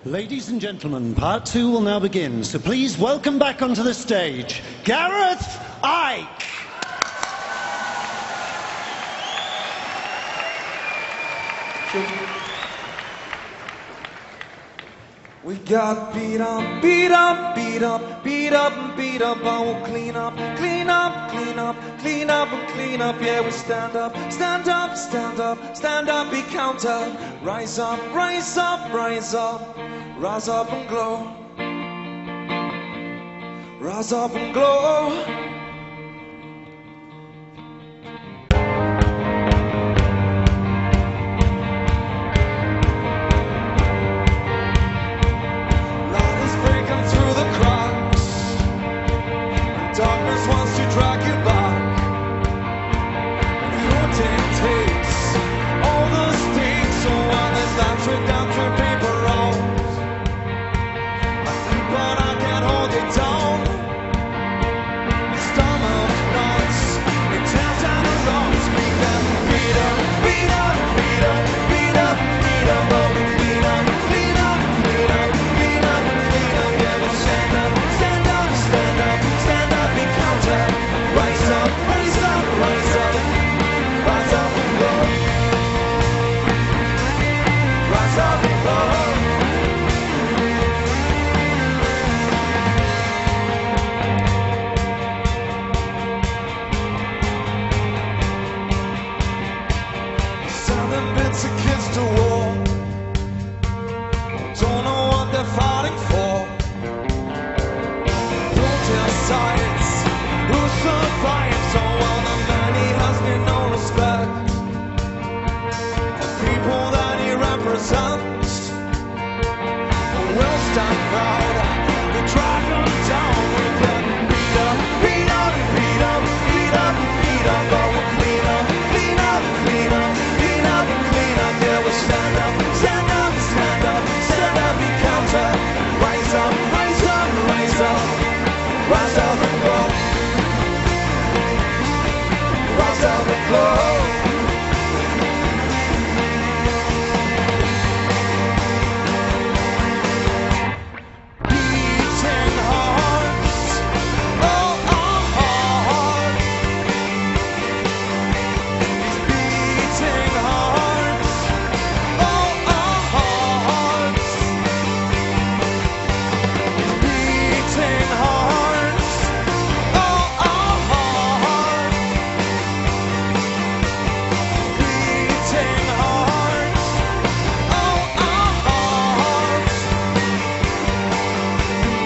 Ladies and gentlemen, part two will now begin, so please welcome back onto the stage, Gareth Icke. We got beat up, beat up, beat up, beat up and beat up. I will clean up, clean up, clean up, clean up and clean up. Yeah, we stand up, stand up, stand up, stand up, be counter. Rise up, rise up, rise up, rise up and glow. Rise up and glow. Darkness wants to drag you back, and who dictates all the stakes? So when there's that trick down through paper rolls, but I can't hold it down. Stomach knots, it tears down the lungs. We can beat up, beat up, beat up, beat up, beat up, but we clean up, clean up, clean up, clean up, clean up. Yeah, we stand up, stand up, stand up, stand up. Rise up, rise up, rise up, rise up and go. Rise up and go. Sending bits of kids to war, don't know what they're fighting for. Hold your sides. Who survives? So while the man he has been no respect, the people that he represents will stand proud. We drag them down. We can beat up, beat up, beat up, beat up, beat up. But we'll clean up, clean up, clean up, clean up, clean up. Yeah, we stand up, stand up, stand up, stand up. Be counter. Rise up, rise up, rise up, rise up and go. Rise up and glow. Beating hearts, oh our hearts. Beating hearts, oh our hearts. Beating hearts, oh our hearts. Beating hearts, oh our hearts.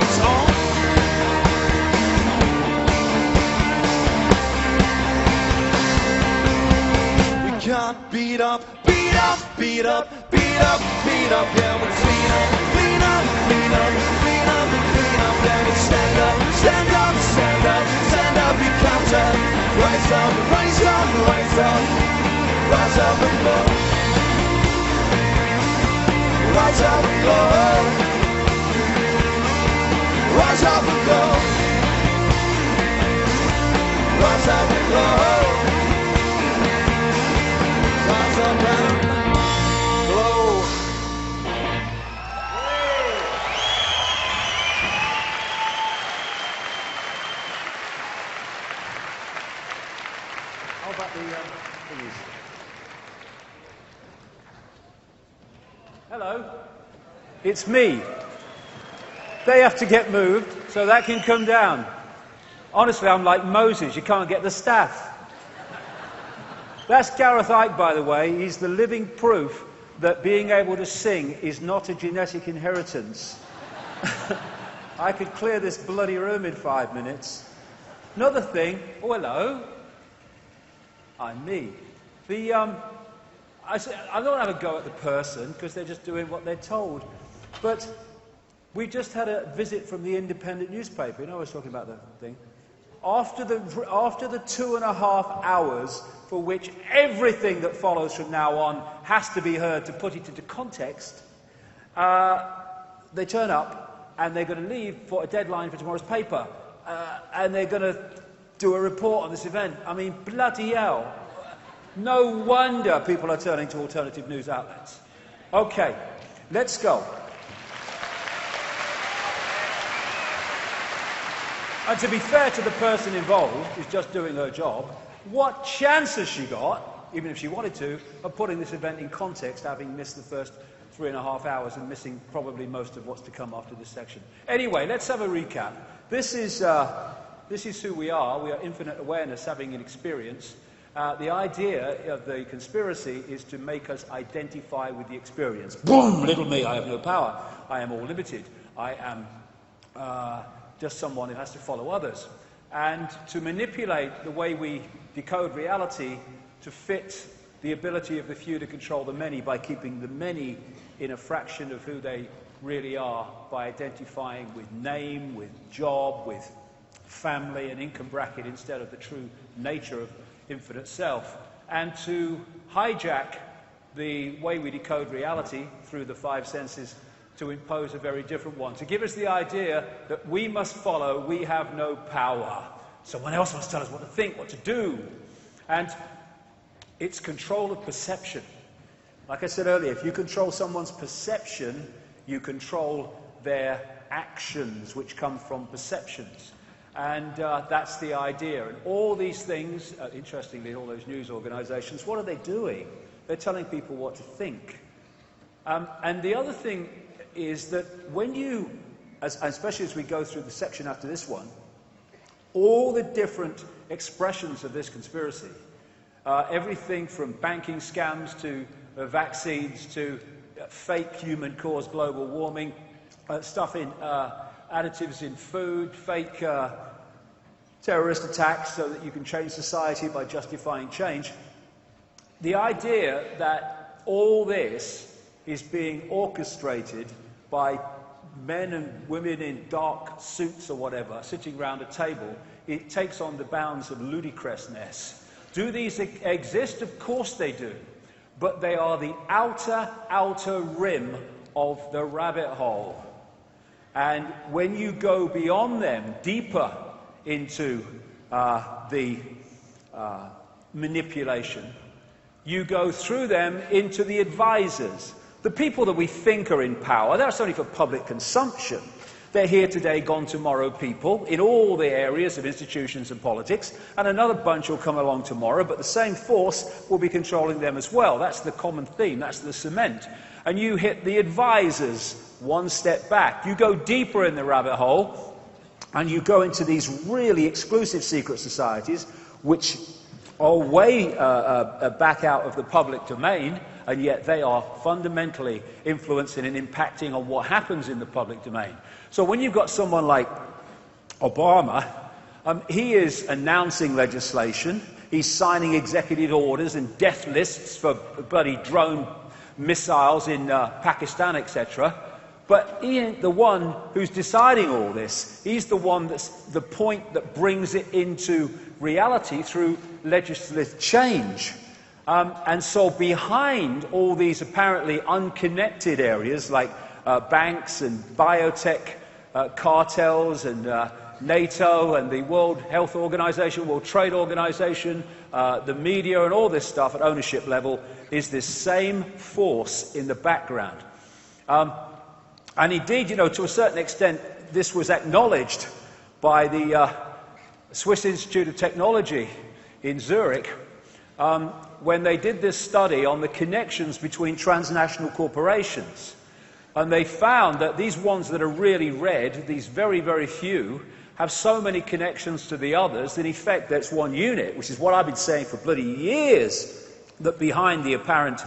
It's on. We can't beat up, beat up, beat up, beat up, beat up. Yeah, we clean up, clean up, clean up, clean up, clean up. Yeah, we stand up, stand up, stand up, stand up. Be counter. Rise up, rise up, rise up. Rise up and go. Rise up and go. Rise up and go. Rise up and go. Rise up and go. How about the thingies? Hello, it's me. They have to get moved so that can come down. Honestly, I'm like Moses, you can't get the staff. That's Gareth Icke, by the way. He's the living proof that being able to sing is not a genetic inheritance. I could clear this bloody room in 5 minutes. Another thing, oh hello, I'm me. I don't have a go at the person because they're just doing what they're told. But we just had a visit from the independent newspaper. You know, I was talking about the thing. After the 2.5 hours for which everything that follows from now on has to be heard to put it into context, they turn up and they're going to leave for a deadline for tomorrow's paper. And they're going to do a report on this event. I mean, bloody hell. No wonder people are turning to alternative news outlets. Okay, let's go. And to be fair to the person involved, who's just doing her job, what chance has she got, even if she wanted to, of putting this event in context, having missed the first 3.5 hours and missing probably most of what's to come after this section? Anyway, let's have a recap. This is who we are. We are infinite awareness having an experience. The idea of the conspiracy is to make us identify with the experience. Boom! Little me, I have no power. I am all limited. I am just someone who has to follow others. And to manipulate the way we decode reality to fit the ability of the few to control the many by keeping the many in a fraction of who they really are, by identifying with name, with job, with family and income bracket instead of the true nature of infinite self, and to hijack the way we decode reality through the five senses to impose a very different one, to give us the idea that we must follow, we have no power. Someone else must tell us what to think, what to do. And it's control of perception. Like I said earlier, if you control someone's perception, you control their actions, which come from perceptions. And that's the idea. And all these things, interestingly, all those news organizations, what are they doing? They're telling people what to think. And the other thing is that when you, especially as we go through the section after this one, all the different expressions of this conspiracy, everything from banking scams to vaccines to fake human-caused global warming, stuff in additives in food, fake terrorist attacks so that you can change society by justifying change. The idea that all this is being orchestrated by men and women in dark suits or whatever, sitting round a table, it takes on the bounds of ludicrousness. Do these exist? Of course they do. But they are the outer rim of the rabbit hole. And when you go beyond them, deeper into the manipulation, you go through them into the advisors. The people that we think are in power, that's only for public consumption. They're here today, gone tomorrow people in all the areas of institutions and politics, and another bunch will come along tomorrow, but the same force will be controlling them as well. That's the common theme, that's the cement. And you hit the advisors one step back. You go deeper in the rabbit hole, and you go into these really exclusive secret societies, which are way back out of the public domain, and yet they are fundamentally influencing and impacting on what happens in the public domain. So when you've got someone like Obama, he is announcing legislation, he's signing executive orders and death lists for bloody drone missiles in Pakistan, etc. But he ain't the one who's deciding all this. He's the one that's the point that brings it into reality through legislative change. And so behind all these apparently unconnected areas like banks and biotech cartels and NATO and the World Health Organization, World Trade Organization, the media and all this stuff at ownership level is this same force in the background. And indeed, you know, to a certain extent, this was acknowledged by the Swiss Institute of Technology in Zurich when they did this study on the connections between transnational corporations. And they found that these ones that are really red, these very, very few, have so many connections to the others that in effect that's one unit, which is what I've been saying for bloody years, that behind the apparent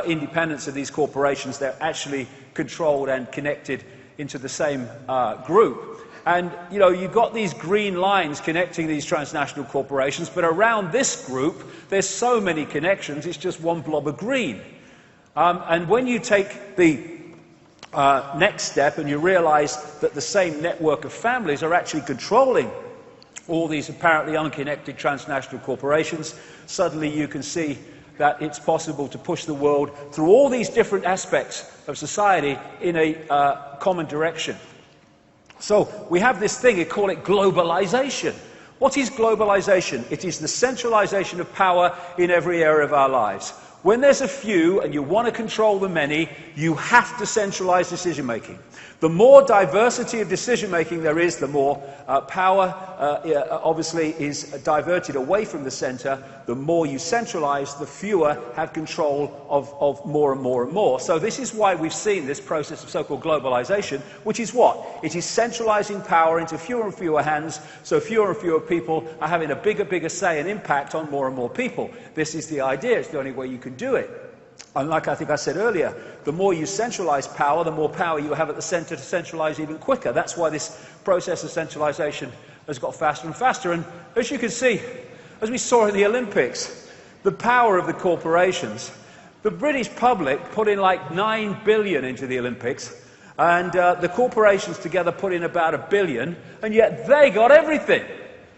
independence of these corporations, they're actually controlled and connected into the same group. And, you know, you've got these green lines connecting these transnational corporations, but around this group, there's so many connections, it's just one blob of green. And when you take the next step and you realize that the same network of families are actually controlling all these apparently unconnected transnational corporations, suddenly you can see that it's possible to push the world through all these different aspects of society in a common direction. So we have this thing, we call it globalization. What is globalization? It is the centralization of power in every area of our lives. When there's a few and you want to control the many, you have to centralize decision making. The more diversity of decision making there is, the more power obviously is diverted away from the center. The more you centralize, the fewer have control of more and more and more. So this is why we've seen this process of so-called globalization, which is what? It is centralizing power into fewer and fewer hands, so fewer and fewer people are having a bigger say and impact on more and more people. This is the idea. It's the only way you can do it. And like I think I said earlier, the more you centralize power, the more power you have at the center to centralize even quicker. That's why this process of centralization has got faster and faster. And as you can see, as we saw in the Olympics, the power of the corporations. The British public put in like 9 billion into the Olympics, and the corporations together put in about $1 billion, and yet they got everything.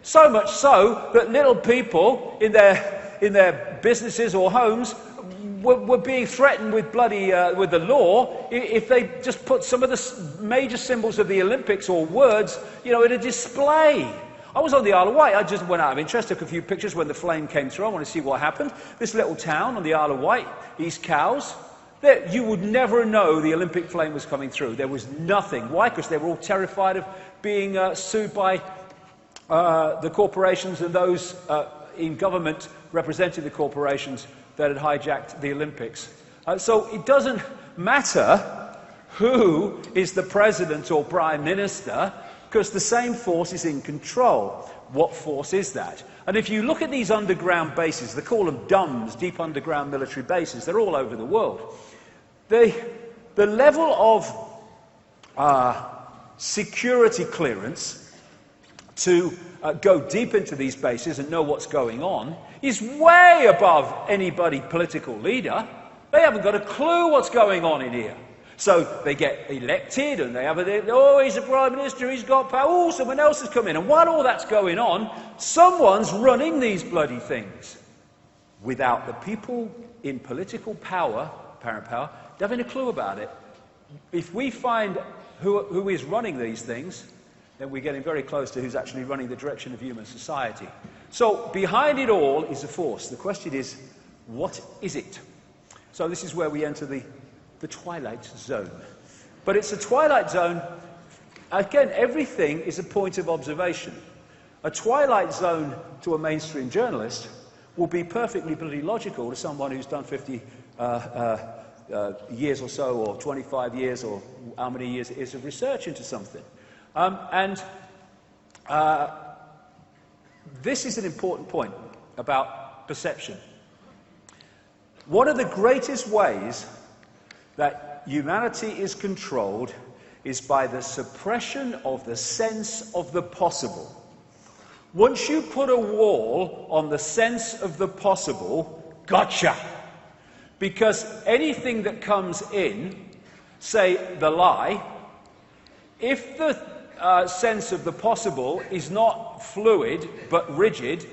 So much so that little people in their businesses or homes were being threatened with with the law if they just put some of the major symbols of the Olympics or words, in a display. I was on the Isle of Wight. I just went out of interest, took a few pictures when the flame came through. I want to see what happened. This little town on the Isle of Wight, East Cowes, you would never know the Olympic flame was coming through. There was nothing. Why? Because they were all terrified of being sued by the corporations and those in government representing the corporations that had hijacked the Olympics. So it doesn't matter who is the president or prime minister, because the same force is in control. What force is that? And if you look at these underground bases, they call them DUMBs, deep underground military bases, they're all over the world. The level of security clearance to go deep into these bases and know what's going on is way above anybody political leader. They haven't got a clue what's going on in here. So they get elected and they have he's a prime minister, he's got power, oh, someone else has come in. And while all that's going on, someone's running these bloody things without the people in political power, apparent power, having a clue about it. If we find who is running these things, then we're getting very close to who's actually running the direction of human society. So behind it all is a force. The question is, what is it? So this is where we enter the twilight zone. But it's a twilight zone, again, everything is a point of observation. A twilight zone to a mainstream journalist will be perfectly bloody logical to someone who's done 50 years or so, or 25 years, or how many years it is of research into something. This is an important point about perception. One of the greatest ways that humanity is controlled is by the suppression of the sense of the possible. Once you put a wall on the sense of the possible, gotcha! Because anything that comes in, say the lie, if the sense of the possible is not fluid but rigid,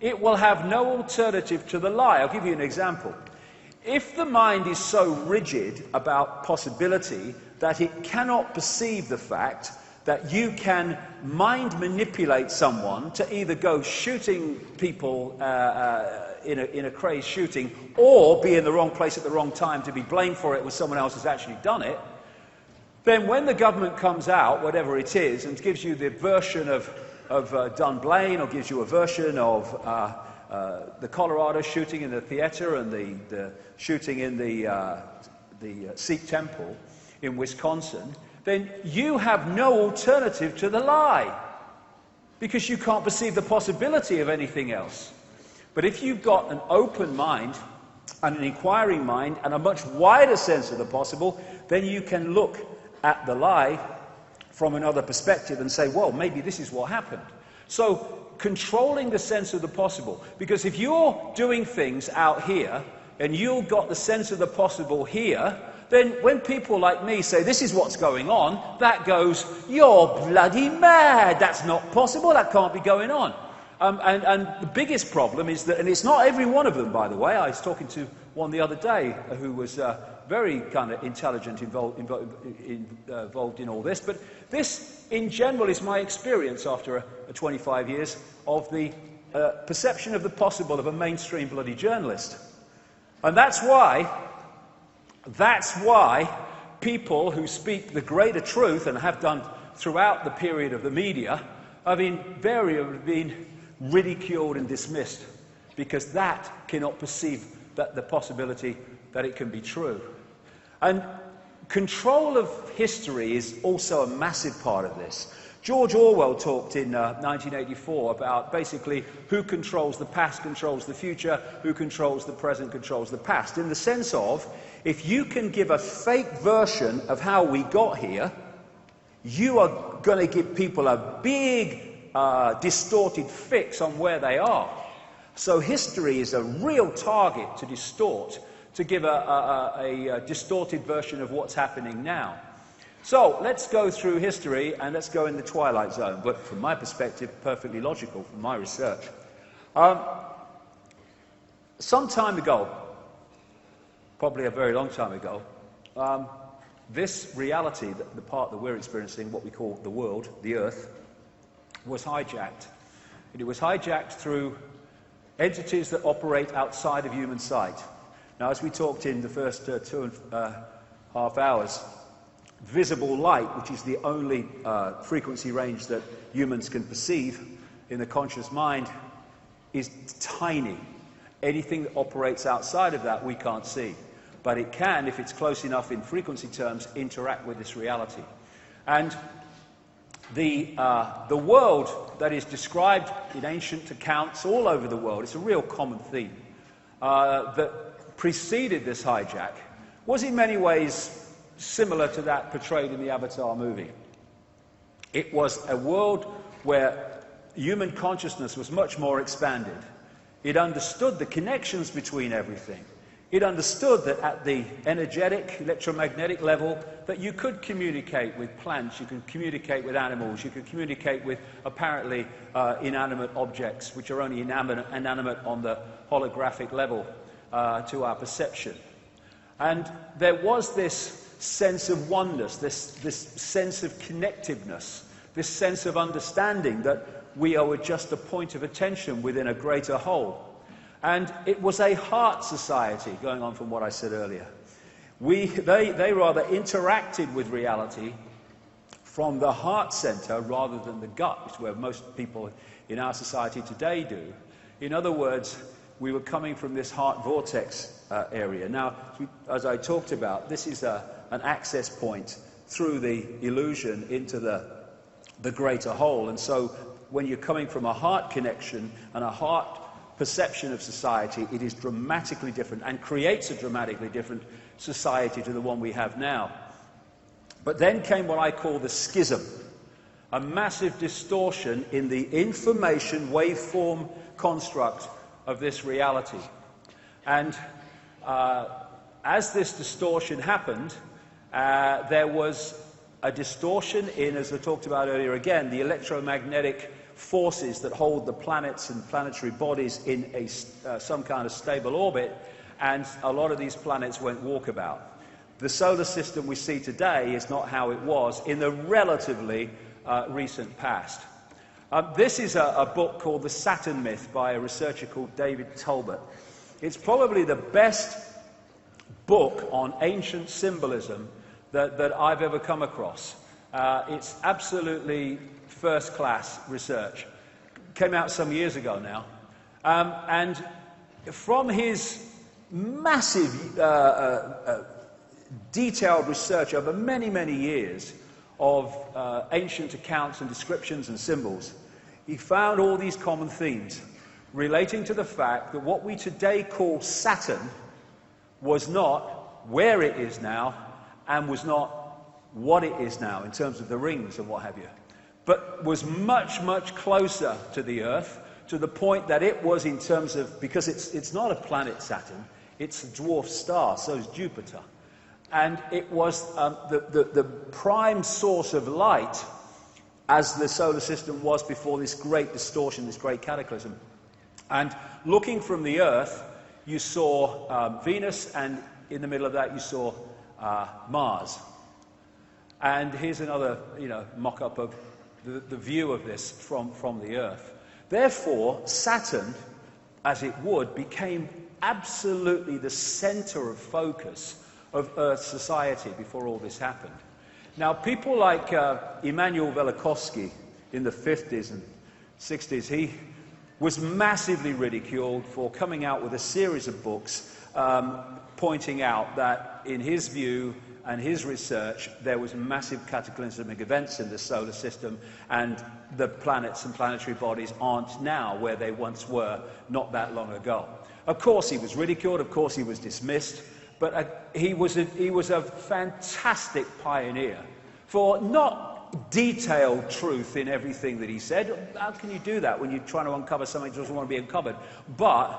it will have no alternative to the lie. I'll give you an example. If the mind is so rigid about possibility that it cannot perceive the fact that you can mind manipulate someone to either go shooting people in a crazed shooting, or be in the wrong place at the wrong time to be blamed for it when someone else has actually done it, then when the government comes out, whatever it is, and gives you the version of Dunblane, or gives you a version of the Colorado shooting in the theater and the shooting in the Sikh temple in Wisconsin, then you have no alternative to the lie, because you can't perceive the possibility of anything else. But if you've got an open mind and an inquiring mind and a much wider sense of the possible, then you can look at the lie from another perspective and say, well, maybe this is what happened. So controlling the sense of the possible, because if you're doing things out here and you've got the sense of the possible here, then when people like me say this is what's going on, that goes, you're bloody mad, that's not possible, that can't be going on. And the biggest problem is that, and it's not every one of them, by the way. I was talking to one the other day who was very kind of intelligent, involved in all this, but this in general is my experience after 25 years of the perception of the possible of a mainstream bloody journalist. And that's why people who speak the greater truth, and have done throughout the period of the media, have invariably been ridiculed and dismissed, because that cannot perceive that the possibility that it can be true. And control of history is also a massive part of this. George Orwell talked in 1984 about basically who controls the past controls the future, who controls the present controls the past, in the sense of, if you can give a fake version of how we got here, you are going to give people a big distorted fix on where they are. So history is a real target to distort, to give a distorted version of what's happening now. So let's go through history, and let's go in the twilight zone, but from my perspective, perfectly logical from my research. Some time ago, probably a very long time ago, this reality, the part that we're experiencing, what we call the world, the earth, was hijacked. And it was hijacked through entities that operate outside of human sight. Now, as we talked in the first 2.5 hours, visible light, which is the only frequency range that humans can perceive in the conscious mind, is tiny. Anything that operates outside of that we can't see. But it can, if it's close enough in frequency terms, interact with this reality. And the world that is described in ancient accounts all over the world, it's a real common theme, that preceded this hijack, was in many ways similar to that portrayed in the Avatar movie. It was a world where human consciousness was much more expanded. It understood the connections between everything. It understood that at the energetic, electromagnetic level, that you could communicate with plants, you could communicate with animals, you could communicate with apparently inanimate objects, which are only inanimate on the holographic level to our perception. And there was this sense of oneness, this sense of connectiveness, this sense of understanding that we are just a point of attention within a greater whole. And it was a heart society, going on from what I said earlier. They rather interacted with reality from the heart center rather than the gut, which is where most people in our society today do. In other words, we were coming from this heart vortex area. Now, as I talked about, this is an access point through the illusion into the greater whole. And so when you're coming from a heart connection and a heart perception of society, it is dramatically different and creates a dramatically different society to the one we have now. But then came what I call the schism, a massive distortion in the information waveform construct of this reality. And as this distortion happened, there was a distortion in, as I talked about earlier again, the electromagnetic forces that hold the planets and planetary bodies in some kind of stable orbit, and a lot of these planets went walkabout. The solar system we see today is not how it was in the relatively recent past. This is a book called The Saturn Myth by a researcher called David Talbot. It's probably the best book on ancient symbolism that I've ever come across. It's absolutely first-class research. Came out some years ago now. And from his massive, detailed research over many, many years of ancient accounts and descriptions and symbols, he found all these common themes relating to the fact that what we today call Saturn was not where it is now and was not what it is now in terms of the rings and what have you, but was much, much closer to the Earth, to the point that it was in terms of, because it's not a planet, Saturn, it's a dwarf star, so is Jupiter. And it was the prime source of light as the solar system was before this great distortion, this great cataclysm. And looking from the Earth, you saw Venus, and in the middle of that you saw Mars. And here's another, mock-up of the view of this from the Earth. Therefore, Saturn, as it would, became absolutely the center of focus of Earth society before all this happened. Now, people like Immanuel Velikovsky in the 50s and 60s, he was massively ridiculed for coming out with a series of books pointing out that, in his view and his research, there was massive cataclysmic events in the solar system, and the planets and planetary bodies aren't now where they once were not that long ago. Of course, he was ridiculed, of course, he was dismissed, but he was a fantastic pioneer for not detailed truth in everything that he said. How can you do that when you're trying to uncover something that doesn't want to be uncovered? But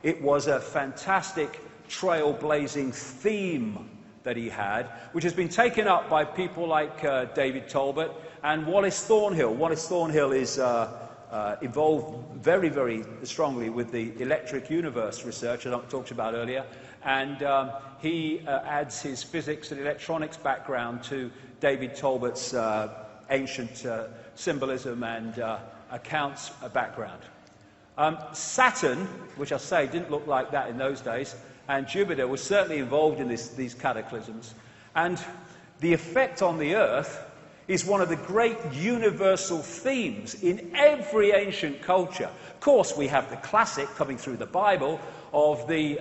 it was a fantastic, trailblazing theme that he had, which has been taken up by people like David Talbot and Wallace Thornhill. Wallace Thornhill is involved very, very strongly with the electric universe research that I talked about earlier, and he adds his physics and electronics background to David Talbot's ancient symbolism and accounts background. Saturn, which I say didn't look like that in those days, and Jupiter was certainly involved in these cataclysms. And the effect on the Earth is one of the great universal themes in every ancient culture. Of course, we have the classic coming through the Bible of the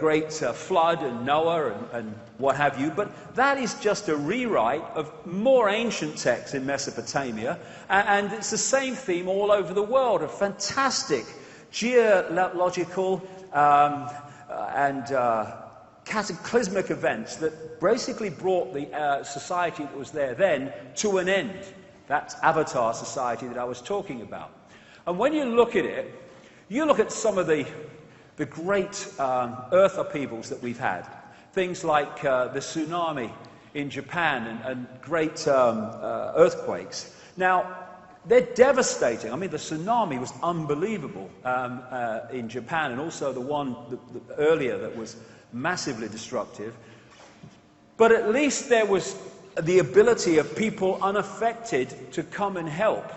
great flood and Noah and what have you, but that is just a rewrite of more ancient texts in Mesopotamia, and it's the same theme all over the world, a fantastic geological and cataclysmic events that basically brought the society that was there then to an end. That's Avatar society that I was talking about. And when you look at it, you look at some of the great earth upheavals that we've had, things like the tsunami in Japan and great earthquakes. Now, they're devastating. I mean, the tsunami was unbelievable in Japan, and also the one earlier that was massively destructive. But at least there was the ability of people unaffected to come and help.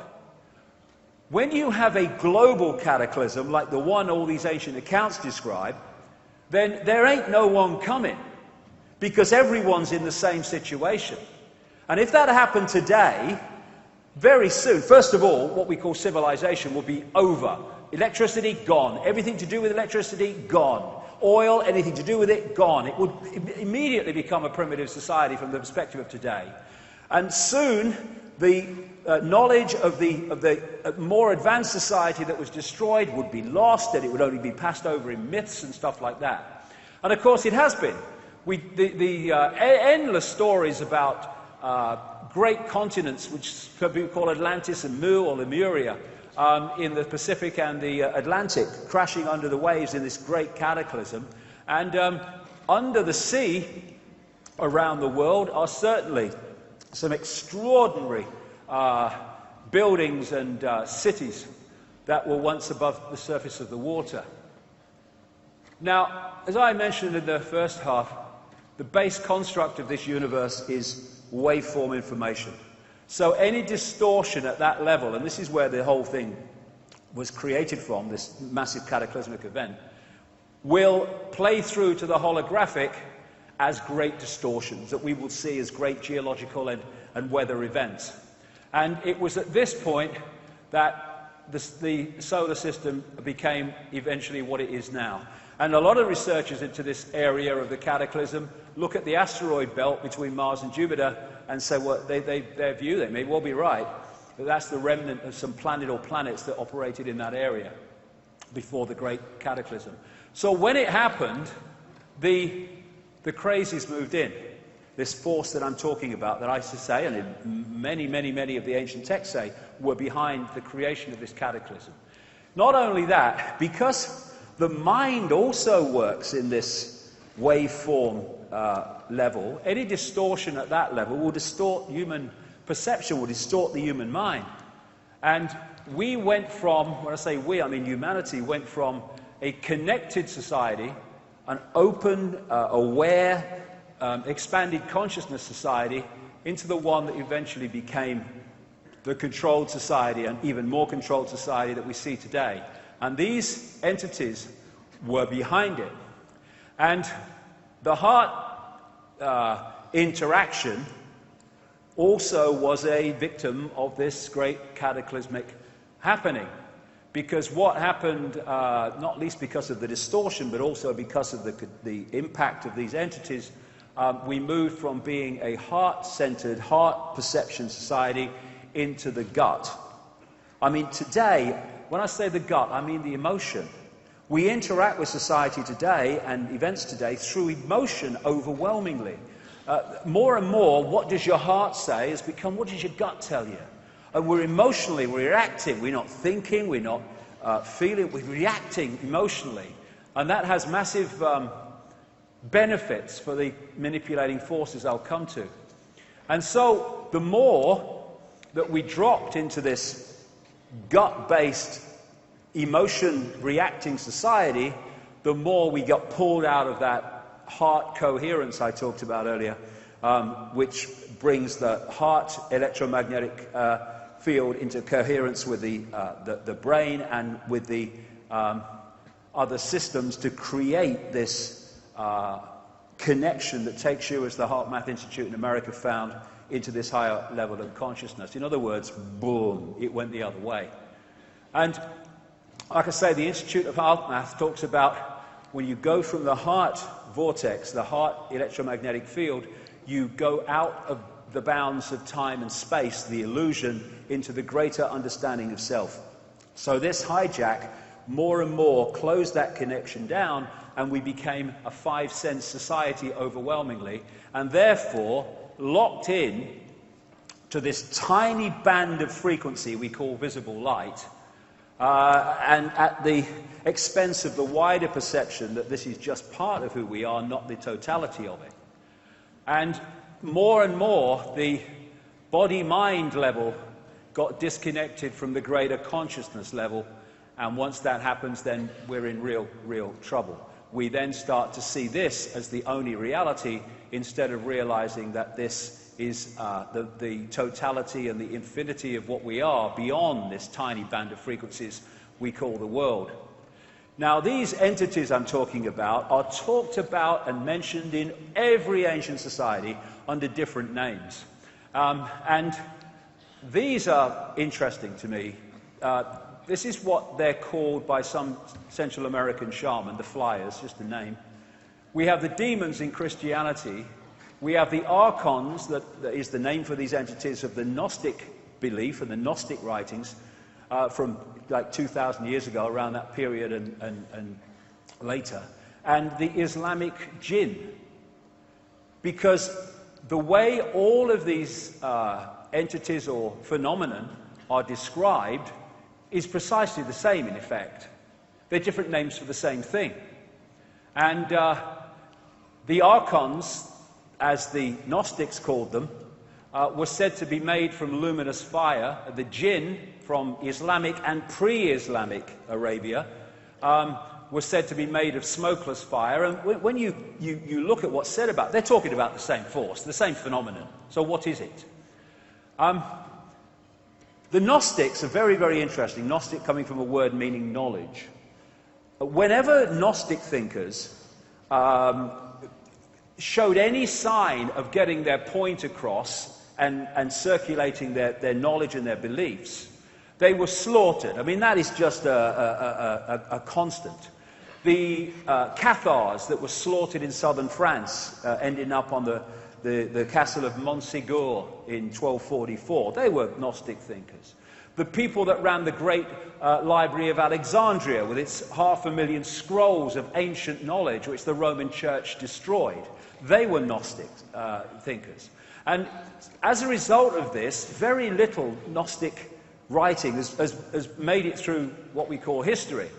When you have a global cataclysm like the one all these ancient accounts describe, then there ain't no one coming, because everyone's in the same situation. And if that happened today, very soon, first of all, what we call civilization will be over. Electricity, gone. Everything to do with electricity, gone. Oil, anything to do with it, gone. It would immediately become a primitive society from the perspective of today. And soon, the knowledge of the more advanced society that was destroyed would be lost, and it would only be passed over in myths and stuff like that. And of course, it has been. The endless stories about great continents, which people call Atlantis and Mu or Lemuria, in the Pacific and the Atlantic, crashing under the waves in this great cataclysm. And under the sea around the world are certainly some extraordinary buildings and cities that were once above the surface of the water. Now, as I mentioned in the first half, the base construct of this universe is waveform information. So any distortion at that level, and this is where the whole thing was created from, this massive cataclysmic event, will play through to the holographic as great distortions that we will see as great geological and weather events. And it was at this point that the solar system became eventually what it is now. And a lot of researchers into this area of the cataclysm look at the asteroid belt between Mars and Jupiter and say, well, their view, they may well be right, but that's the remnant of some planet or planets that operated in that area before the great cataclysm. So when it happened, the crazies moved in. This force that I'm talking about, that I say, and many of the ancient texts say, were behind the creation of this cataclysm. Not only that, because the mind also works in this waveform level, any distortion at that level will distort human perception, will distort the human mind. And we went from, when I say we, I mean humanity, went from a connected society, an open, aware, expanded consciousness society, into the one that eventually became the controlled society, and even more controlled society that we see today. And these entities were behind it. And the heart interaction also was a victim of this great cataclysmic happening. Because what happened, not least because of the distortion, but also because of the impact of these entities, we moved from being a heart-centered, heart perception society into the gut. I mean, today, when I say the gut, I mean the emotion. We interact with society today and events today through emotion overwhelmingly. More and more, what does your heart say has become, what does your gut tell you? And we're emotionally, we're reacting. We're not thinking, we're not feeling, we're reacting emotionally. And that has massive benefits for the manipulating forces I'll come to. And so the more that we dropped into this gut-based, emotion-reacting society, the more we got pulled out of that heart coherence I talked about earlier, which brings the heart electromagnetic field into coherence with the brain and with the other systems to create this connection that takes you, as the Heart Math Institute in America found, into this higher level of consciousness. In other words, boom, it went the other way. And like I say, the Institute of Heart Math talks about when you go from the heart vortex, the heart electromagnetic field, you go out of the bounds of time and space, the illusion, into the greater understanding of self. So this hijack more and more closed that connection down, and we became a five-sense society overwhelmingly, and therefore locked in to this tiny band of frequency we call visible light, and at the expense of the wider perception that this is just part of who we are, not the totality of it. And more, the body-mind level got disconnected from the greater consciousness level, and once that happens, then we're in real trouble. We then start to see this as the only reality, instead of realizing that this is the totality and the infinity of what we are beyond this tiny band of frequencies we call the world. Now, these entities I'm talking about are talked about and mentioned in every ancient society under different names. And these are interesting to me. This is what they're called by some Central American shaman, the flyers, just a name. We have the demons in Christianity. We have the archons, that is the name for these entities of the Gnostic belief and the Gnostic writings from like 2,000 years ago, around that period and later. And the Islamic jinn. Because the way all of these entities or phenomenon are described is precisely the same, in effect. They're different names for the same thing. And the archons, as the Gnostics called them, were said to be made from luminous fire. The jinn from Islamic and pre-Islamic Arabia were said to be made of smokeless fire. And when you look at what's said about it, they're talking about the same force, the same phenomenon. So what is it? The Gnostics are very interesting. Gnostic coming from a word meaning knowledge. Whenever Gnostic thinkers showed any sign of getting their point across and circulating their knowledge and their beliefs, they were slaughtered. I mean, that is just a constant. The Cathars that were slaughtered in southern France, ending up on the castle of Montségur in 1244, they were Gnostic thinkers. The people that ran the great library of Alexandria with its 500,000 scrolls of ancient knowledge which the Roman Church destroyed, they were Gnostic thinkers. And as a result of this, very little Gnostic writing has made it through what we call history.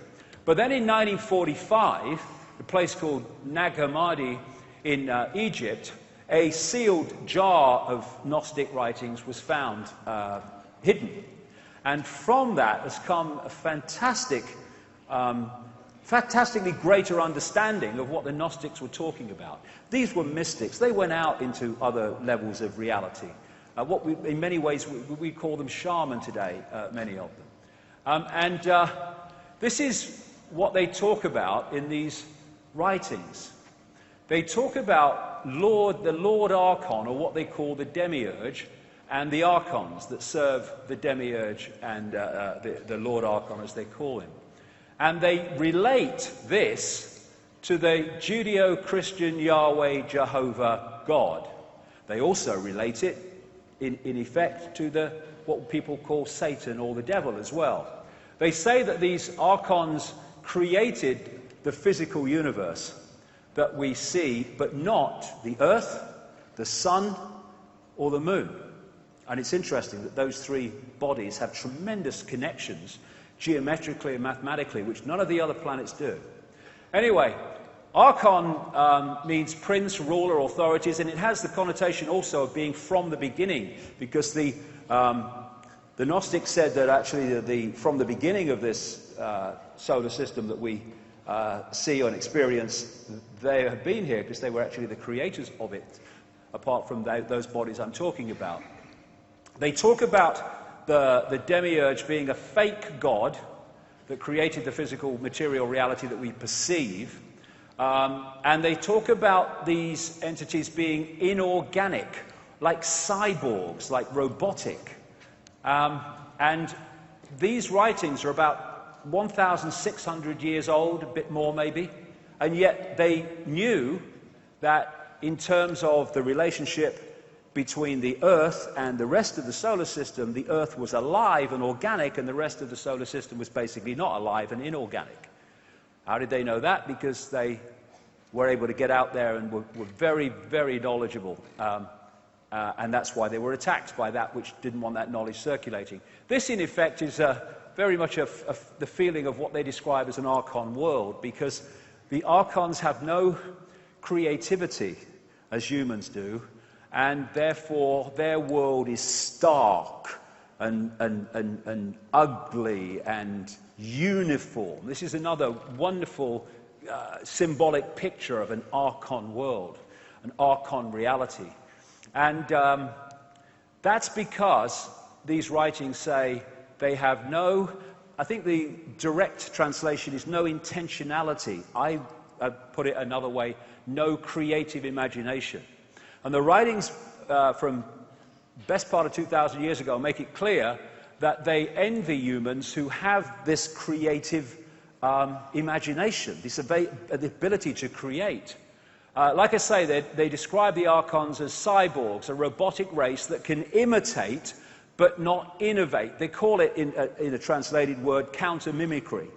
But then in 1945, a place called Nag Hammadi in Egypt, a sealed jar of Gnostic writings was found hidden. And from that has come a fantastically greater understanding of what the Gnostics were talking about. These were mystics. They went out into other levels of reality. In many ways, we call them shaman today, many of them. This is what they talk about in these writings. They talk about the Lord Archon, or what they call the Demiurge, and the Archons that serve the Demiurge and the Lord Archon, as they call him. And they relate this to the Judeo-Christian Yahweh Jehovah God. They also relate it, in effect, to what people call Satan or the devil as well. They say that these Archons created the physical universe that we see, but not the earth, the sun, or the moon. And it's interesting that those three bodies have tremendous connections geometrically and mathematically, which none of the other planets do. Anyway, Archon means prince, ruler, authorities, and it has the connotation also of being from the beginning, because the Gnostics said that actually from the beginning of this solar system that we see and experience, they have been here because they were actually the creators of it, apart from those bodies I'm talking about. They talk about the Demiurge being a fake god that created the physical material reality that we perceive, and they talk about these entities being inorganic, like cyborgs, like robotic. And these writings are about 1,600 years old, a bit more maybe, and yet they knew that in terms of the relationship between the Earth and the rest of the solar system, the Earth was alive and organic, and the rest of the solar system was basically not alive and inorganic. How did they know that? Because they were able to get out there and were very, very knowledgeable. And that's why they were attacked by that which didn't want that knowledge circulating. This, in effect, is very much the feeling of what they describe as an Archon world, because the Archons have no creativity as humans do, and therefore their world is stark and ugly and uniform. This is another wonderful symbolic picture of an Archon world, an Archon reality. And that's because these writings say they have no, I think the direct translation is no intentionality. I put it another way, no creative imagination. And the writings from best part of 2,000 years ago make it clear that they envy humans who have this creative imagination, this the ability to create. Like I say, they describe the Archons as cyborgs, a robotic race that can imitate but not innovate. They call it, in a translated word, counter-mimicry.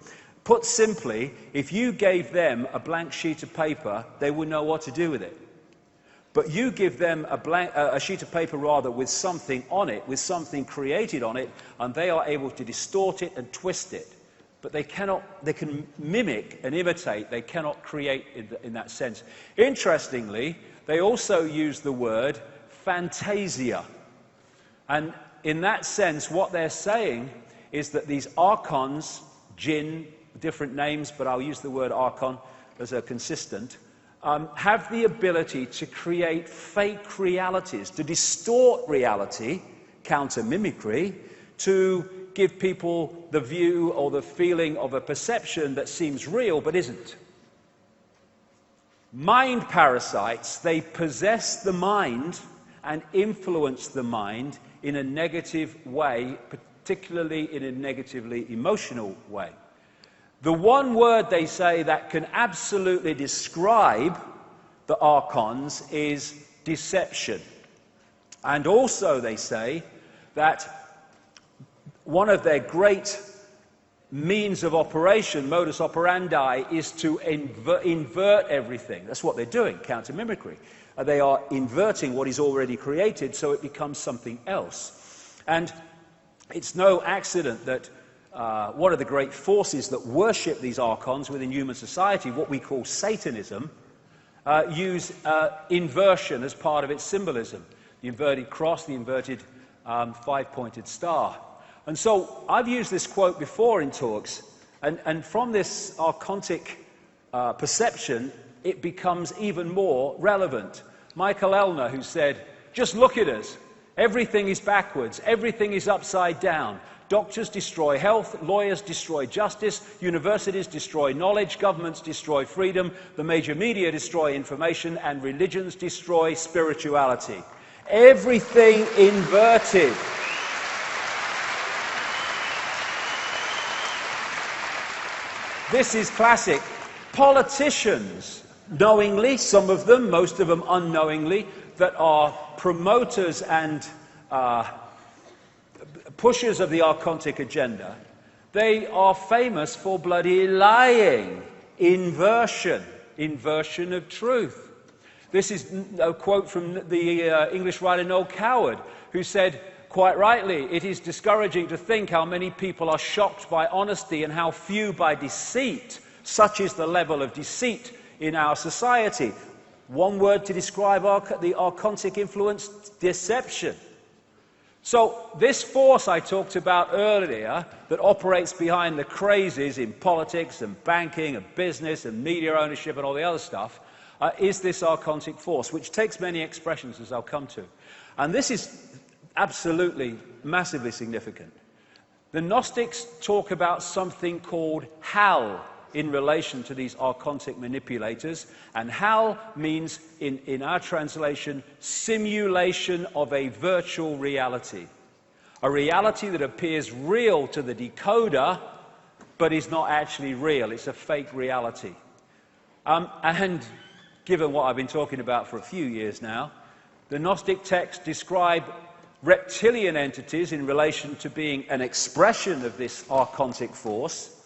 Put simply, if you gave them a blank sheet of paper, they would know what to do with it. But you give them a sheet of paper, rather, with something on it, with something created on it, and they are able to distort it and twist it. But they can mimic and imitate, they cannot create in that sense. Interestingly, they also use the word fantasia. And in that sense, what they're saying is that these Archons, jinn, different names, but I'll use the word Archon as a consistent, have the ability to create fake realities, to distort reality, counter-mimicry, to give people the view or the feeling of a perception that seems real but isn't. Mind parasites, they possess the mind and influence the mind in a negative way, particularly in a negatively emotional way. The one word they say that can absolutely describe the Archons is deception. And also they say that one of their great means of operation, modus operandi, is to invert everything. That's what they're doing, counter-mimicry. They are inverting what is already created so it becomes something else. And it's no accident that one of the great forces that worship these Archons within human society, what we call Satanism, use inversion as part of its symbolism. The inverted cross, the inverted five-pointed star. And so I've used this quote before in talks, and from this archontic perception, it becomes even more relevant. Michael Elner, who said, just look at us. Everything is backwards. Everything is upside down. Doctors destroy health, lawyers destroy justice, universities destroy knowledge, governments destroy freedom, the major media destroy information, and religions destroy spirituality. Everything inverted. This is classic. Politicians, knowingly, some of them, most of them unknowingly, that are promoters and pushers of the archontic agenda, they are famous for bloody lying, inversion of truth. This is a quote from the English writer Noel Coward, who said, quite rightly, it is discouraging to think how many people are shocked by honesty and how few by deceit. Such is the level of deceit in our society. One word to describe the archontic influence: deception. So this force I talked about earlier that operates behind the crazes in politics and banking and business and media ownership and all the other stuff is this archontic force, which takes many expressions, as I'll come to. And this is absolutely, massively significant. The Gnostics talk about something called hell in relation to these archontic manipulators, and hell means, in our translation, simulation of a virtual reality. A reality that appears real to the decoder, but is not actually real. It's a fake reality. And given what I've been talking about for a few years now, the Gnostic texts describe reptilian entities in relation to being an expression of this archontic force,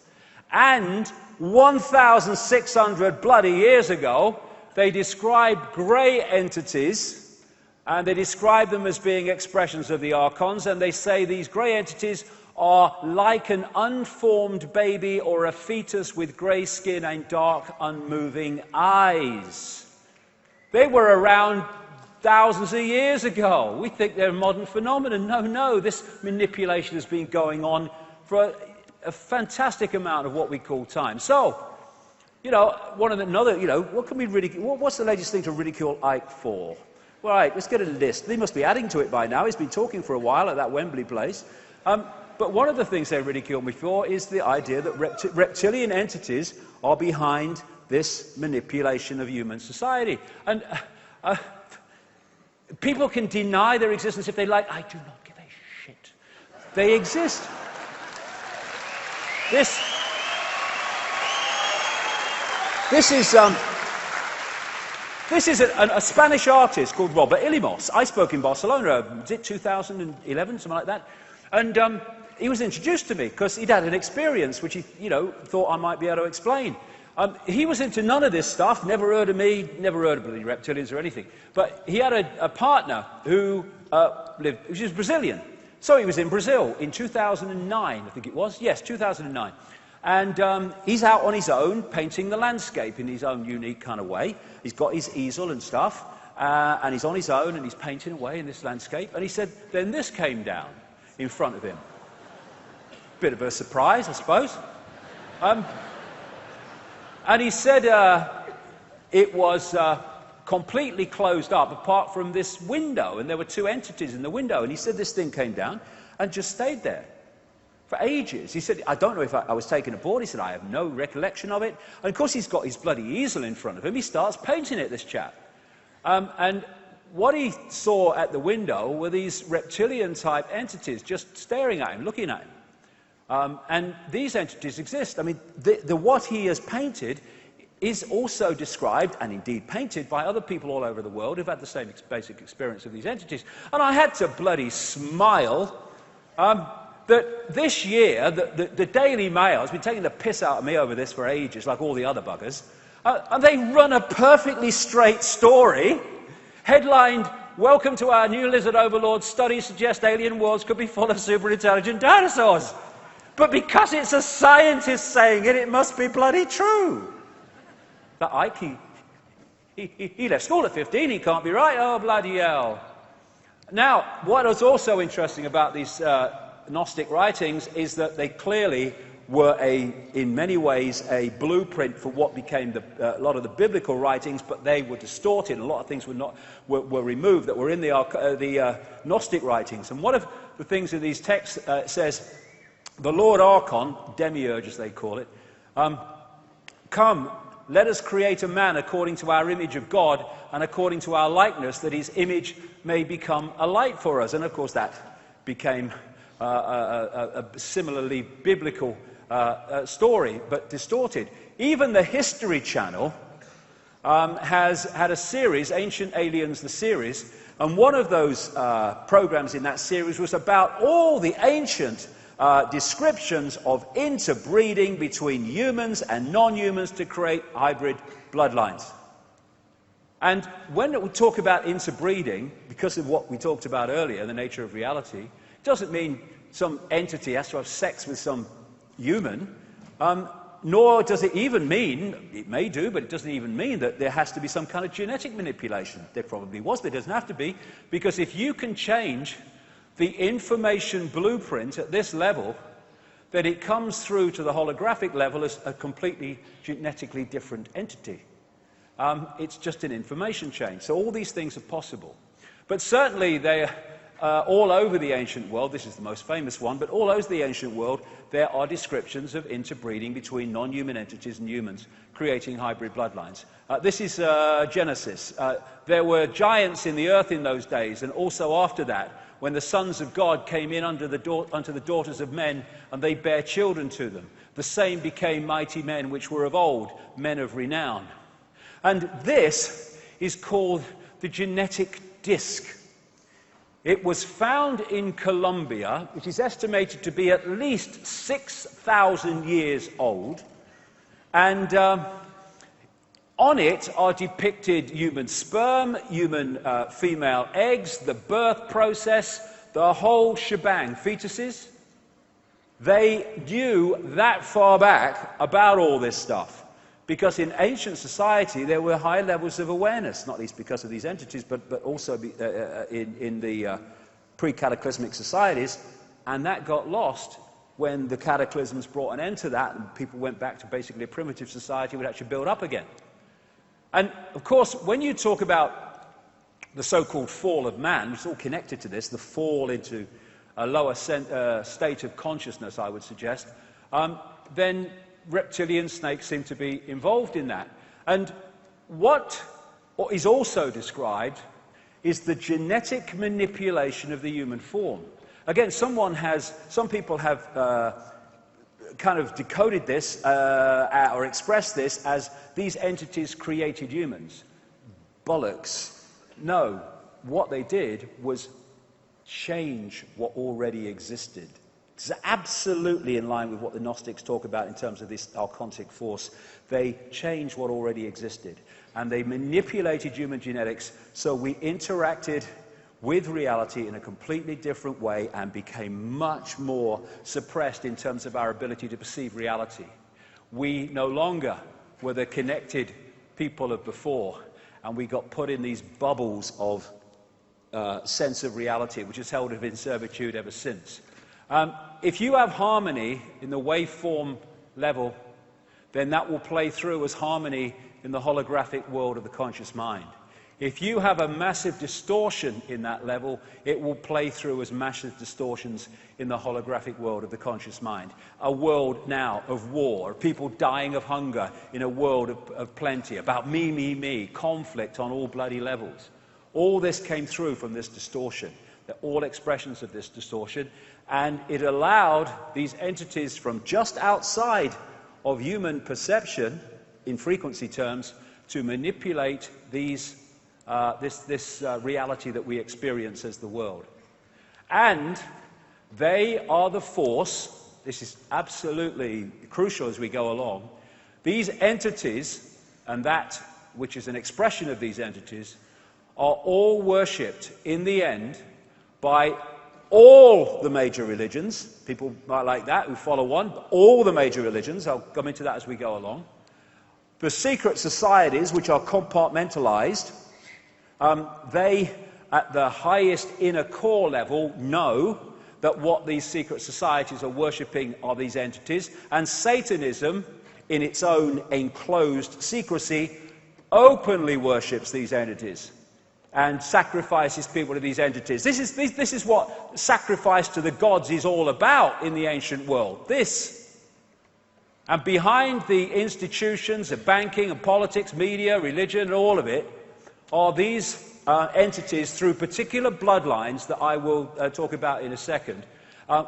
and 1,600 bloody years ago, they described grey entities, and they describe them as being expressions of the archons, and they say these grey entities are like an unformed baby or a fetus with grey skin and dark, unmoving eyes. They were around thousands of years ago. We think they're a modern phenomenon. No, this manipulation has been going on for a fantastic amount of what we call time. So, what can we ridicule? What's the latest thing to ridicule Icke for? Well, right, let's get a list. They must be adding to it by now. He's been talking for a while at that Wembley place. But one of the things they ridicule me for is the idea that reptilian entities are behind this manipulation of human society. And people can deny their existence if they like. I do not give a shit. They exist. This is a Spanish artist called Robert Ilimos. I spoke in Barcelona, was it 2011, something like that? And he was introduced to me because he'd had an experience which he, thought I might be able to explain. He was into none of this stuff, never heard of me, never heard of the reptilians or anything. But he had a partner who which was Brazilian. So he was in Brazil in 2009, I think it was. Yes, 2009. And he's out on his own, painting the landscape in his own unique kind of way. He's got his easel and stuff, and he's on his own, and he's painting away in this landscape. And he said, then this came down in front of him. Bit of a surprise, I suppose. And he said it was completely closed up apart from this window, and there were two entities in the window. And he said this thing came down and just stayed there for ages. He said, I don't know if I was taken aboard. He said, I have no recollection of it. And of course, he's got his bloody easel in front of him. He starts painting it, this chap. And what he saw at the window were these reptilian-type entities just staring at him, looking at him. And these entities exist. I mean, what he has painted is also described, and indeed painted, by other people all over the world who've had the same basic experience of these entities. And I had to bloody smile that this year, the Daily Mail has been taking the piss out of me over this for ages, like all the other buggers, and they run a perfectly straight story, headlined, "Welcome to our new lizard overlord. Studies suggest alien worlds could be full of super-intelligent dinosaurs." But because it's a scientist saying it, it must be bloody true. That Icke, he left school at 15, he can't be right. Oh, bloody hell. Now, what is also interesting about these Gnostic writings is that they clearly were, in many ways, a blueprint for what became a lot of the biblical writings, but they were distorted. A lot of things were removed that were in the Gnostic writings. And one of the things in these texts says, the Lord Archon, demiurge as they call it, come, let us create a man according to our image of God and according to our likeness, that his image may become a light for us. And of course that became a similarly biblical story, but distorted. Even the History Channel has had a series, Ancient Aliens, the series, and one of those programs in that series was about all the ancient descriptions of interbreeding between humans and non-humans to create hybrid bloodlines. And when we talk about interbreeding, because of what we talked about earlier, the nature of reality, it doesn't mean some entity has to have sex with some human, nor does it even mean, it may do, but it doesn't even mean that there has to be some kind of genetic manipulation. There probably was, but it doesn't have to be, because if you can change the information blueprint at this level, then it comes through to the holographic level as a completely genetically different entity. It's just an information change. So all these things are possible. But certainly they're all over the ancient world. This is the most famous one, but all over the ancient world there are descriptions of interbreeding between non-human entities and humans, creating hybrid bloodlines. This is Genesis. There were giants in the earth in those days, and also after that, when the sons of God came in unto the daughters of men, and they bare children to them. The same became mighty men which were of old, men of renown. And this is called the genetic disk. It was found in Colombia, which is estimated to be at least 6,000 years old, and on it are depicted human sperm, human female eggs, the birth process, the whole shebang. Fetuses, they knew that far back about all this stuff, because in ancient society there were high levels of awareness, not least because of these entities, but also in the pre-cataclysmic societies, and that got lost when the cataclysms brought an end to that, and people went back to basically a primitive society would actually build up again. And, of course, when you talk about the so-called fall of man, it's all connected to this, the fall into a lower state of consciousness, I would suggest, then reptilian snakes seem to be involved in that. And what is also described is the genetic manipulation of the human form. Again, some people have kind of decoded this or expressed this as these entities created humans. Bollocks. No, what they did was change what already existed. It's absolutely in line with what the Gnostics talk about in terms of this archontic force. They changed what already existed, and they manipulated human genetics so we interacted with reality in a completely different way and became much more suppressed in terms of our ability to perceive reality. We no longer were the connected people of before, and we got put in these bubbles of sense of reality, which has held us in servitude ever since. If you have harmony in the waveform level, then that will play through as harmony in the holographic world of the conscious mind. If you have a massive distortion in that level, it will play through as massive distortions in the holographic world of the conscious mind. A world now of war, people dying of hunger in a world of plenty, about me, conflict on all bloody levels. All this came through from this distortion. They're all expressions of this distortion, and it allowed these entities from just outside of human perception, in frequency terms, to manipulate these this reality that we experience as the world. And they are the force, this is absolutely crucial as we go along, these entities, and that which is an expression of these entities, are all worshipped in the end by all the major religions. People might like that, who follow one, but all the major religions, I'll come into that as we go along. The secret societies, which are compartmentalized, they, at the highest inner core level, know that what these secret societies are worshipping are these entities, and Satanism, in its own enclosed secrecy, openly worships these entities. and sacrifices people to these entities. This is what sacrifice to the gods is all about in the ancient world. This. And behind the institutions of banking and politics, media, religion, and all of it, are these entities through particular bloodlines that I will talk about in a second,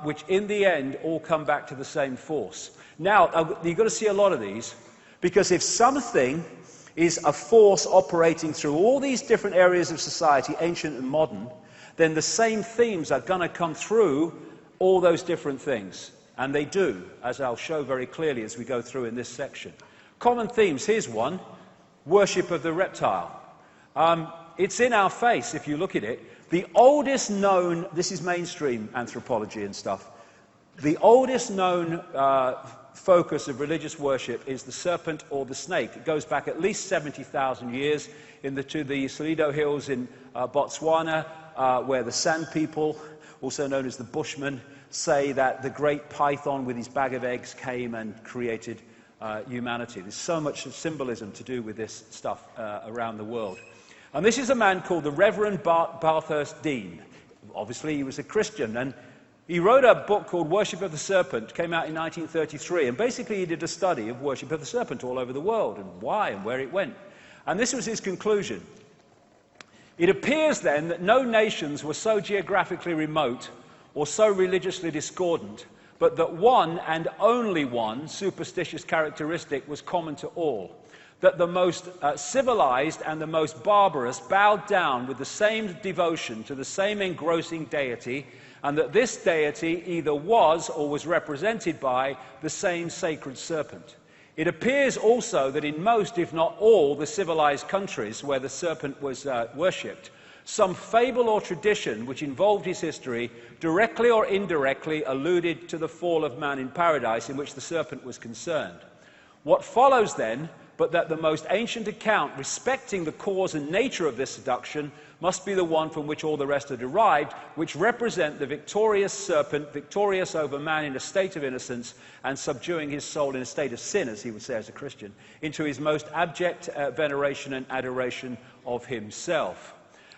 which in the end all come back to the same force. Now, you've got to see a lot of these, because if something is a force operating through all these different areas of society, ancient and modern, then the same themes are going to come through all those different things. And they do, as I'll show very clearly as we go through in this section. Common themes, here's one: worship of the reptile. It's in our face if you look at it. The oldest known, this is mainstream anthropology and stuff, the oldest known focus of religious worship is the serpent or the snake. It goes back at least 70,000 years to the Slido Hills in Botswana, where the San people, also known as the Bushmen, say that the great python with his bag of eggs came and created humanity. There's so much symbolism to do with this stuff around the world. And this is a man called the Reverend Bathurst Dean. Obviously, he was a Christian, and he wrote a book called Worship of the Serpent, came out in 1933, and basically he did a study of worship of the serpent all over the world, and why and where it went. And this was his conclusion. It appears then that no nations were so geographically remote or so religiously discordant, but that one and only one superstitious characteristic was common to all, that the most civilized and the most barbarous bowed down with the same devotion to the same engrossing deity, and that this deity either was or was represented by the same sacred serpent. It appears also that in most, if not all, the civilized countries where the serpent was worshipped, some fable or tradition which involved his history directly or indirectly alluded to the fall of man in paradise in which the serpent was concerned. What follows then, but that the most ancient account respecting the cause and nature of this seduction must be the one from which all the rest are derived, which represent the victorious serpent, victorious over man in a state of innocence, and subduing his soul in a state of sin, as he would say as a Christian, into his most abject veneration and adoration of himself.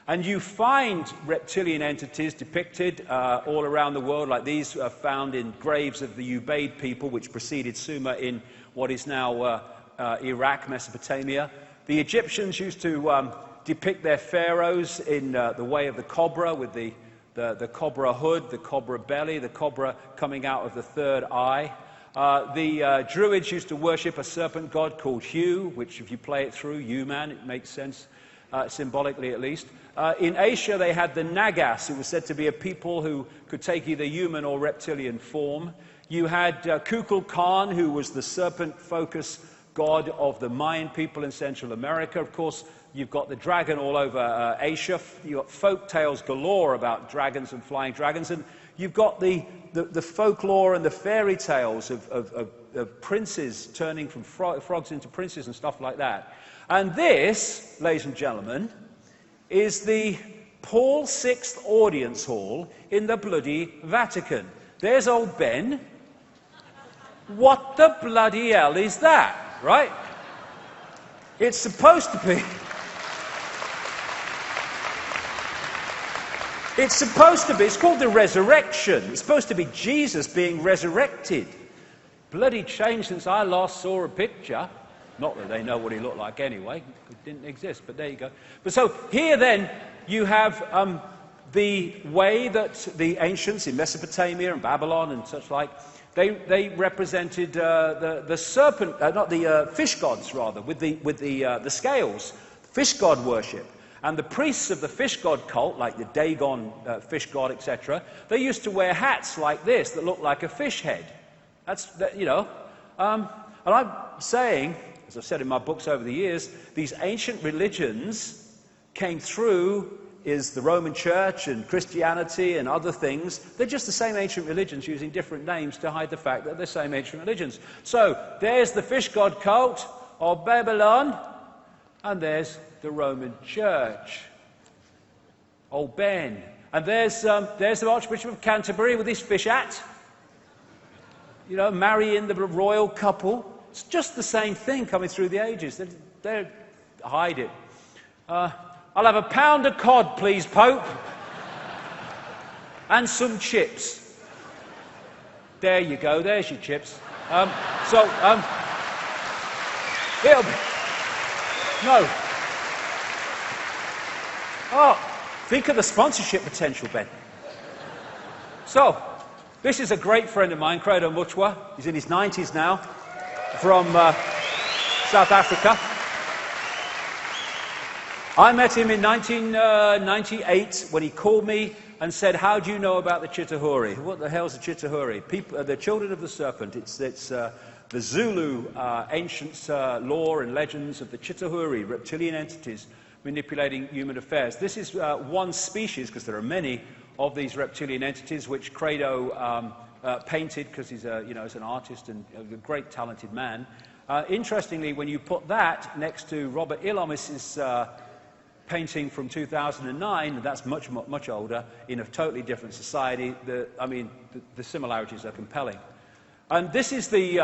And you find reptilian entities depicted all around the world, like these are found in graves of the Ubaid people, which preceded Sumer in what is now Iraq, Mesopotamia. The Egyptians used to depict their pharaohs in the way of the cobra, with the cobra hood, the cobra belly, the cobra coming out of the third eye. The Druids used to worship a serpent god called Hu, which if you play it through, Hu-Man, it makes sense, symbolically at least. In Asia, they had the Nagas, who was said to be a people who could take either human or reptilian form. You had Kukulkan, who was the serpent-focused god of the Mayan people in Central America. Of course, you've got the dragon all over Asia. You've got folk tales galore about dragons and flying dragons. And you've got the folklore and the fairy tales of princes turning from frogs into princes and stuff like that. And this, ladies and gentlemen, is the Paul VI audience hall in the bloody Vatican. There's old Ben. What the bloody hell is that? Right? It's supposed to be... It's called the resurrection. It's supposed to be Jesus being resurrected. Bloody changed since I last saw a picture. Not that they know what he looked like anyway. It didn't exist, but there you go. But so here then you have the way that the ancients in Mesopotamia and Babylon and such like, they represented the serpent, not the fish gods rather, with the scales, fish god worship. And the priests of the fish god cult, like the Dagon fish god, etc., they used to wear hats like this that looked like a fish head. And I'm saying, as I've said in my books over the years, these ancient religions came through is the Roman Church and Christianity and other things. They're just the same ancient religions using different names to hide the fact that they're the same ancient religions. So there's the fish god cult of Babylon, and there's the Roman Church. Old Ben. And there's the Archbishop of Canterbury with his fish hat. You know, marrying the royal couple. It's just the same thing coming through the ages. They hide it. I'll have a pound of cod, please, Pope. And some chips. There you go, there's your chips. It'll be... No. Oh, think of the sponsorship potential, Ben. So, this is a great friend of mine, Credo Muchwa. He's in his 90s now, from South Africa. I met him in 1998 when he called me and said, "How do you know about the Chitauri?" What the hell's a Chitauri? People, the children of the serpent. It's the Zulu ancient lore and legends of the Chitauri, reptilian entities manipulating human affairs. This is one species, because there are many of these reptilian entities, which Credo painted, because he's he's an artist and a great talented man. Interestingly, when you put that next to Robert Ilomis's painting from 2009, and that's much older, in a totally different society, the similarities are compelling. And this is the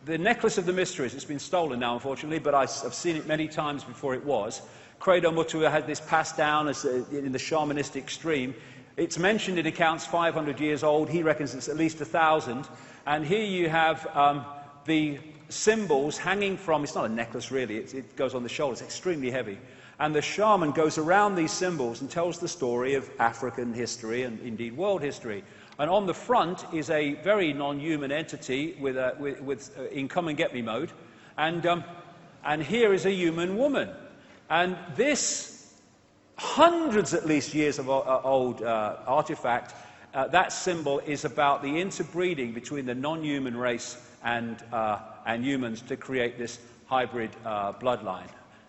necklace of the mysteries. It's been stolen now, unfortunately, but I've seen it many times before it was. Credo Mutua had this passed down as in the shamanistic stream. It's mentioned in accounts 500 years old. He reckons it's at least 1,000. And here you have the symbols hanging from, it's not a necklace really, it goes on the shoulder, it's extremely heavy. And the shaman goes around these symbols and tells the story of African history and indeed world history. And on the front is a very non-human entity with in come and get me mode. And here is a human woman. And this, hundreds at least years of old artifact, that symbol is about the interbreeding between the non-human race and humans to create this hybrid bloodline.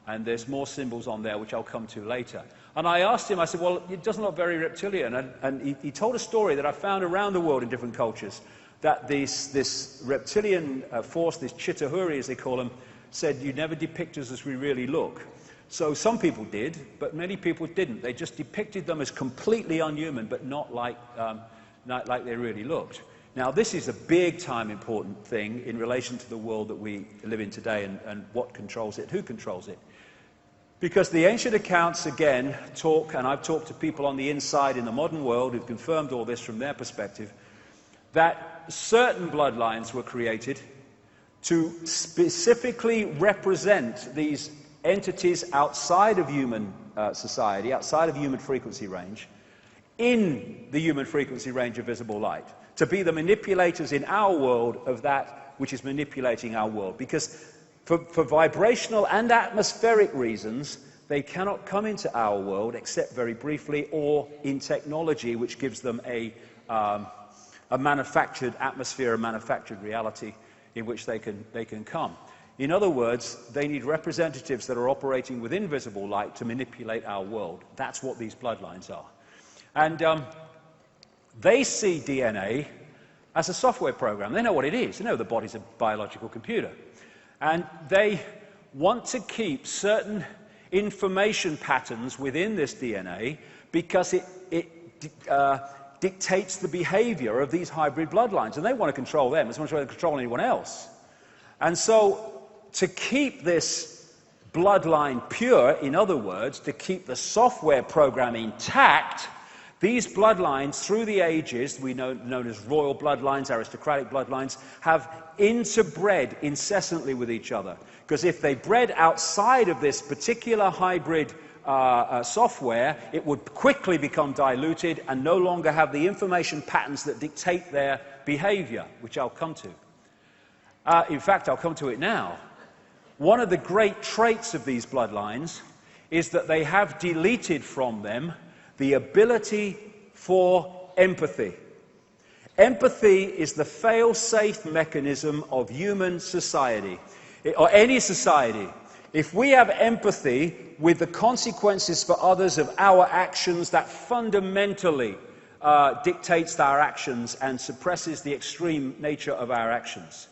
And there's more symbols on there, which I'll come to later. And I asked him, I said, well, it doesn't look very reptilian. And he told a story that I found around the world in different cultures, that this reptilian force, this Chitauri, as they call them, said, you never depict us as we really look. So some people did, but many people didn't. They just depicted them as completely unhuman, but not like they really looked. Now, this is a big-time important thing in relation to the world that we live in today and what controls it, who controls it. Because the ancient accounts, again, talk, and I've talked to people on the inside in the modern world who've confirmed all this from their perspective, that certain bloodlines were created to specifically represent these entities outside of human society, outside of human frequency range, in the human frequency range of visible light, to be the manipulators in our world of that which is manipulating our world. Because for vibrational and atmospheric reasons, they cannot come into our world except very briefly, or in technology which gives them a manufactured atmosphere, a manufactured reality in which they can come. In other words, they need representatives that are operating with invisible light to manipulate our world. That's what these bloodlines are. And they see DNA as a software program. They know what it is. They know the body's a biological computer. And they want to keep certain information patterns within this DNA because it dictates the behavior of these hybrid bloodlines. And they want to control them as much as they control anyone else. And so, to keep this bloodline pure, in other words, to keep the software program intact, these bloodlines, through the ages, known as royal bloodlines, aristocratic bloodlines, have interbred incessantly with each other. Because if they bred outside of this particular hybrid software, it would quickly become diluted and no longer have the information patterns that dictate their behavior, which I'll come to. In fact, I'll come to it now. One of the great traits of these bloodlines is that they have deleted from them the ability for empathy. Empathy is the fail-safe mechanism of human society, or any society. If we have empathy with the consequences for others of our actions, that fundamentally dictates our actions and suppresses the extreme nature of our actions.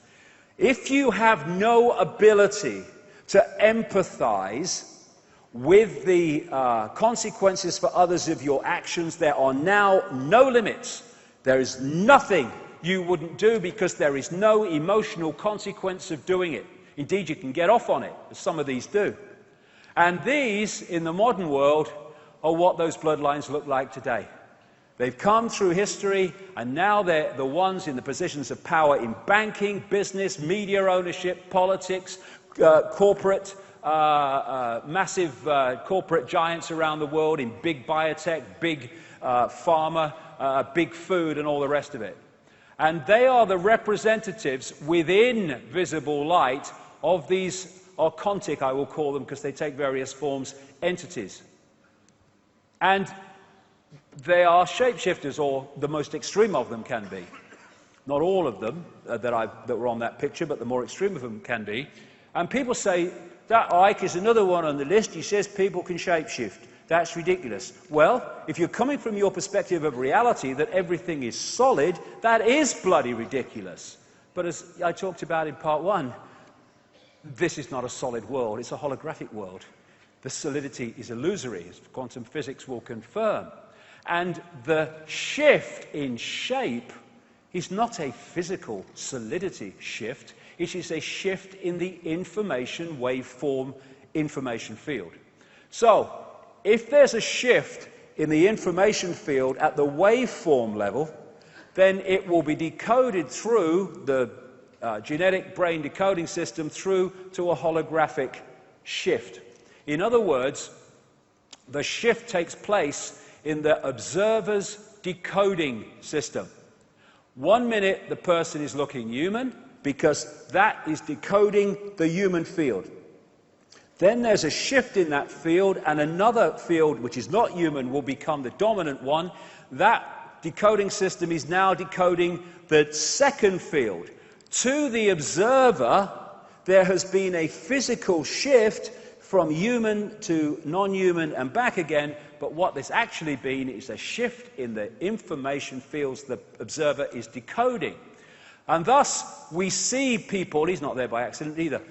If you have no ability to empathize with the consequences for others of your actions, there are now no limits. There is nothing you wouldn't do because there is no emotional consequence of doing it. Indeed, you can get off on it, as some of these do. And these, in the modern world, are what those bloodlines look like today. They've come through history, and now they're the ones in the positions of power in banking, business, media ownership, politics, corporate, massive corporate giants around the world in big biotech, big pharma, big food, and all the rest of it. And they are the representatives within visible light of these archontic, I will call them because they take various forms, entities. And they are shapeshifters, or the most extreme of them can be. Not all of them that were on that picture, but the more extreme of them can be. And people say, that Icke is another one on the list. He says people can shapeshift. That's ridiculous. Well, if you're coming from your perspective of reality, that everything is solid, that is bloody ridiculous. But as I talked about in part one, this is not a solid world. It's a holographic world. The solidity is illusory, as quantum physics will confirm. And the shift in shape is not a physical solidity shift. It is a shift in the information waveform information field. So, if there's a shift in the information field at the waveform level, then it will be decoded through the genetic brain decoding system through to a holographic shift. In other words, the shift takes place in the observer's decoding system. 1 minute the person is looking human, because that is decoding the human field. Then there's a shift in that field, and another field, which is not human, will become the dominant one. That decoding system is now decoding the second field. To the observer, there has been a physical shift from human to non-human and back again, but what there's actually been is a shift in the information fields the observer is decoding. And thus, we see people, he's not there by accident either,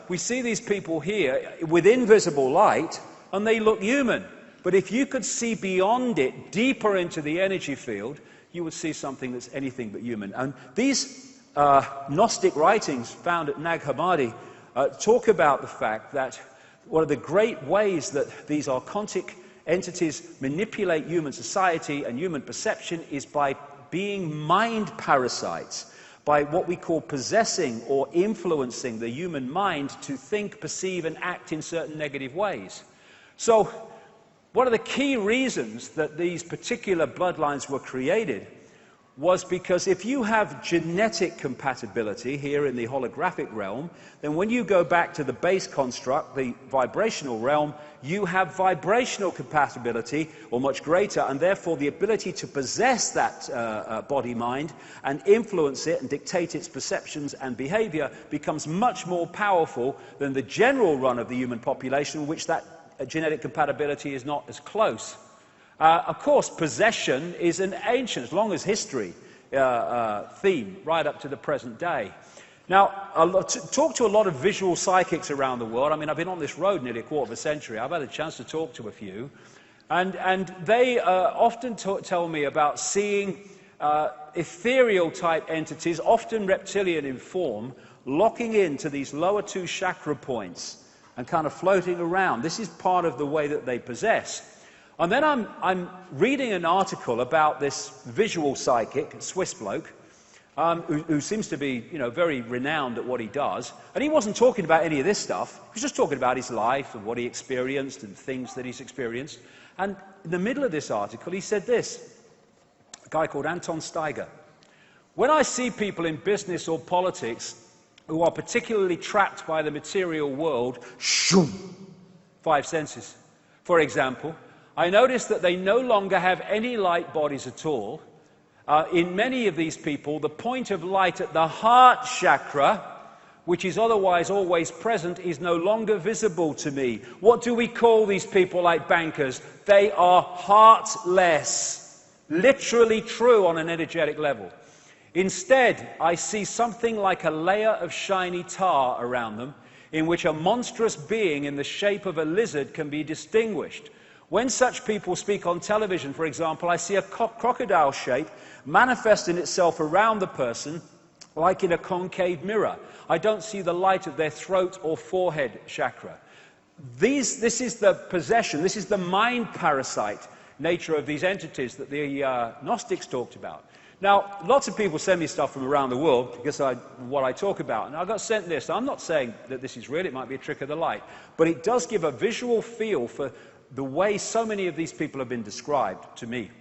we see these people here with invisible light, and they look human. But if you could see beyond it, deeper into the energy field, you would see something that's anything but human. And these Gnostic writings found at Nag Hammadi talk about the fact that one of the great ways that these archontic entities manipulate human society and human perception is by being mind parasites, by what we call possessing or influencing the human mind to think, perceive, and act in certain negative ways. So, one of the key reasons that these particular bloodlines were created was because if you have genetic compatibility here in the holographic realm, then when you go back to the base construct, the vibrational realm, you have vibrational compatibility, or much greater, and therefore the ability to possess that body-mind and influence it and dictate its perceptions and behavior becomes much more powerful than the general run of the human population, which that genetic compatibility is not as close. Of course, possession is an ancient, as long as history, theme, right up to the present day. Now, talk to a lot of visual psychics around the world. I mean, I've been on this road nearly a quarter of a century. I've had a chance to talk to a few. And they often tell me about seeing ethereal-type entities, often reptilian in form, locking into these lower two chakra points and kind of floating around. This is part of the way that they possess. And then I'm reading an article about this visual psychic, a Swiss bloke, who seems to be, very renowned at what he does. And he wasn't talking about any of this stuff. He was just talking about his life and what he experienced and things that he's experienced. And in the middle of this article, he said this, a guy called Anton Steiger. When I see people in business or politics who are particularly trapped by the material world, five senses, for example, I notice that they no longer have any light bodies at all. In many of these people, the point of light at the heart chakra, which is otherwise always present, is no longer visible to me. What do we call these people like bankers? They are heartless. Literally true on an energetic level. Instead, I see something like a layer of shiny tar around them, in which a monstrous being in the shape of a lizard can be distinguished. When such people speak on television, for example, I see a crocodile shape manifesting itself around the person like in a concave mirror. I don't see the light of their throat or forehead chakra. this is the possession, this is the mind parasite nature of these entities that the Gnostics talked about. Now, lots of people send me stuff from around the world because what I talk about, and I got sent this. I'm not saying that this is real, it might be a trick of the light, but it does give a visual feel for the way so many of these people have been described to me.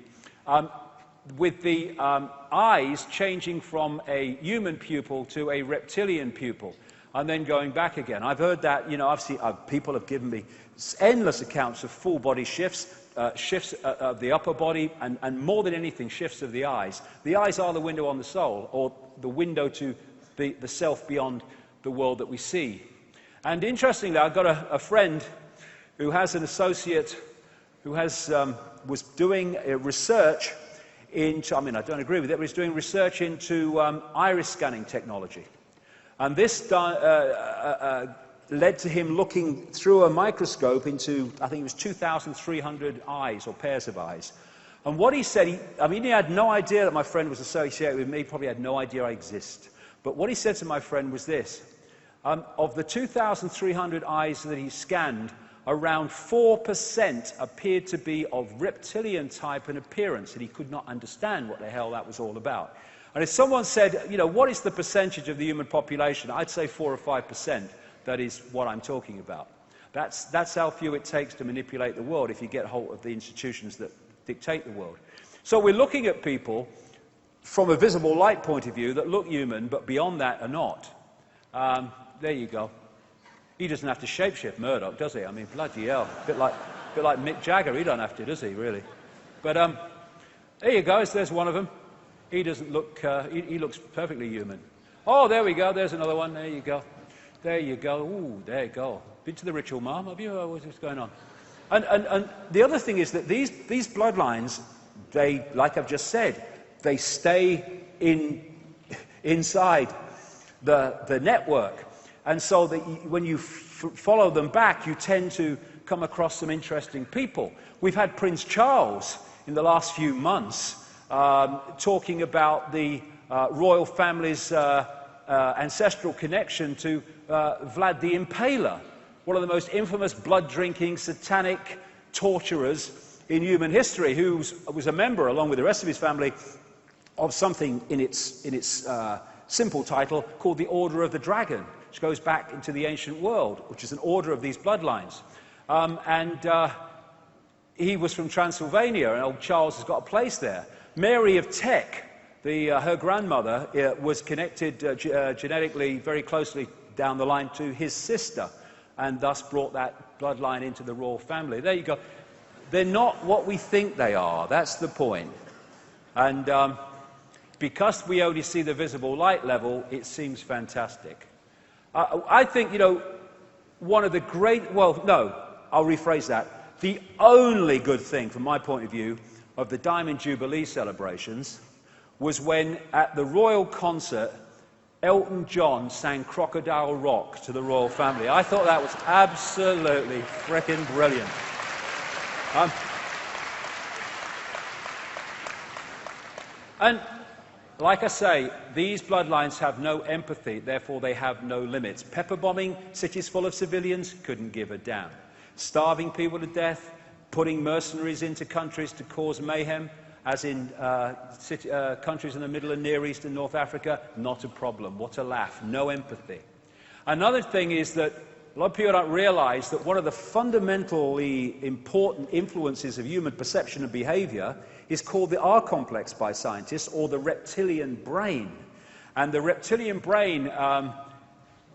With the eyes changing from a human pupil to a reptilian pupil, and then going back again. I've heard that, you know, people have given me endless accounts of full body shifts, shifts of the upper body, and more than anything, shifts of the eyes. The eyes are the window on the soul, or the window to the self beyond the world that we see. And interestingly, I've got a friend who has an associate who was doing research into, I mean, I don't agree with it, but he's doing research into iris scanning technology. And this led to him looking through a microscope into, I think it was 2,300 eyes or pairs of eyes. And what he said, he had no idea that my friend was associated with me, probably had no idea I exist. But what he said to my friend was this: of the 2,300 eyes that he scanned, around 4% appeared to be of reptilian type and appearance, and he could not understand what the hell that was all about. And if someone said, you know, what is the percentage of the human population? I'd say 4 or 5%. That is what I'm talking about. That's how few it takes to manipulate the world if you get hold of the institutions that dictate the world. So we're looking at people from a visible light point of view that look human, but beyond that are not. There you go. He doesn't have to shapeshift Murdoch, does he? I mean, bloody hell. A bit like Mick Jagger. He don't have to, does he, really? But there you go. There's one of them. He doesn't look, he looks perfectly human. Oh, there we go. There's another one. There you go. There you go. Ooh, there you go. Been to the ritual, Mum? Have you? What's going on? And the other thing is that these bloodlines, they, like I've just said, they stay inside the network. And so that when you follow them back, you tend to come across some interesting people. We've had Prince Charles in the last few months talking about the royal family's ancestral connection to Vlad the Impaler, one of the most infamous blood-drinking, satanic torturers in human history, who was a member, along with the rest of his family, of something in its simple title called the Order of the Dragon, which goes back into the ancient world, which is an order of these bloodlines. He was from Transylvania, and old Charles has got a place there. Mary of Teck, her grandmother, was connected genetically very closely down the line to his sister, and thus brought that bloodline into the royal family. There you go. They're not what we think they are. That's the point. And because we only see the visible light level, it seems fantastic. I think, you know, one of the great, well, no, I'll rephrase that. The only good thing, from my point of view, of the Diamond Jubilee celebrations was when, at the royal concert, Elton John sang Crocodile Rock to the royal family. I thought that was absolutely frickin' brilliant. And like I say, these bloodlines have no empathy, therefore they have no limits. Pepper bombing cities full of civilians, couldn't give a damn. Starving people to death, putting mercenaries into countries to cause mayhem, as in countries in the Middle and Near East and North Africa, not a problem. What a laugh. No empathy. Another thing is that a lot of people don't realize that one of the fundamentally important influences of human perception and behavior is called the R complex by scientists, or the reptilian brain. And the reptilian brain,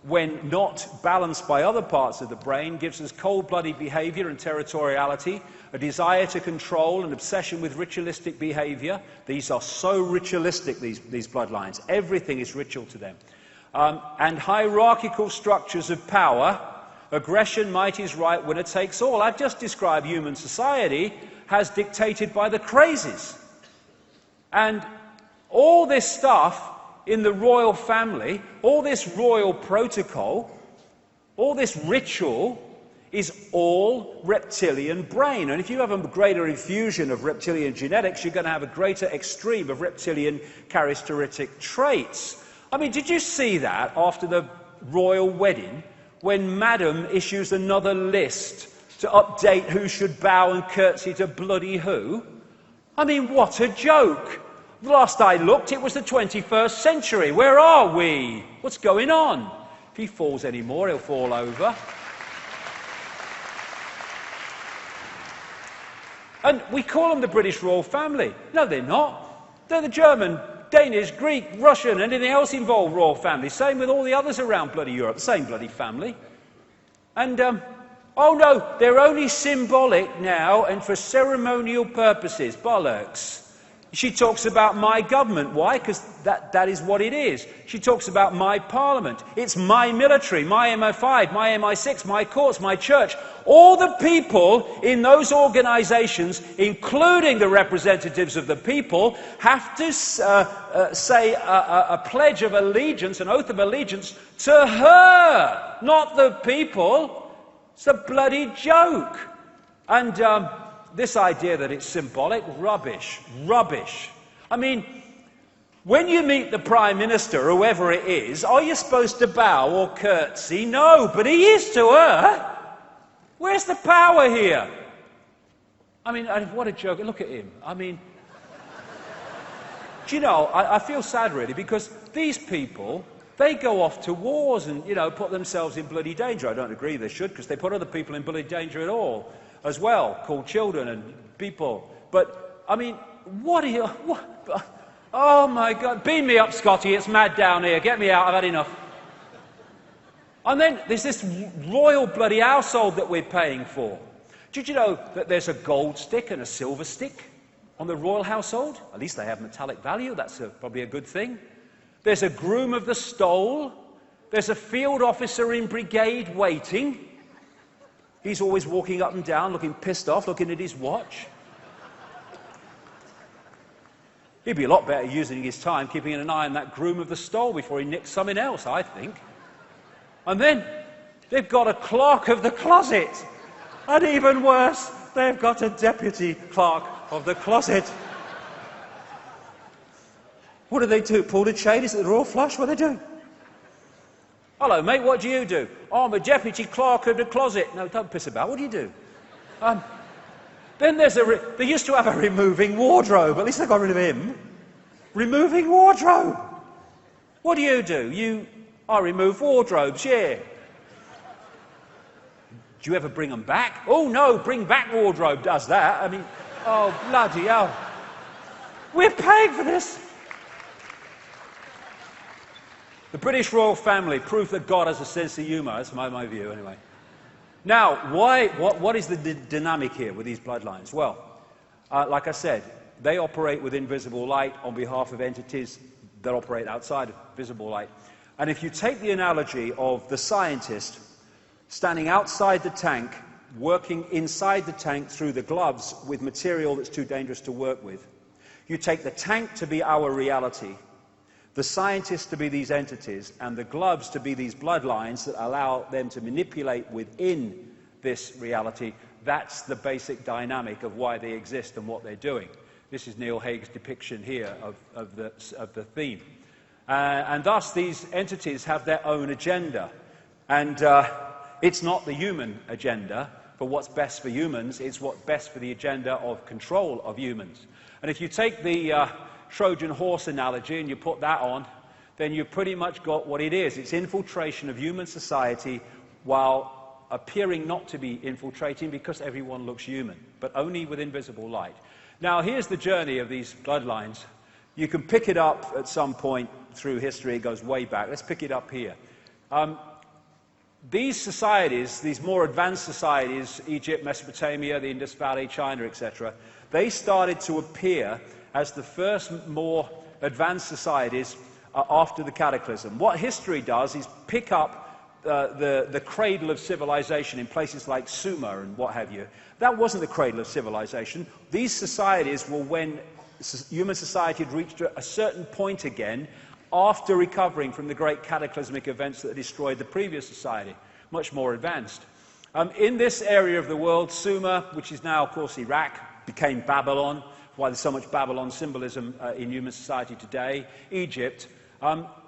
when not balanced by other parts of the brain, gives us cold-blooded behavior and territoriality, a desire to control, an obsession with ritualistic behavior. These are so ritualistic, these bloodlines. Everything is ritual to them. And hierarchical structures of power. Aggression, might is right, winner takes all. I've just described human society as dictated by the crazies. And all this stuff in the royal family, all this royal protocol, all this ritual is all reptilian brain. And if you have a greater infusion of reptilian genetics, you're going to have a greater extreme of reptilian characteristic traits. I mean, did you see that after the royal wedding, when Madam issues another list to update who should bow and curtsy to bloody who? I mean, what a joke. Last I looked, it was the 21st century. Where are we? What's going on? If he falls anymore, he'll fall over. And we call them the British royal family. No, they're not. They're the German, Danish, Greek, Russian, anything else involved royal family. Same with all the others around bloody Europe. Same bloody family. And, oh no, they're only symbolic now and for ceremonial purposes. Bollocks. She talks about my government. Why? Because that is what it is. She talks about my parliament. It's my military, my MI5, my MI6, my courts, my church. All the people in those organisations, including the representatives of the people, have to say a pledge of allegiance, an oath of allegiance to her, not the people. It's a bloody joke. And this idea that it's symbolic, rubbish, rubbish. I mean, when you meet the Prime Minister, whoever it is, are you supposed to bow or curtsy? No, but he is to her. Where's the power here? I mean, what a joke. Look at him. I mean, do you know, I feel sad really, because these people, they go off to wars and, you know, put themselves in bloody danger. I don't agree they should, because they put other people in bloody danger at all as well, called children and people. But, I mean, what are you... Oh, my God. Beam me up, Scotty. It's mad down here. Get me out. I've had enough. And then there's this royal bloody household that we're paying for. Did you know that there's a gold stick and a silver stick on the royal household? At least they have metallic value. That's probably a good thing. There's a groom of the stole. There's a field officer in brigade waiting. He's always walking up and down, looking pissed off, looking at his watch. He'd be a lot better using his time keeping an eye on that groom of the stole before he nicks something else, I think. And then they've got a clerk of the closet. And even worse, they've got a deputy clerk of the closet. What do they do? Pull the chain? Is it the royal flush? What are they doing? Hello, mate, what do you do? Oh, I'm a deputy clerk of the closet. No, don't piss about. What do you do? Then there's they used to have a removing wardrobe. At least they got rid of him. Removing wardrobe. What do? I remove wardrobes, yeah. Do you ever bring them back? Oh, no, bring back wardrobe does that. I mean, oh, bloody hell. We're paying for this. The British royal family, proof that God has a sense of humour. That's my view, anyway. Now, what is the dynamic here with these bloodlines? Well, like I said, they operate with invisible light on behalf of entities that operate outside of visible light. And if you take the analogy of the scientist standing outside the tank, working inside the tank through the gloves with material that's too dangerous to work with, you take the tank to be our reality, the scientists to be these entities, and the gloves to be these bloodlines that allow them to manipulate within this reality. That's the basic dynamic of why they exist and what they're doing. This is Neil Haig's depiction here of the theme. And thus these entities have their own agenda. And it's not the human agenda for what's best for humans, it's what's best for the agenda of control of humans. And if you take the Trojan horse analogy and you put that on, then you've pretty much got what it is. It's infiltration of human society while appearing not to be infiltrating because everyone looks human, but only with invisible light. Now, here's the journey of these bloodlines. You can pick it up at some point through history. It goes way back. Let's pick it up here. These societies, these more advanced societies, Egypt, Mesopotamia, the Indus Valley, China, etc., they started to appear as the first more advanced societies after the cataclysm. What history does is pick up the cradle of civilization in places like Sumer and what have you. That wasn't the cradle of civilization. These societies were when human society had reached a certain point again after recovering from the great cataclysmic events that destroyed the previous society, much more advanced. In this area of the world, Sumer, which is now, of course, Iraq, became Babylon. Why there's so much Babylon symbolism in human society today. Egypt.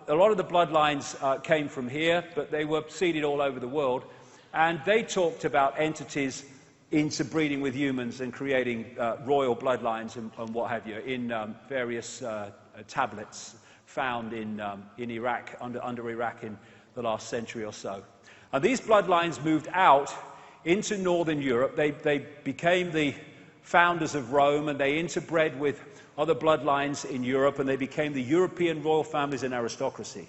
a lot of the bloodlines came from here, but they were seeded all over the world. And they talked about entities interbreeding with humans and creating royal bloodlines and what have you in various tablets found in Iraq, under Iraq in the last century or so. And these bloodlines moved out into northern Europe. They became the founders of Rome, and they interbred with other bloodlines in Europe, and they became the European royal families and aristocracy.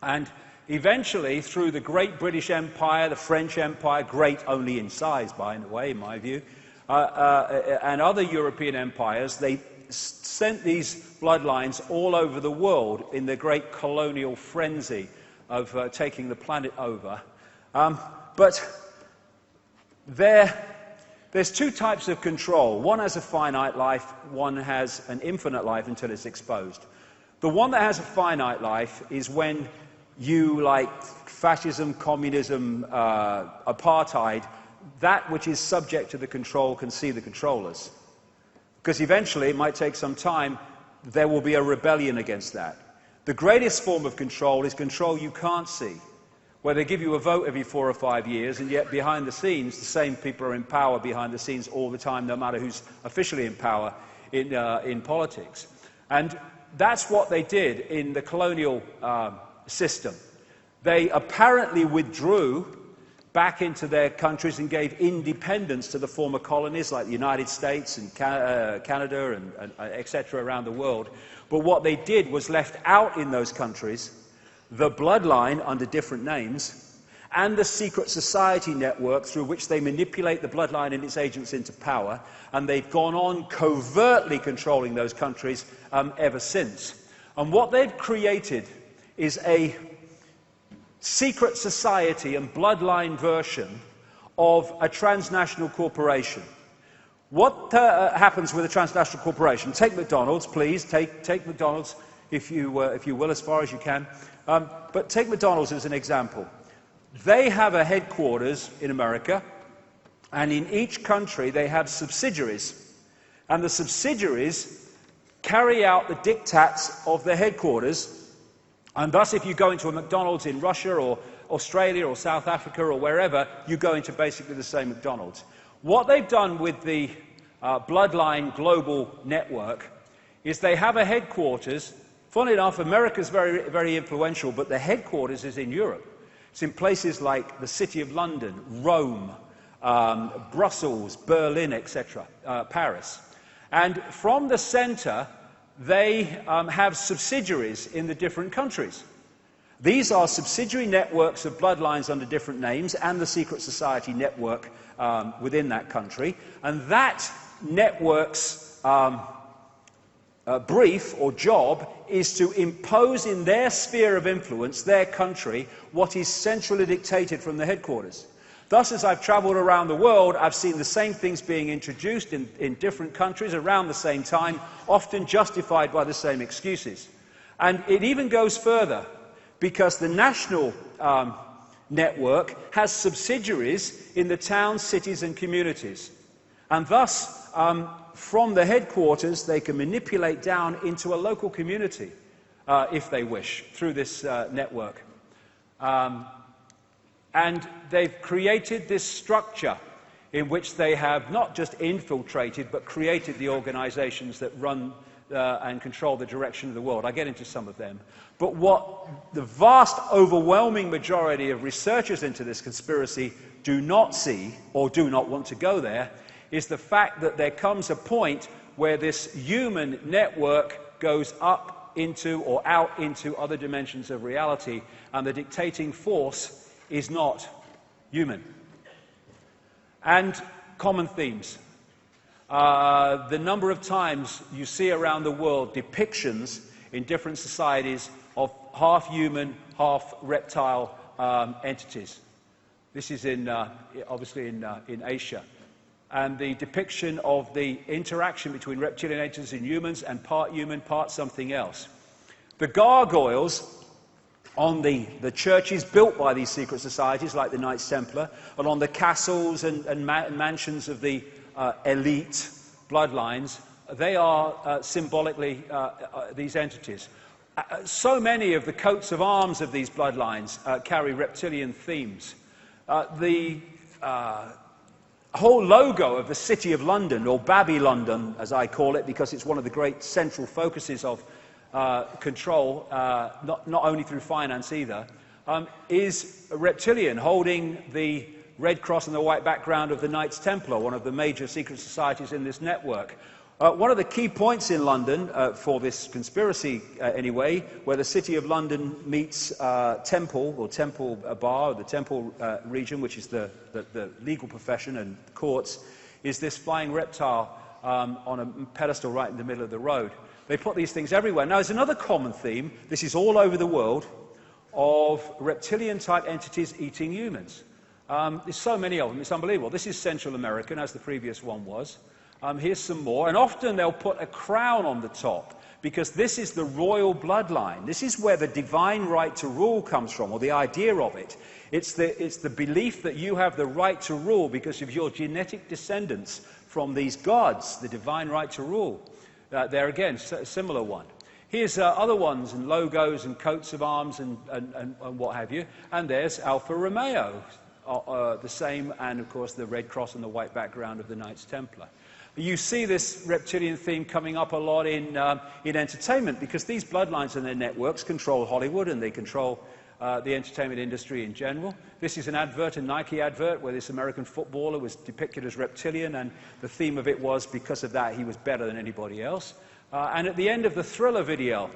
And eventually, through the great British Empire, the French Empire, great only in size, by the way, in my view, and other European empires, they sent these bloodlines all over the world in the great colonial frenzy of taking the planet over. But there's two types of control. One has a finite life, one has an infinite life until it's exposed. The one that has a finite life is when you, like fascism, communism, apartheid, that which is subject to the control can see the controllers. Because eventually, it might take some time, there will be a rebellion against that. The greatest form of control is control you can't see, where they give you a vote every 4 or 5 years, and yet behind the scenes, the same people are in power behind the scenes all the time, no matter who's officially in power in politics. And that's what they did in the colonial system. They apparently withdrew back into their countries and gave independence to the former colonies like the United States and Canada and etc. around the world. But what they did was left out in those countries the bloodline under different names and the secret society network through which they manipulate the bloodline and its agents into power, and they've gone on covertly controlling those countries ever since. And what they've created is a secret society and bloodline version of a transnational corporation. What happens with a transnational corporation? Take McDonald's, please. Take McDonald's, if you will, as far as you can. But take McDonald's as an example. They have a headquarters in America, and in each country they have subsidiaries. And the subsidiaries carry out the diktats of their headquarters. And thus, if you go into a McDonald's in Russia or Australia or South Africa or wherever, you go into basically the same McDonald's. What they've done with the Bloodline Global Network is they have a headquarters. Funnily enough, America's very, very influential, but the headquarters is in Europe. It's in places like the City of London, Rome, Brussels, Berlin, etc., Paris. And from the centre, they have subsidiaries in the different countries. These are subsidiary networks of bloodlines under different names and the secret society network within that country. And that network's brief or job is to impose in their sphere of influence, their country, what is centrally dictated from the headquarters. Thus, as I've travelled around the world, I've seen the same things being introduced in different countries around the same time, often justified by the same excuses. And it even goes further, because the national network has subsidiaries in the towns, cities and communities. And thus, from the headquarters, they can manipulate down into a local community, if they wish, through this network. And they've created this structure in which they have not just infiltrated, but created the organizations that run and control the direction of the world. I get into some of them. But what the vast, overwhelming majority of researchers into this conspiracy do not see, or do not want to go there, is the fact that there comes a point where this human network goes up into or out into other dimensions of reality, and the dictating force is not human. And common themes. The number of times you see around the world depictions in different societies of half human, half reptile entities. This is obviously in Asia. And the depiction of the interaction between reptilian entities and humans, and part human, part something else. The gargoyles on the churches built by these secret societies, like the Knights Templar, and on the castles and mansions of the elite bloodlines, they are symbolically these entities. So many of the coats of arms of these bloodlines carry reptilian themes. The whole logo of the City of London, or Babylondon as I call it, because it's one of the great central focuses of control, not only through finance either, is a reptilian holding the red cross and the white background of the Knights Templar, one of the major secret societies in this network. One of the key points in London, for this conspiracy anyway, where the City of London meets Temple, or Temple Bar, or the Temple region, which is the legal profession and courts, is this flying reptile on a pedestal right in the middle of the road. They put these things everywhere. Now, there's another common theme, this is all over the world, of reptilian-type entities eating humans. There's so many of them, it's unbelievable. This is Central American, as the previous one was. Here's some more, and often they'll put a crown on the top, because this is the royal bloodline. This is where the divine right to rule comes from, or the idea of it. It's the belief that you have the right to rule because of your genetic descendants from these gods, the divine right to rule. There again, a similar one. Here's other ones, and logos and coats of arms and what have you. And there's Alfa Romeo, the same, and of course the red cross and the white background of the Knights Templar. You see this reptilian theme coming up a lot in entertainment, because these bloodlines and their networks control Hollywood, and they control the entertainment industry in general. This is an advert, a Nike advert, where this American footballer was depicted as reptilian, and the theme of it was, because of that, he was better than anybody else. And at the end of the Thriller video,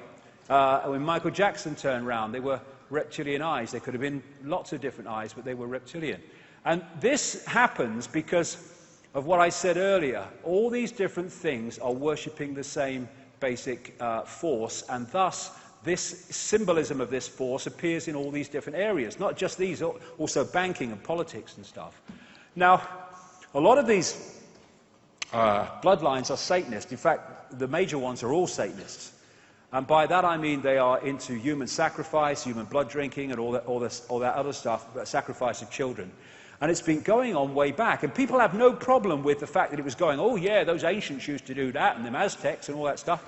when Michael Jackson turned round, they were reptilian eyes. They could have been lots of different eyes, but they were reptilian. And this happens because of what I said earlier. All these different things are worshipping the same basic force, and thus this symbolism of this force appears in all these different areas, not just these, also banking and politics and stuff. Now, a lot of these bloodlines are Satanists. In fact, the major ones are all Satanists. And by that I mean they are into human sacrifice, human blood drinking, and all that other stuff, sacrifice of children. And it's been going on way back. And people have no problem with the fact that it was going, oh yeah, those ancients used to do that, and the Aztecs and all that stuff.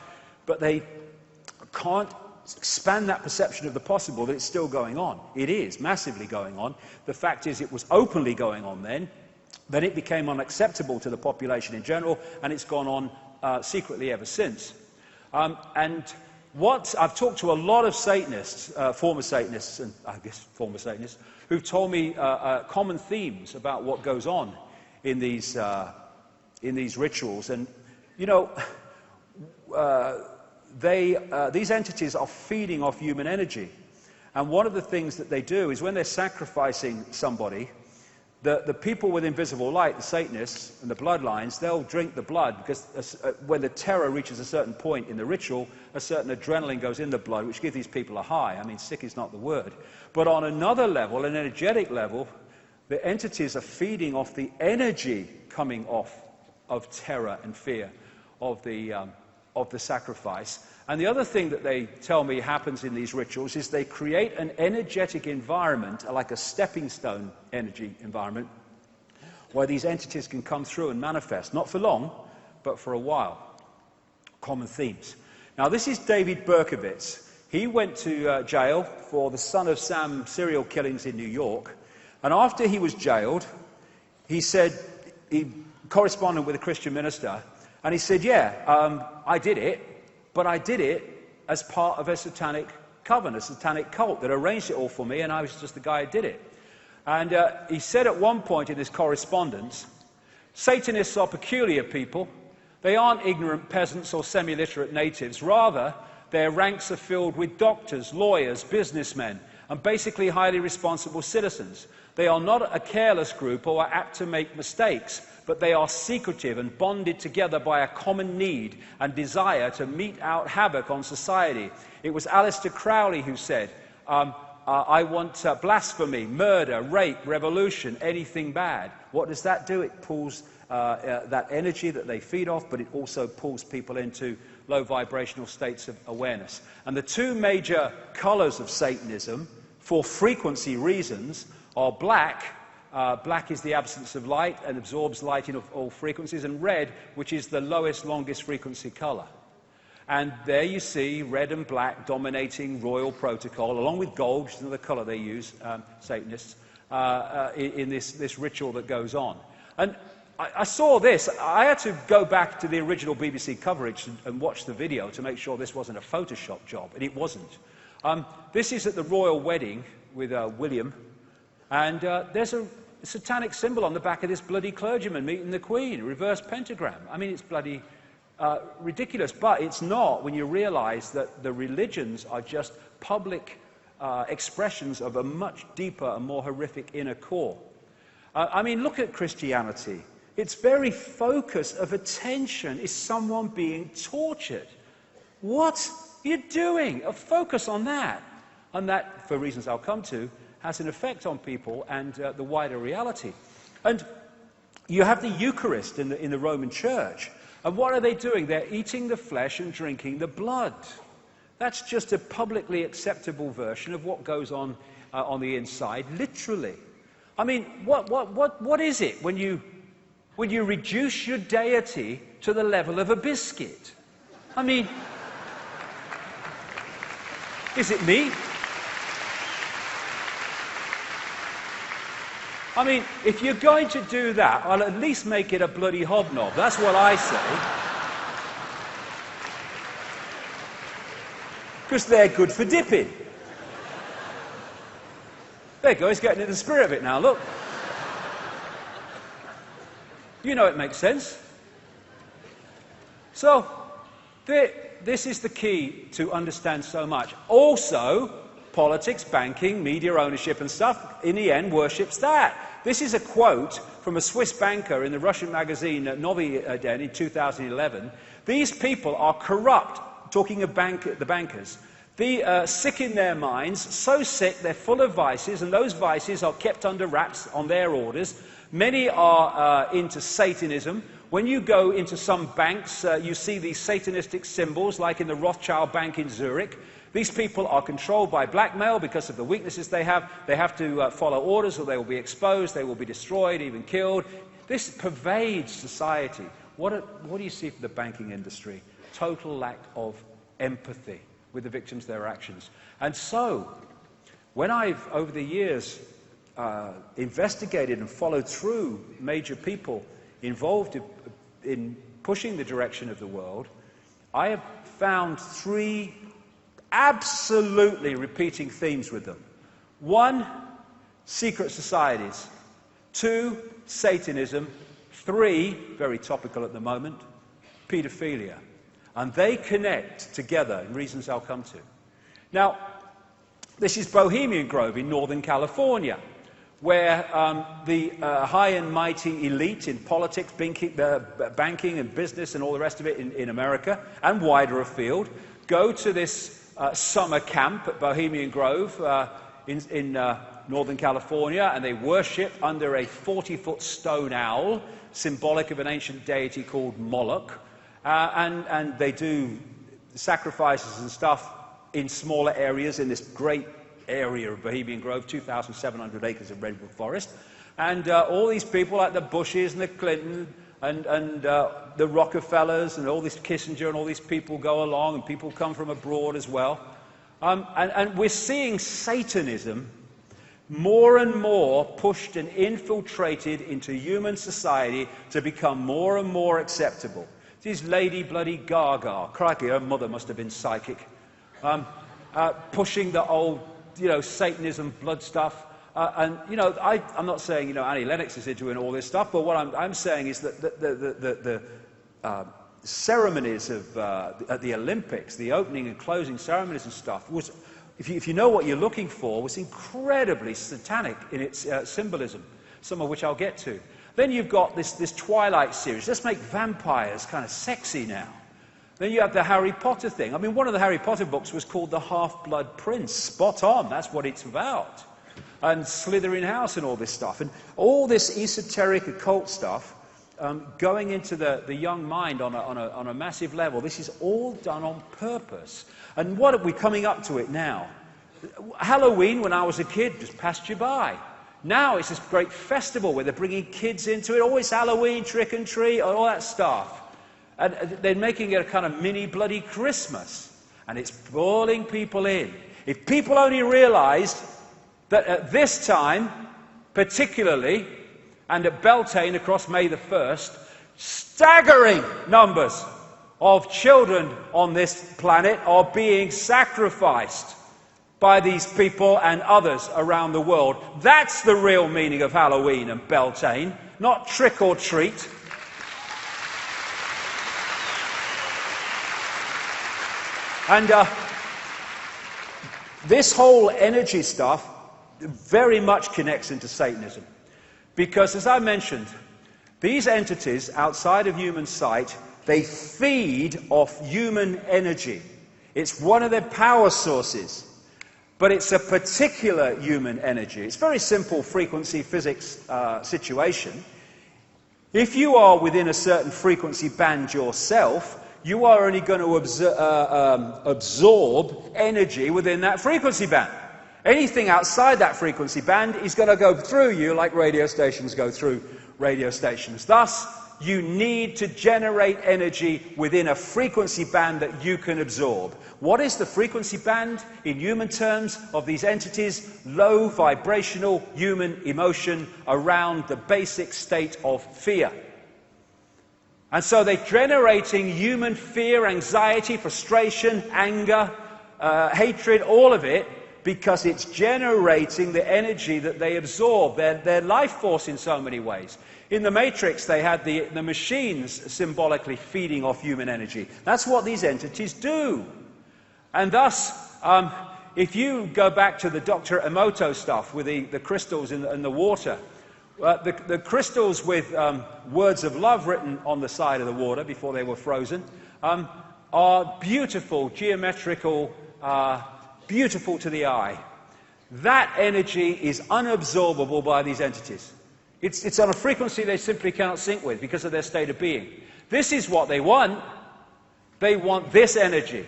But they can't expand that perception of the possible that it's still going on. It is massively going on. The fact is it was openly going on then it became unacceptable to the population in general, and it's gone on secretly ever since. And what I've talked to a lot of Satanists, former Satanists, and I guess former Satanists, who've told me common themes about what goes on in these rituals. And, you know, these entities are feeding off human energy. And one of the things that they do is when they're sacrificing somebody, the people with invisible light, the Satanists and the bloodlines, they'll drink the blood, because when the terror reaches a certain point in the ritual, a certain adrenaline goes in the blood, which gives these people a high. I mean, sick is not the word. But on another level, an energetic level, the entities are feeding off the energy coming off of terror and fear of the sacrifice. And the other thing that they tell me happens in these rituals is they create an energetic environment, like a stepping stone energy environment, where these entities can come through and manifest, not for long, but for a while. Common themes. Now, this is David Berkowitz. He went to jail for the Son of Sam serial killings in New York, and after he was jailed, he said, he corresponded with a Christian minister, and he said, yeah, I did it, but I did it as part of a satanic coven, a satanic cult that arranged it all for me, and I was just the guy who did it. And he said at one point in his correspondence, Satanists are peculiar people. They aren't ignorant peasants or semi-literate natives. Rather, their ranks are filled with doctors, lawyers, businessmen, and basically highly responsible citizens. They are not a careless group or are apt to make mistakes, but they are secretive and bonded together by a common need and desire to mete out havoc on society. It was Aleister Crowley who said, I want blasphemy, murder, rape, revolution, anything bad. What does that do? It pulls that energy that they feed off, but it also pulls people into low vibrational states of awareness. And the two major colors of Satanism, for frequency reasons, are black. Black is the absence of light and absorbs light in all frequencies, and red, which is the lowest, longest frequency color. And there you see red and black dominating royal protocol, along with gold, which is another colour they use, Satanists, in this ritual that goes on. And I saw this. I had to go back to the original BBC coverage and watch the video to make sure this wasn't a Photoshop job, and it wasn't. This is at the royal wedding with William, and there's a satanic symbol on the back of this bloody clergyman meeting the Queen, a reverse pentagram. I mean, it's bloody ridiculous, but it's not when you realise that the religions are just public expressions of a much deeper and more horrific inner core. I mean, look at Christianity. Its very focus of attention is someone being tortured. What are you doing? A focus on that. And that, for reasons I'll come to, has an effect on people and the wider reality. And you have the Eucharist in the Roman Church. And what are they doing? They're eating the flesh and drinking the blood. That's just a publicly acceptable version of what goes on the inside, literally. I mean, what is it when you reduce your deity to the level of a biscuit? I mean, is it meat? I mean, if you're going to do that, I'll at least make it a bloody hobnob. That's what I say. Because they're good for dipping. There you go, he's getting into the spirit of it now, look. You know it makes sense. So, this is the key to understand so much. Also, politics, banking, media ownership and stuff, in the end, worships that. This is a quote from a Swiss banker in the Russian magazine Novy Den in 2011. These people are corrupt, talking of the bankers. Sick in their minds, so sick they're full of vices, and those vices are kept under wraps on their orders. Many are into Satanism. When you go into some banks, you see these Satanistic symbols, like in the Rothschild Bank in Zurich. These people are controlled by blackmail because of the weaknesses they have. They have to follow orders or they will be exposed, they will be destroyed, even killed. This pervades society. What do you see from the banking industry? Total lack of empathy with the victims of their actions. And so, when I've, over the years, investigated and followed through major people involved in pushing the direction of the world, I have found three absolutely repeating themes with them. One, secret societies. Two, Satanism. Three, very topical at the moment, paedophilia. And they connect together in reasons I'll come to. Now, this is Bohemian Grove in Northern California, where the high and mighty elite in politics, banking and business and all the rest of it in America and wider afield go to this summer camp at Bohemian Grove in Northern California, and they worship under a 40-foot stone owl, symbolic of an ancient deity called Moloch, and they do sacrifices and stuff in smaller areas in this great area of Bohemian Grove, 2,700 acres of redwood forest, and all these people like the Bushes and the Clinton and the Rockefellers and all this Kissinger and all these people go along, and people come from abroad as well. And we're seeing Satanism more and more pushed and infiltrated into human society to become more and more acceptable. This Lady Bloody Gaga, crikey, her mother must have been psychic, pushing the old, Satanism, blood stuff. And, I'm not saying, Annie Lennox is into all this stuff, but what I'm saying is that the ceremonies of at the Olympics, the opening and closing ceremonies and stuff, was, if you know what you're looking for, was incredibly satanic in its symbolism, some of which I'll get to. Then you've got this Twilight series. Let's make vampires kind of sexy now. Then you have the Harry Potter thing. I mean, one of the Harry Potter books was called The Half-Blood Prince. Spot on, that's what it's about. And Slytherin House and all this stuff. And all this esoteric occult stuff going into the young mind on a massive level. This is all done on purpose. And what are we coming up to it now? Halloween, when I was a kid, just passed you by. Now it's this great festival where they're bringing kids into it. Oh, it's Halloween, trick and treat, all that stuff. And they're making it a kind of mini bloody Christmas. And it's pulling people in. If people only realised that at this time, particularly, and at Beltane across May the 1st, staggering numbers of children on this planet are being sacrificed by these people and others around the world. That's the real meaning of Halloween and Beltane, not trick or treat. And this whole energy stuff very much connects into Satanism. Because, as I mentioned, these entities outside of human sight, they feed off human energy. It's one of their power sources. But it's a particular human energy. It's a very simple frequency physics situation. If you are within a certain frequency band yourself, you are only going to absorb energy within that frequency band. Anything outside that frequency band is going to go through you like radio stations go through radio stations. Thus, you need to generate energy within a frequency band that you can absorb. What is the frequency band, in human terms, of these entities? Low vibrational human emotion around the basic state of fear. And so they're generating human fear, anxiety, frustration, anger, hatred, all of it, because it's generating the energy that they absorb, their life force in so many ways. In the Matrix, they had the machines symbolically feeding off human energy. That's what these entities do. And thus, if you go back to the Dr. Emoto stuff with the crystals in the water, the crystals with words of love written on the side of the water before they were frozen are beautiful, geometrical, beautiful to the eye. That energy is unabsorbable by these entities. It's on a frequency they simply cannot sync with because of their state of being. This is what they want. They want this energy.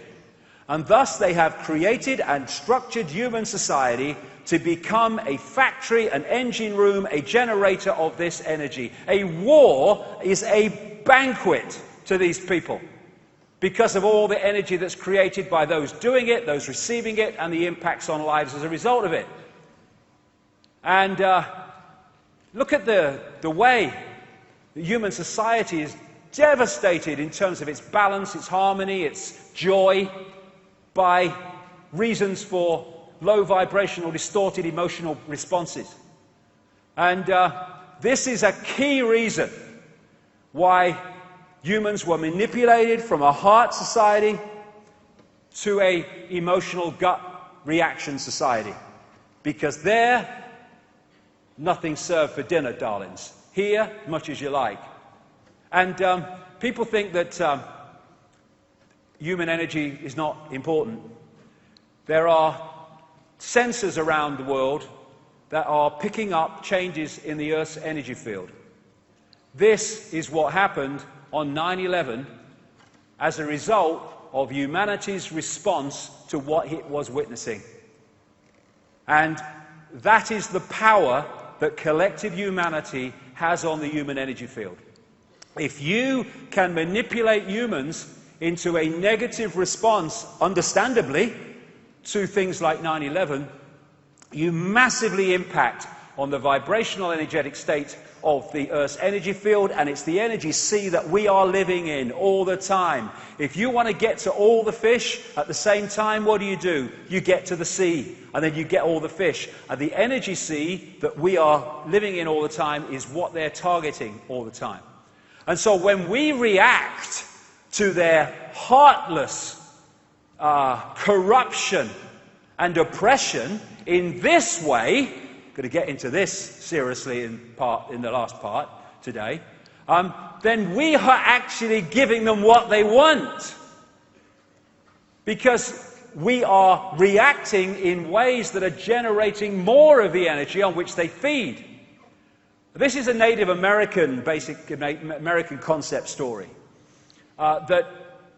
And thus they have created and structured human society to become a factory, an engine room, a generator of this energy. A war is a banquet to these people because of all the energy that's created by those doing it, those receiving it, and the impacts on lives as a result of it. And look at the way the human society is devastated in terms of its balance, its harmony, its joy, by reasons for low vibrational, distorted emotional responses. And this is a key reason why humans were manipulated from a heart society to a emotional gut reaction society. Because there, nothing served for dinner, darlings. Here, much as you like. And people think that human energy is not important. There are sensors around the world that are picking up changes in the Earth's energy field. This is what happened on 9/11 as a result of humanity's response to what it was witnessing. And that is the power that collective humanity has on the human energy field. If you can manipulate humans into a negative response, understandably, to things like 9/11, you massively impact on the vibrational energetic state of the Earth's energy field, and it's the energy sea that we are living in all the time. If you want to get to all the fish at the same time, what do? You get to the sea, and then you get all the fish. And the energy sea that we are living in all the time is what they're targeting all the time. And so when we react to their heartless corruption and oppression in this way, going to get into this seriously in the last part today, then we are actually giving them what they want. Because we are reacting in ways that are generating more of the energy on which they feed. This is a Native American, basic American concept story. That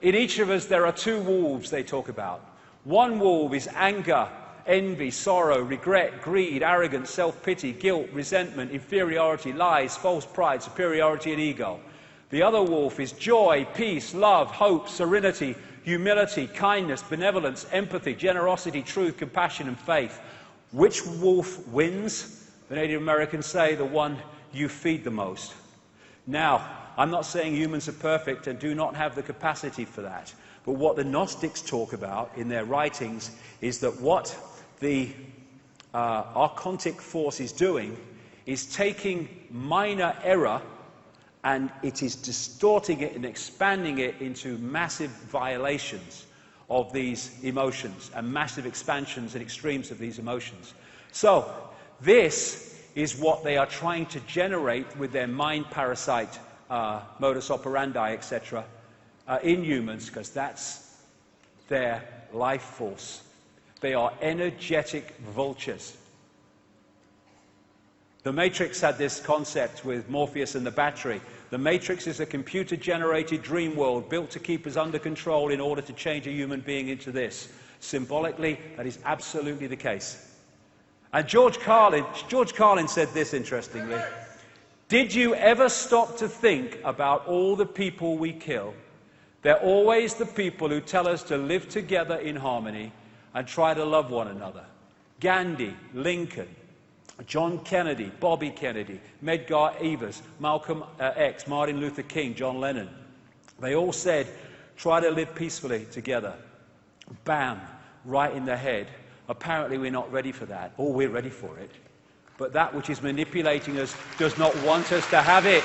in each of us there are two wolves they talk about. One wolf is anger, envy, sorrow, regret, greed, arrogance, self-pity, guilt, resentment, inferiority, lies, false pride, superiority, and ego. The other wolf is joy, peace, love, hope, serenity, humility, kindness, benevolence, empathy, generosity, truth, compassion, and faith. Which wolf wins? The Native Americans say the one you feed the most. Now, I'm not saying humans are perfect and do not have the capacity for that. But what the Gnostics talk about in their writings is that what the archontic force is doing is taking minor error and it is distorting it and expanding it into massive violations of these emotions and massive expansions and extremes of these emotions. So, this is what they are trying to generate with their mind parasite modus operandi, etc., in humans, because that's their life force. They are energetic vultures. The Matrix had this concept with Morpheus and the battery. The Matrix is a computer-generated dream world built to keep us under control in order to change a human being into this. Symbolically, that is absolutely the case. And George Carlin said this interestingly. Did you ever stop to think about all the people we kill? They're always the people who tell us to live together in harmony and try to love one another. Gandhi, Lincoln, John Kennedy, Bobby Kennedy, Medgar Evers, Malcolm X, Martin Luther King, John Lennon. They all said, try to live peacefully together. Bam, right in the head. Apparently we're not ready for that. Or we're ready for it. But that which is manipulating us does not want us to have it.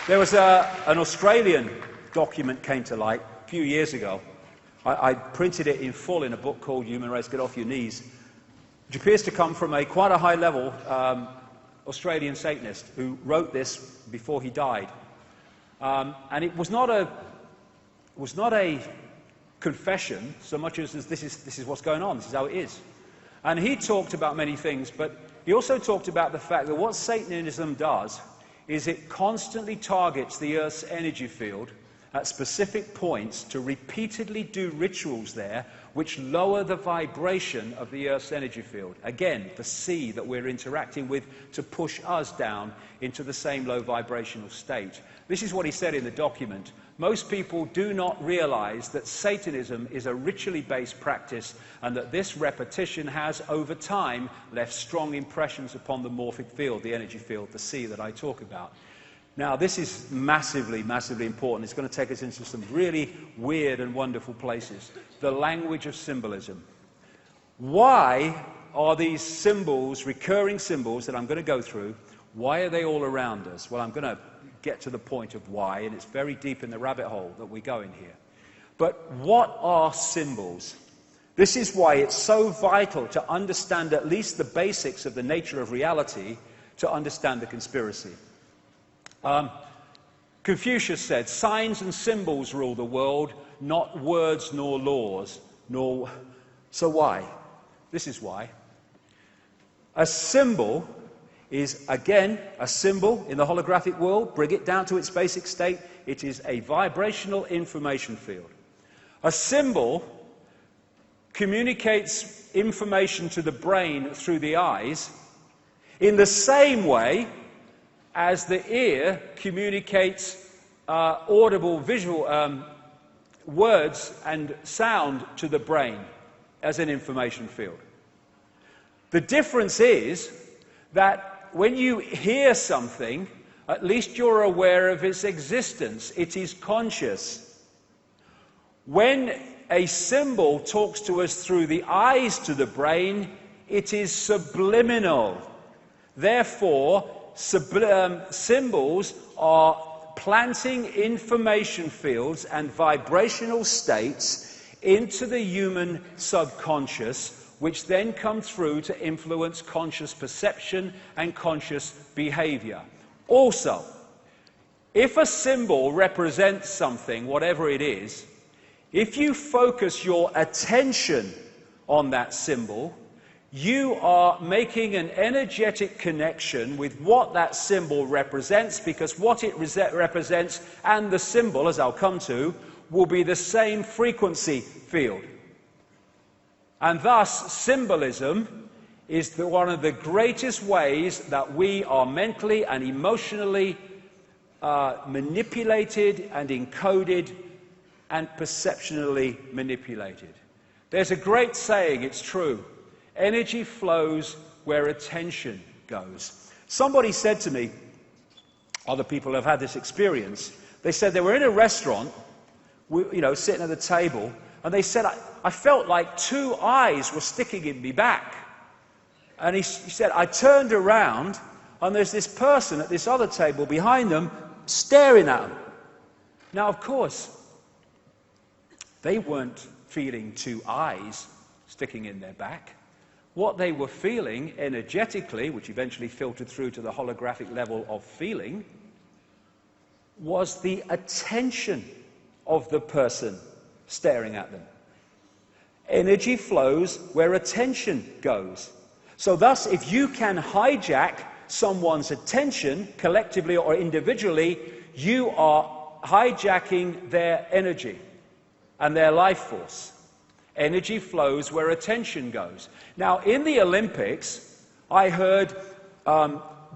There was an Australian document came to light a few years ago. I printed it in full in a book called Human Race, Get Off Your Knees, which appears to come from quite a high-level Australian Satanist who wrote this before he died. And it was not a confession so much as this is what's going on, this is how it is. And he talked about many things, but he also talked about the fact that what Satanism does is it constantly targets the Earth's energy field at specific points to repeatedly do rituals there which lower the vibration of the Earth's energy field. Again, the sea that we're interacting with to push us down into the same low vibrational state. This is what he said in the document. Most people do not realize that Satanism is a ritually based practice and that this repetition has, over time, left strong impressions upon the morphic field, the energy field, the sea that I talk about. Now, this is massively, massively important. It's going to take us into some really weird and wonderful places. The language of symbolism. Why are these symbols, recurring symbols that I'm going to go through, why are they all around us? Well, I'm going to get to the point of why, and it's very deep in the rabbit hole that we go in here. But what are symbols? This is why it's so vital to understand at least the basics of the nature of reality to understand the conspiracy. Confucius said, signs and symbols rule the world, not words nor laws, nor... So why? This is why. A symbol is, again, a symbol in the holographic world. Bring it down to its basic state. It is a vibrational information field. A symbol communicates information to the brain through the eyes in the same way as the ear communicates audible visual words and sound to the brain as an information field. The difference is that when you hear something, at least you're aware of its existence. It is conscious. When a symbol talks to us through the eyes to the brain, it is subliminal. Therefore, symbols are planting information fields and vibrational states into the human subconscious, which then come through to influence conscious perception and conscious behavior. Also, if a symbol represents something, whatever it is, if you focus your attention on that symbol, you are making an energetic connection with what that symbol represents, because what it represents and the symbol, as I'll come to, will be the same frequency field. And thus, symbolism is one of the greatest ways that we are mentally and emotionally manipulated and encoded and perceptionally manipulated. There's a great saying, it's true: energy flows where attention goes. Somebody said to me, other people have had this experience, they said they were in a restaurant, sitting at the table, and they said, I felt like two eyes were sticking in me back. And he said, I turned around, and there's this person at this other table behind them staring at them. Now, of course, they weren't feeling two eyes sticking in their back. What they were feeling energetically, which eventually filtered through to the holographic level of feeling, was the attention of the person staring at them. Energy flows where attention goes. So thus, if you can hijack someone's attention, collectively or individually, you are hijacking their energy and their life force. Energy flows where attention goes. Now, in the Olympics, I heard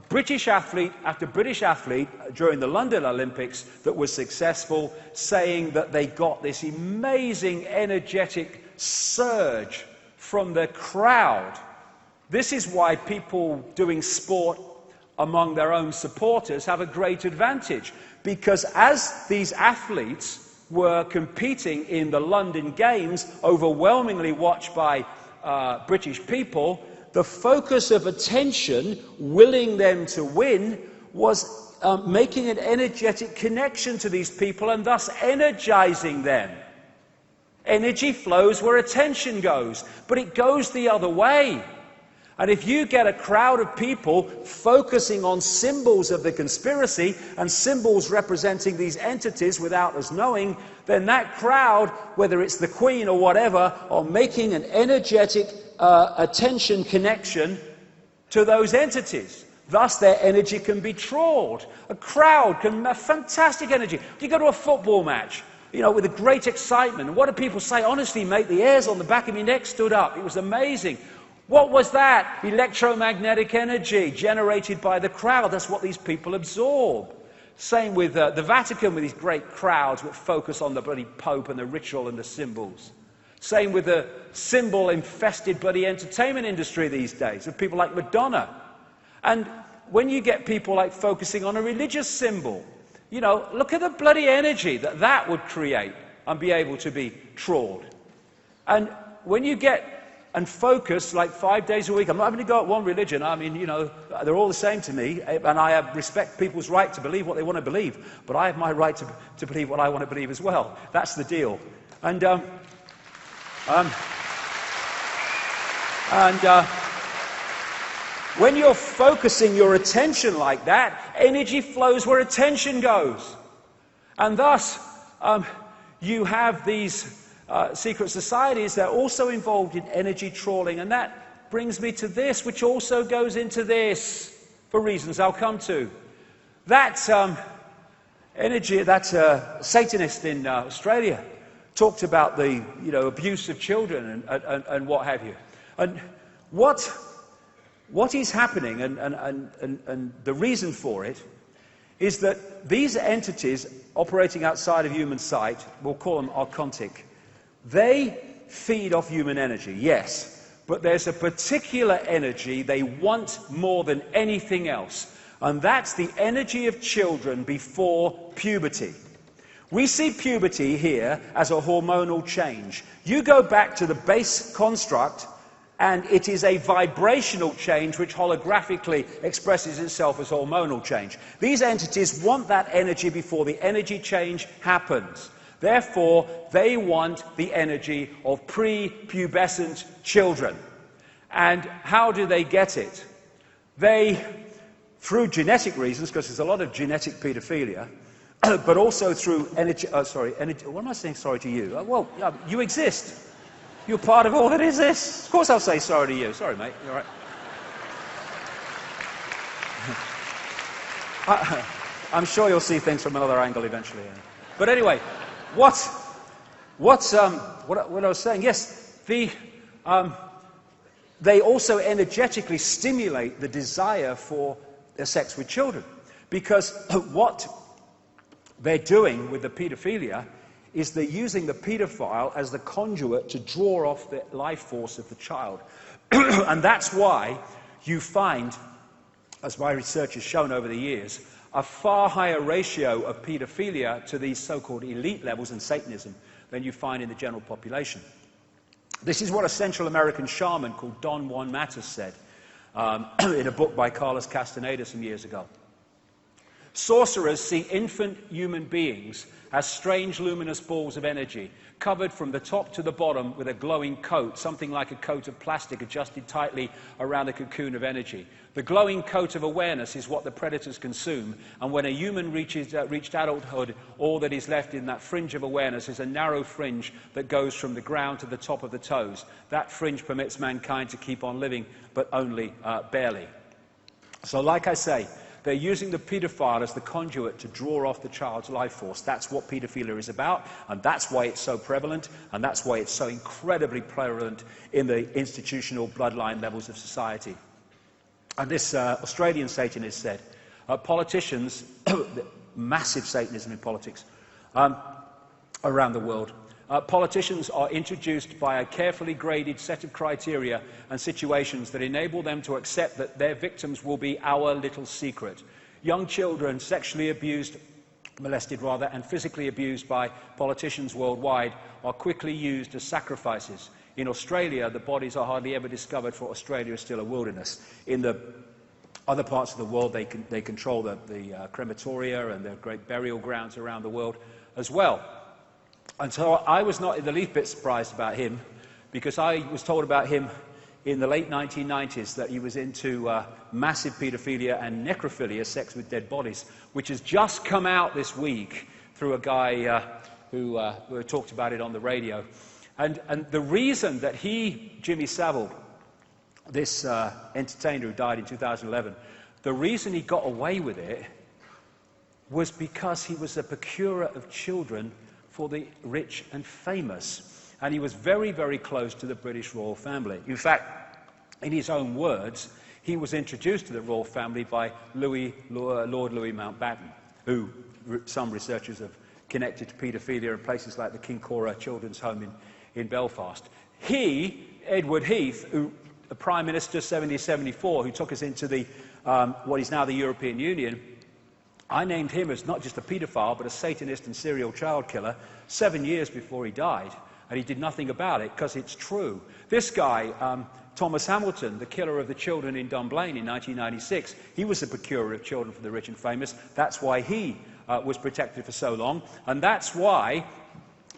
British athlete after British athlete during the London Olympics that was successful, saying that they got this amazing energetic surge from the crowd. This is why people doing sport among their own supporters have a great advantage, because as these athletes were competing in the London Games, overwhelmingly watched by British people, the focus of attention, willing them to win, was making an energetic connection to these people and thus energizing them. Energy flows where attention goes, but it goes the other way. And if you get a crowd of people focusing on symbols of the conspiracy and symbols representing these entities without us knowing, then that crowd, whether it's the Queen or whatever, are making an energetic attention connection to those entities. Thus their energy can be trawled. A crowd can have fantastic energy. You go to a football match, with a great excitement. What do people say? Honestly, mate, the hairs on the back of my neck stood up. It was amazing. What was that? Electromagnetic energy generated by the crowd. That's what these people absorb. Same with the Vatican, with these great crowds that focus on the bloody Pope and the ritual and the symbols. Same with the symbol-infested bloody entertainment industry these days, with people like Madonna. And when you get people like focusing on a religious symbol, look at the bloody energy that would create and be able to be trawled. And when you get and focus like 5 days a week. I'm not having to go at one religion. I mean, they're all the same to me, and I respect people's right to believe what they want to believe, but I have my right to believe what I want to believe as well. That's the deal. And when you're focusing your attention like that, energy flows where attention goes. And thus, you have these secret societies that are also involved in energy trawling, and that brings me to this, which also goes into this, for reasons I'll come to. That Satanist in Australia talked about the abuse of children and what have you. And what is happening, and the reason for it, is that these entities operating outside of human sight, we'll call them archontic, they feed off human energy, yes, but there's a particular energy they want more than anything else, and that's the energy of children before puberty. We see puberty here as a hormonal change. You go back to the base construct, and it is a vibrational change which holographically expresses itself as hormonal change. These entities want that energy before the energy change happens. Therefore, they want the energy of pre-pubescent children. And how do they get it? They, through genetic reasons, because there's a lot of genetic paedophilia, but also through energy, what am I saying sorry to you? Well, you exist. You're part of all that exists. Of course I'll say sorry to you. Sorry, mate. You're all right. I'm sure you'll see things from another angle eventually. But anyway, what I was saying, yes, they also energetically stimulate the desire for sex with children. Because what they're doing with the paedophilia is they're using the paedophile as the conduit to draw off the life force of the child. And that's why you find, as my research has shown over the years, a far higher ratio of paedophilia to these so-called elite levels in Satanism than you find in the general population. This is what a Central American shaman called Don Juan Matus said in a book by Carlos Castaneda some years ago. Sorcerers see infant human beings as strange luminous balls of energy, covered from the top to the bottom with a glowing coat, something like a coat of plastic adjusted tightly around a cocoon of energy. The glowing coat of awareness is what the predators consume, and when a human reached adulthood, all that is left in that fringe of awareness is a narrow fringe that goes from the ground to the top of the toes. That fringe permits mankind to keep on living, but only barely. So like I say, they're using the paedophile as the conduit to draw off the child's life force. That's what paedophilia is about, and that's why it's so prevalent, and that's why it's so incredibly prevalent in the institutional bloodline levels of society. And this Australian Satanist said, politicians, massive Satanism in politics around the world, politicians are introduced by a carefully graded set of criteria and situations that enable them to accept that their victims will be our little secret. Young children sexually abused, molested rather, and physically abused by politicians worldwide are quickly used as sacrifices. In Australia, the bodies are hardly ever discovered, for Australia is still a wilderness. In the other parts of the world, they control the crematoria and the great burial grounds around the world as well. And so I was not the least bit surprised about him, because I was told about him in the late 1990s that he was into massive paedophilia and necrophilia, sex with dead bodies, which has just come out this week through a guy who talked about it on the radio. And the reason that Jimmy Savile, this entertainer who died in 2011, the reason he got away with it was because he was a procurer of children for the rich and famous. And he was very, very close to the British royal family. In fact, in his own words, he was introduced to the royal family by Lord Louis Mountbatten, who some researchers have connected to paedophilia in places like the King Cora Children's Home in Belfast. Edward Heath, the Prime Minister 70-74, who took us into the what is now the European Union, I named him as not just a paedophile, but a Satanist and serial child killer 7 years before he died, and he did nothing about it, because it's true. This guy, Thomas Hamilton, the killer of the children in Dunblane in 1996, he was a procurer of children for the rich and famous. That's why he was protected for so long, and that's why,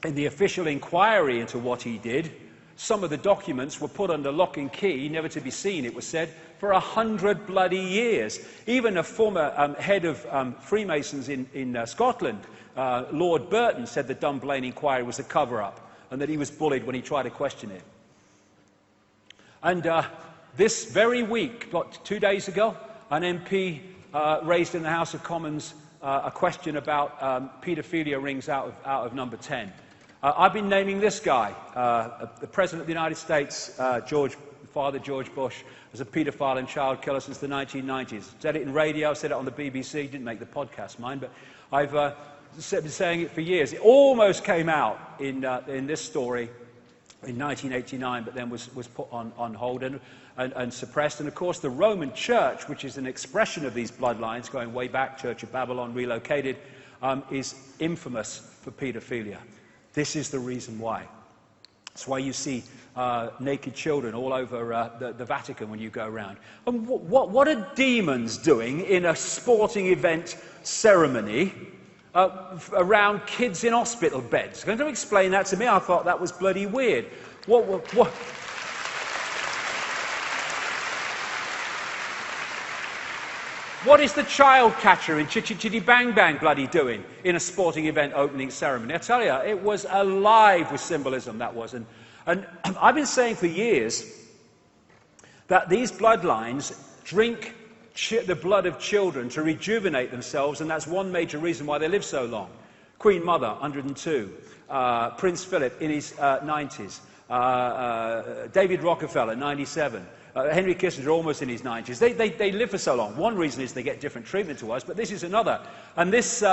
in the official inquiry into what he did, some of the documents were put under lock and key, never to be seen, it was said, for 100 bloody years. Even a former head of Freemasons in Scotland, Lord Burton, said the Dunblane inquiry was a cover-up, and that he was bullied when he tried to question it. And this very week, 2 days ago, an MP raised in the House of Commons a question about paedophilia rings out of number 10. I've been naming this guy, the President of the United States, Father George Bush, as a paedophile and child killer since the 1990s. Said it in radio, said it on the BBC, didn't make the podcast, mind, but I've been saying it for years. It almost came out in this story in 1989, but then was put on hold and suppressed. And of course, the Roman Church, which is an expression of these bloodlines going way back, Church of Babylon, relocated, is infamous for paedophilia. This is the reason why. That's why you see naked children all over the Vatican when you go around. And what are demons doing in a sporting event ceremony around kids in hospital beds? Can you explain that to me? I thought that was bloody weird. What is the child catcher in Chitty Chitty Bang Bang bloody doing in a sporting event opening ceremony? I tell you, it was alive with symbolism, that was. And I've been saying for years that these bloodlines drink the blood of children to rejuvenate themselves, and that's one major reason why they live so long. Queen Mother, 102. Prince Philip, in his 90s. David Rockefeller, 97. Henry Kissinger, almost in his 90s. They live for so long. One reason is they get different treatment to us, but this is another. And this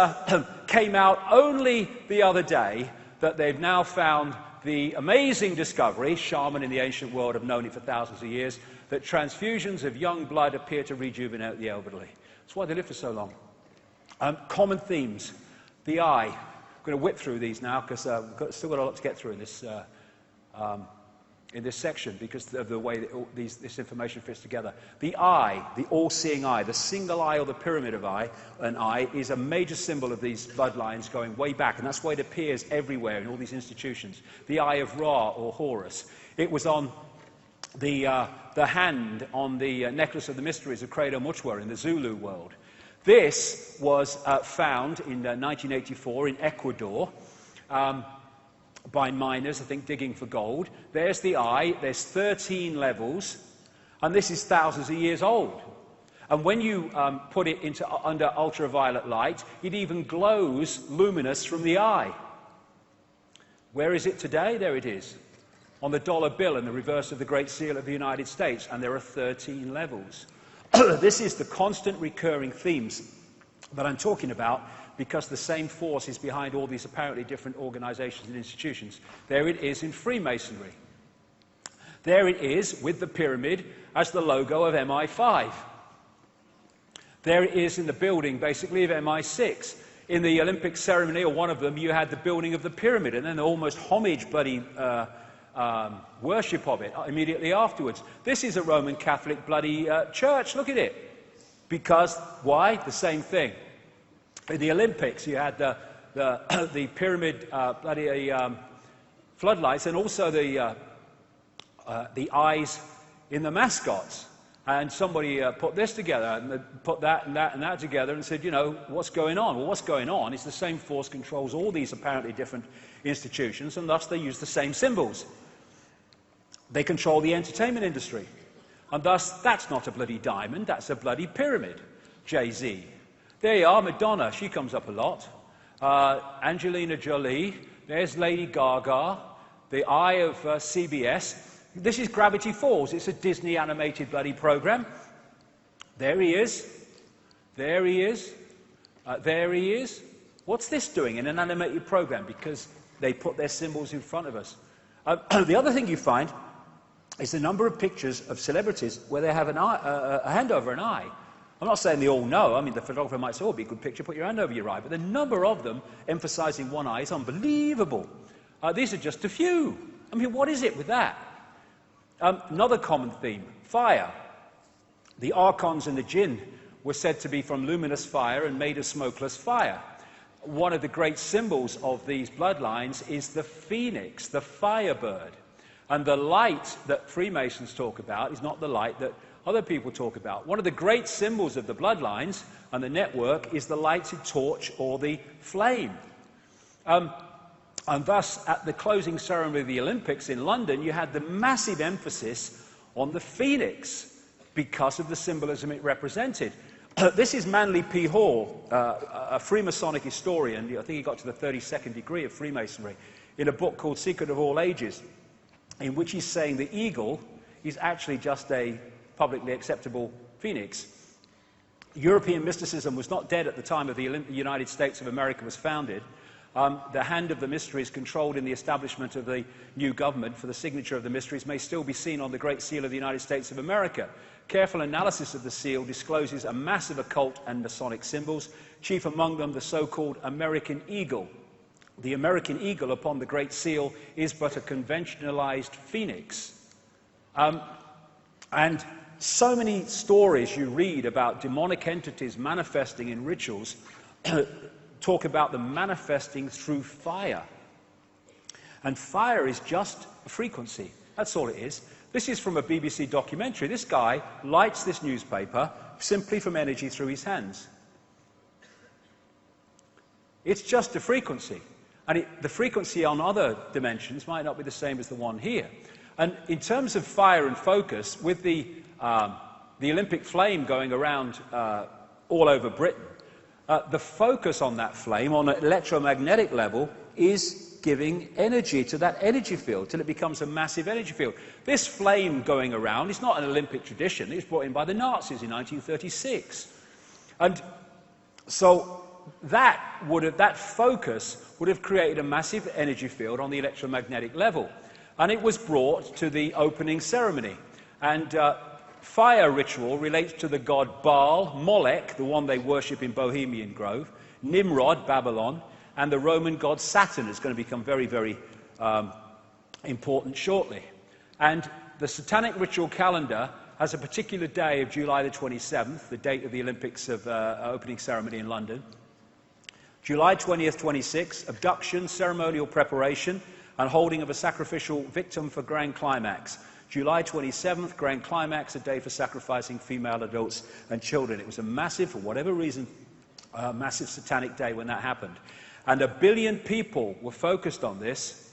came out only the other day, that they've now found the amazing discovery, shaman in the ancient world have known it for thousands of years, that transfusions of young blood appear to rejuvenate the elderly. That's why they live for so long. Common themes. The eye. I'm going to whip through these now because we've still got a lot to get through in this section because of the way that this information fits together. The eye, the all-seeing eye, the single eye or the pyramid of an eye is a major symbol of these bloodlines going way back, and that's why it appears everywhere in all these institutions. The eye of Ra or Horus. It was on the hand on the necklace of the mysteries of Credo Mutua in the Zulu world. This was found in 1984 in Ecuador by miners, I think, digging for gold. There's the eye, there's 13 levels, and this is thousands of years old. And when you put it under ultraviolet light, it even glows luminous from the eye. Where is it today? There it is, on the dollar bill in the reverse of the Great Seal of the United States, and there are 13 levels. This is the constant recurring themes that I'm talking about, because the same force is behind all these apparently different organizations and institutions. There it is in Freemasonry. There it is with the pyramid as the logo of MI5. There it is in the building, basically, of MI6. In the Olympic ceremony, or one of them, you had the building of the pyramid, and then the almost homage bloody worship of it immediately afterwards. This is a Roman Catholic bloody church. Look at it. Because, why? The same thing. In the Olympics, you had the pyramid bloody floodlights, and also the eyes in the mascots. And somebody put this together, and they put that and that and that together, and said, you know, what's going on? Well, what's going on is the same force controls all these apparently different institutions, and thus they use the same symbols. They control the entertainment industry, and thus that's not a bloody diamond, that's a bloody pyramid. Jay-Z. There you are, Madonna, she comes up a lot. Angelina Jolie, there's Lady Gaga, the eye of CBS. This is Gravity Falls, it's a Disney animated bloody program. There he is, there he is, there he is. What's this doing in an animated program? Because they put their symbols in front of us. The other thing you find is the number of pictures of celebrities where they have a hand over an eye. I'm not saying they all know. I mean, the photographer might say, oh, it'd be a good picture, put your hand over your eye. But the number of them emphasizing one eye is unbelievable. These are just a few. I mean, what is it with that? Another common theme, fire. The archons and the jinn were said to be from luminous fire and made of smokeless fire. One of the great symbols of these bloodlines is the phoenix, the firebird. And the light that Freemasons talk about is not the light that other people talk about. One of the great symbols of the bloodlines and the network is the lighted torch or the flame. And thus, at the closing ceremony of the Olympics in London, you had the massive emphasis on the phoenix because of the symbolism it represented. This is Manly P. Hall, a Freemasonic historian. I think he got to the 32nd degree of Freemasonry, in a book called Secret of All Ages, in which he's saying the eagle is actually just a publicly acceptable phoenix. European mysticism was not dead at the time of the United States of America was founded. The hand of the mysteries controlled in the establishment of the new government for the signature of the mysteries may still be seen on the Great Seal of the United States of America. Careful analysis of the seal discloses a massive occult and Masonic symbols, chief among them the so-called American eagle. The American eagle upon the Great Seal is but a conventionalized phoenix. And so many stories you read about demonic entities manifesting in rituals talk about them manifesting through fire. And fire is just a frequency. That's all it is. This is from a BBC documentary. This guy lights this newspaper simply from energy through his hands. It's just a frequency. And the frequency on other dimensions might not be the same as the one here. And in terms of fire and focus, with the Olympic flame going around all over Britain, the focus on that flame on an electromagnetic level is giving energy to that energy field till it becomes a massive energy field. This flame going around is not an Olympic tradition. It was brought in by the Nazis in 1936. And so that focus would have created a massive energy field on the electromagnetic level. And it was brought to the opening ceremony. And fire ritual relates to the god Baal, Molech, the one they worship in Bohemian Grove, Nimrod, Babylon, and the Roman god Saturn is going to become very, very important shortly. And the satanic ritual calendar has a particular day of July the 27th, the date of the Olympics of opening ceremony in London. July 20th, 26th, abduction, ceremonial preparation, and holding of a sacrificial victim for grand climax. July 27th, grand climax, a day for sacrificing female adults and children. It was a massive, for whatever reason, massive satanic day when that happened. And 1 billion people were focused on this,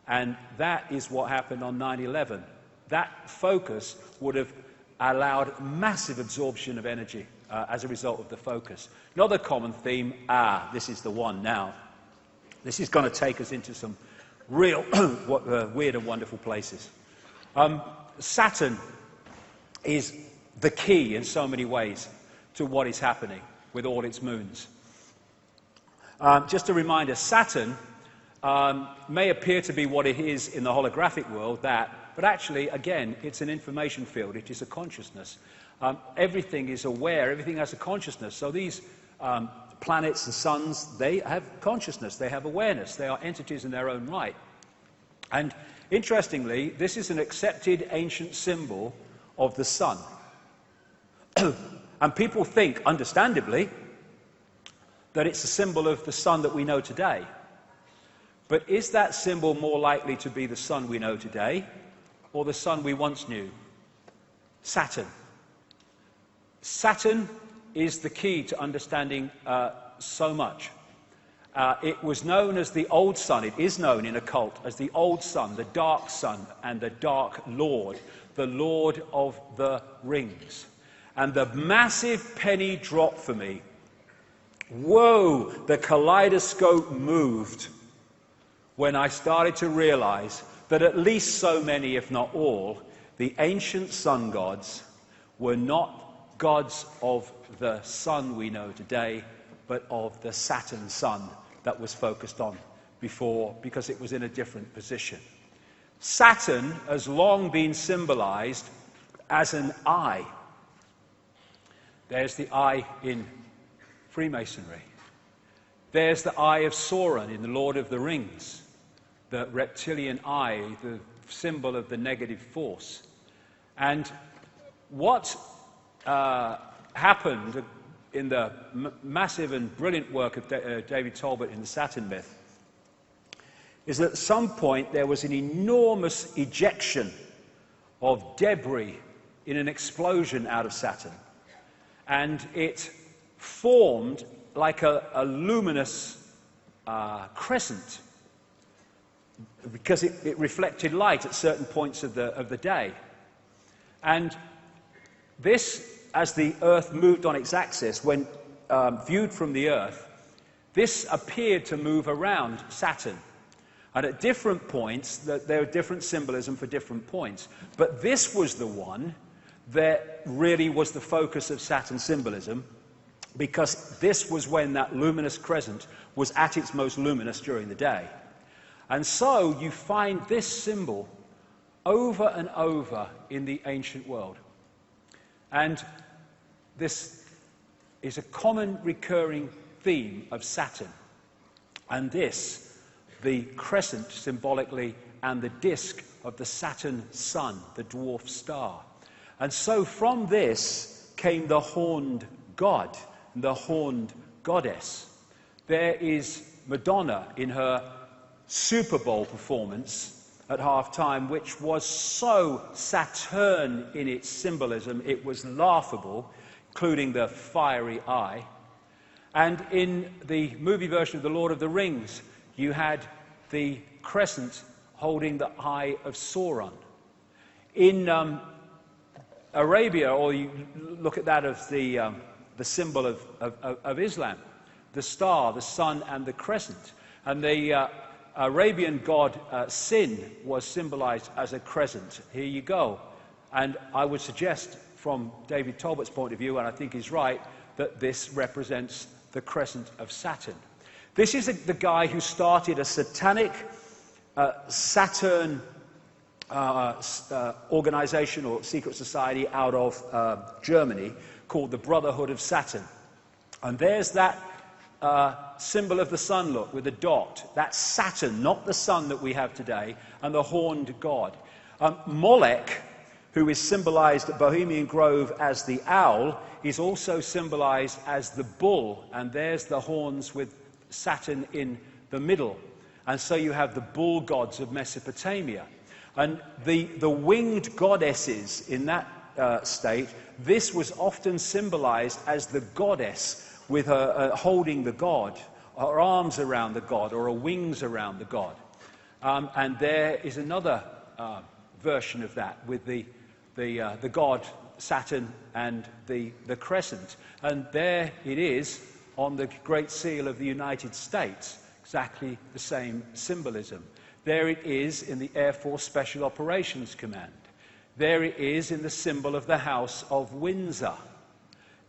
and that is what happened on 9/11. That focus would have allowed massive absorption of energy as a result of the focus. Another common theme, this is the one now. This is going to take us into some real weird and wonderful places. Saturn is the key in so many ways to what is happening with all its moons. Just a reminder, Saturn may appear to be what it is in the holographic world, but actually, again, it's an information field. It is a consciousness. Everything is aware. Everything has a consciousness. So these planets, the suns, they have consciousness. They have awareness. They are entities in their own right. And interestingly, this is an accepted ancient symbol of the sun. And people think, understandably, that it's a symbol of the sun that we know today. But is that symbol more likely to be the sun we know today, or the sun we once knew? Saturn. Saturn is the key to understanding so much. It was known as the old sun. It is known in occult as the old sun, the dark sun, and the dark lord, the Lord of the Rings. And the massive penny drop for me, whoa, the kaleidoscope moved when I started to realize that at least so many, if not all, the ancient sun gods were not gods of the sun we know today, but of the Saturn sun that was focused on before, because it was in a different position. Saturn has long been symbolized as an eye. There's the eye in Freemasonry. There's the eye of Sauron in the Lord of the Rings, the reptilian eye, the symbol of the negative force. And what happened in the massive and brilliant work of David Talbot in the Saturn myth is that at some point there was an enormous ejection of debris in an explosion out of Saturn. And it formed like a luminous crescent, because it reflected light at certain points of the day. And this, as the Earth moved on its axis, when viewed from the Earth, this appeared to move around Saturn. And at different points, there are different symbolism for different points. But this was the one that really was the focus of Saturn symbolism, because this was when that luminous crescent was at its most luminous during the day. And so you find this symbol over and over in the ancient world. And this is a common recurring theme of Saturn. And this, the crescent symbolically, and the disk of the Saturn sun, the dwarf star. And so from this came the horned god and the horned goddess. There is Madonna in her Super Bowl performance at half-time, which was so Saturn in its symbolism, it was laughable, including the fiery eye. And in the movie version of The Lord of the Rings, you had the crescent holding the eye of Sauron. In Arabia, or you look at that as the symbol of Islam, the star, the sun, and the crescent. And the Arabian god Sin was symbolized as a crescent. Here you go. And I would suggest, from David Talbot's point of view, and I think he's right, that this represents the crescent of Saturn. This is the guy who started a satanic Saturn organization or secret society out of Germany called the Brotherhood of Saturn. And there's that symbol of the sun, look, with a dot. That's Saturn, not the sun that we have today, and the horned god. Molech, who is symbolized at Bohemian Grove as the owl, is also symbolized as the bull, and there's the horns with Saturn in the middle. And so you have the bull gods of Mesopotamia. And the winged goddesses in that state, this was often symbolized as the goddess with her holding the god, her arms around the god, or her wings around the god. And there is another version of that with the god Saturn and the crescent. And there it is on the Great Seal of the United States, exactly the same symbolism. There it is in the Air Force Special Operations Command. There it is in the symbol of the House of Windsor.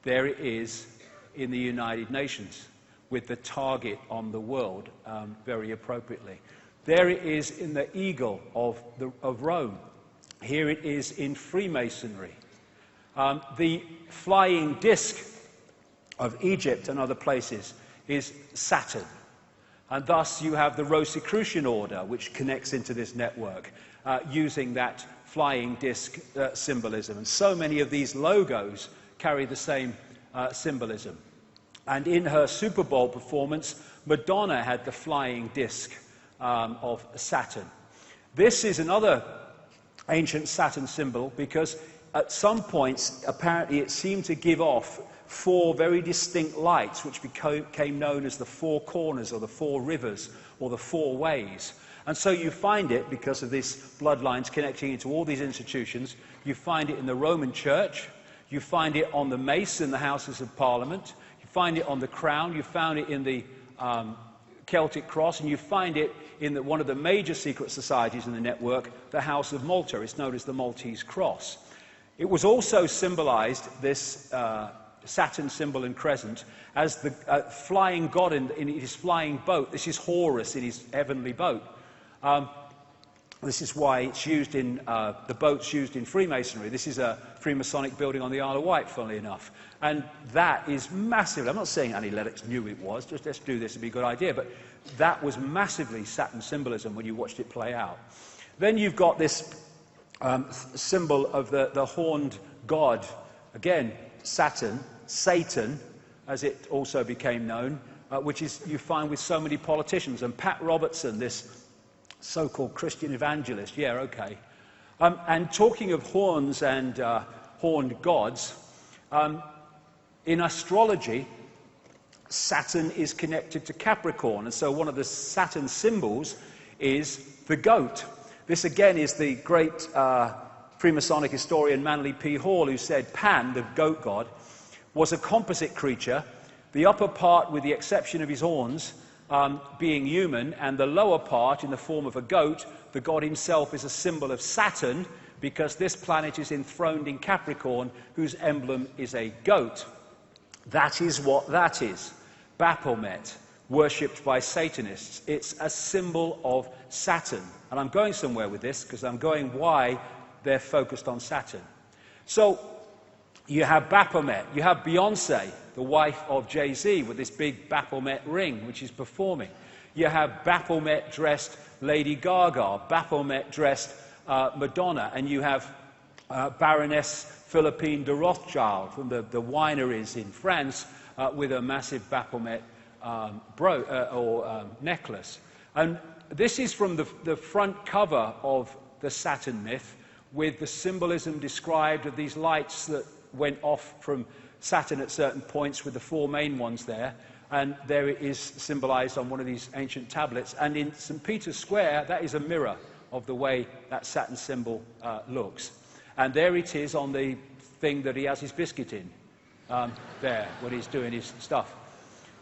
There it is in the United Nations with the target on the world, very appropriately. There it is in the eagle of Rome. Here it is in Freemasonry. The flying disc of Egypt and other places is Saturn. And thus you have the Rosicrucian order, which connects into this network, using that flying disc symbolism. And so many of these logos carry the same symbolism. And in her Super Bowl performance, Madonna had the flying disc of Saturn. This is another ancient Saturn symbol because at some points, apparently, it seemed to give off 4 very distinct lights, which became known as the 4 corners, or the 4 rivers, or the 4 ways. And so you find it, because of these bloodlines connecting into all these institutions, you find it in the Roman Church, you find it on the mace in the Houses of Parliament, you find it on the crown, you found it in the Celtic cross, and you find it in one of the major secret societies in the network, the House of Malta. It's known as the Maltese cross. It was also symbolized, this Saturn symbol and crescent, as the flying god in his flying boat. This is Horus in his heavenly boat. This is why it's used in the boats used in Freemasonry. This is a Freemasonic building on the Isle of Wight, funnily enough. And that is massive. I'm not saying Annie Lennox knew it was, just let's do this, it'd be a good idea. But that was massively Saturn symbolism when you watched it play out. Then you've got this symbol of the horned god. Again, Saturn, Satan, as it also became known, which is you find with so many politicians. And Pat Robertson, this so-called Christian evangelist, yeah, okay. And talking of horns and horned gods, in astrology, Saturn is connected to Capricorn, and so one of the Saturn symbols is the goat. This again is the great Freemasonic historian Manly P. Hall, who said Pan, the goat god, was a composite creature, the upper part, with the exception of his horns, being human, and the lower part in the form of a goat. The god himself is a symbol of Saturn, because this planet is enthroned in Capricorn, whose emblem is a goat. That is what that is. Baphomet, worshipped by Satanists. It's a symbol of Saturn. And I'm going somewhere with this, because I'm going why they're focused on Saturn. So, you have Baphomet. You have Beyonce, the wife of Jay-Z, with this big Baphomet ring, which is performing. You have Baphomet-dressed Lady Gaga, Baphomet-dressed Madonna, and you have Baroness Philippine de Rothschild from the wineries in France with a massive Baphomet necklace. And this is from the front cover of the Saturn myth, with the symbolism described of these lights that went off from Saturn at certain points, with the 4 main ones there. And there it is symbolized on one of these ancient tablets. And in St. Peter's Square, that is a mirror of the way that Saturn symbol looks. And there it is on the thing that he has his biscuit in, there, when he's doing his stuff.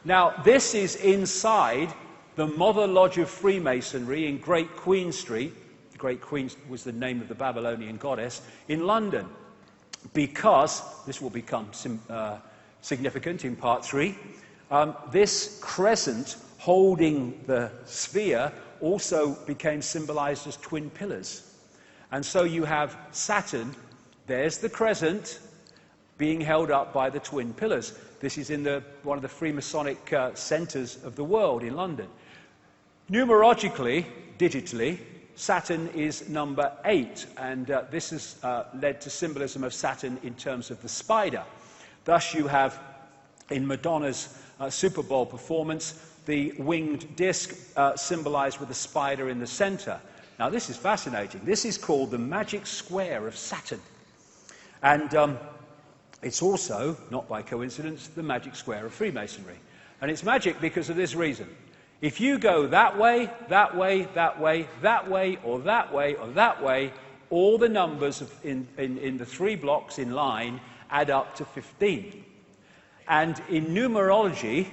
Now, this is inside the Mother Lodge of Freemasonry in Great Queen Street. Great Queen was the name of the Babylonian goddess in London, because this will become significant in part 3. This crescent holding the sphere also became symbolized as twin pillars. And so you have Saturn, there's the crescent, being held up by the twin pillars. This is in one of the Freemasonic centers of the world in London. Numerologically, digitally, Saturn is number 8, and this has led to symbolism of Saturn in terms of the spider. Thus you have, in Madonna's Super Bowl performance, the winged disc symbolized with a spider in the center. Now this is fascinating. This is called the magic square of Saturn. And it's also, not by coincidence, the magic square of Freemasonry. And it's magic because of this reason. If you go that way, that way, that way, that way, or that way, or that way, all the numbers in the 3 blocks in line add up to 15. And in numerology,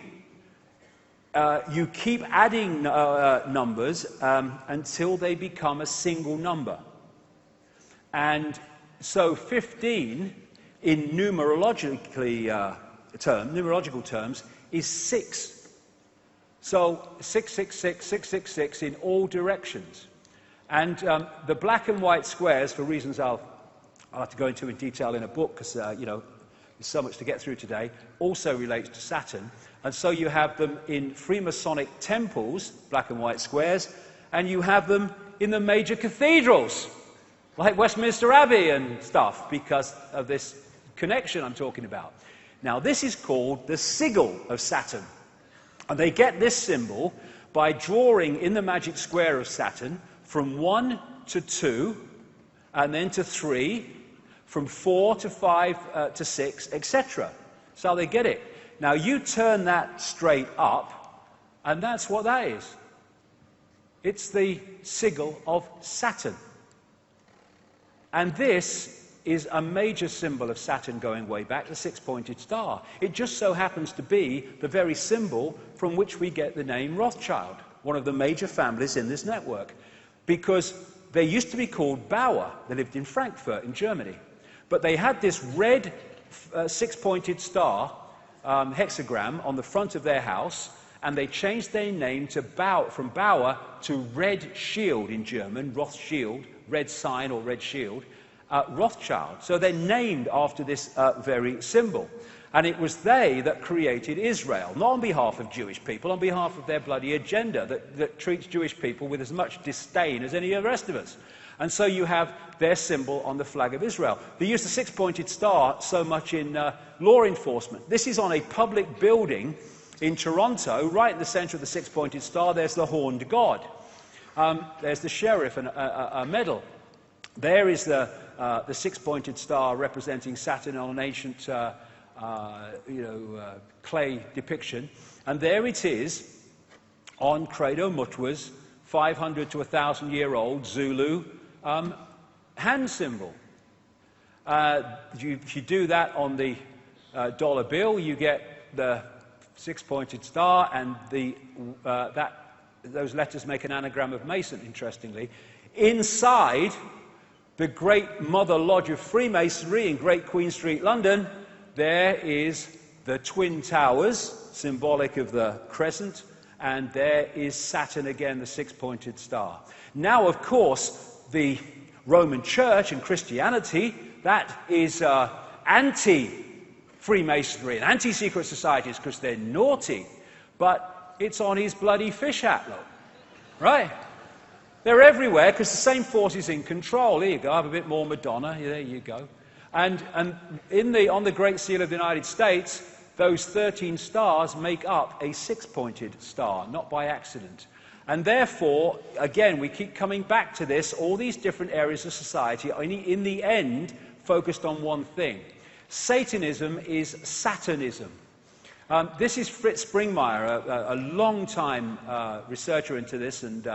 you keep adding numbers until they become a single number. And so 15, in numerological terms, is 6. So 666, 666 in all directions. And the black and white squares, for reasons I'll have to go into in detail in a book, because there's so much to get through today, also relates to Saturn. And so you have them in Freemasonic temples, black and white squares, and you have them in the major cathedrals, like Westminster Abbey and stuff, because of this connection I'm talking about. Now, this is called the sigil of Saturn. And they get this symbol by drawing in the magic square of Saturn from 1 to 2, and then to 3, from 4 to 5 to 6, etc. That's how they get it. Now, you turn that straight up, and that's what that is. It's the sigil of Saturn. And this is a major symbol of Saturn going way back, the 6-pointed star. It just so happens to be the very symbol from which we get the name Rothschild, one of the major families in this network, because they used to be called Bauer. They lived in Frankfurt in Germany. But they had this red 6-pointed star hexagram on the front of their house, and they changed their name to from Bauer to Red Shield in German, Rothschild, red sign or red shield, Rothschild. So they're named after this very symbol. And it was they that created Israel, not on behalf of Jewish people, on behalf of their bloody agenda that treats Jewish people with as much disdain as any of the rest of us. And so you have their symbol on the flag of Israel. They use the 6-pointed star so much in law enforcement. This is on a public building in Toronto, right in the center of the 6-pointed star. There's the horned god. There's the sheriff and a medal. There is the 6-pointed star representing Saturn on an ancient clay depiction. And there it is on Credo Mutwa's 500 to 1,000-year-old Zulu hand symbol. If you do that on the dollar bill, you get the 6-pointed star, and those letters make an anagram of Mason, interestingly. Inside the Great Mother Lodge of Freemasonry in Great Queen Street, London, there is the Twin Towers, symbolic of the crescent, and there is Saturn again, the 6-pointed star. Now, of course, the Roman Church and Christianity, that is anti-Freemasonry and anti-secret societies because they're naughty, but it's on his bloody fish hat, look. Right? They're everywhere because the same force is in control. There you go, I have a bit more Madonna. There you go. And on the Great Seal of the United States, those 13 stars make up a 6-pointed star, not by accident. And therefore, again, we keep coming back to this, all these different areas of society are in the end focused on one thing. Satanism is Saturnism. This is Fritz Springmeier, a long-time researcher into this and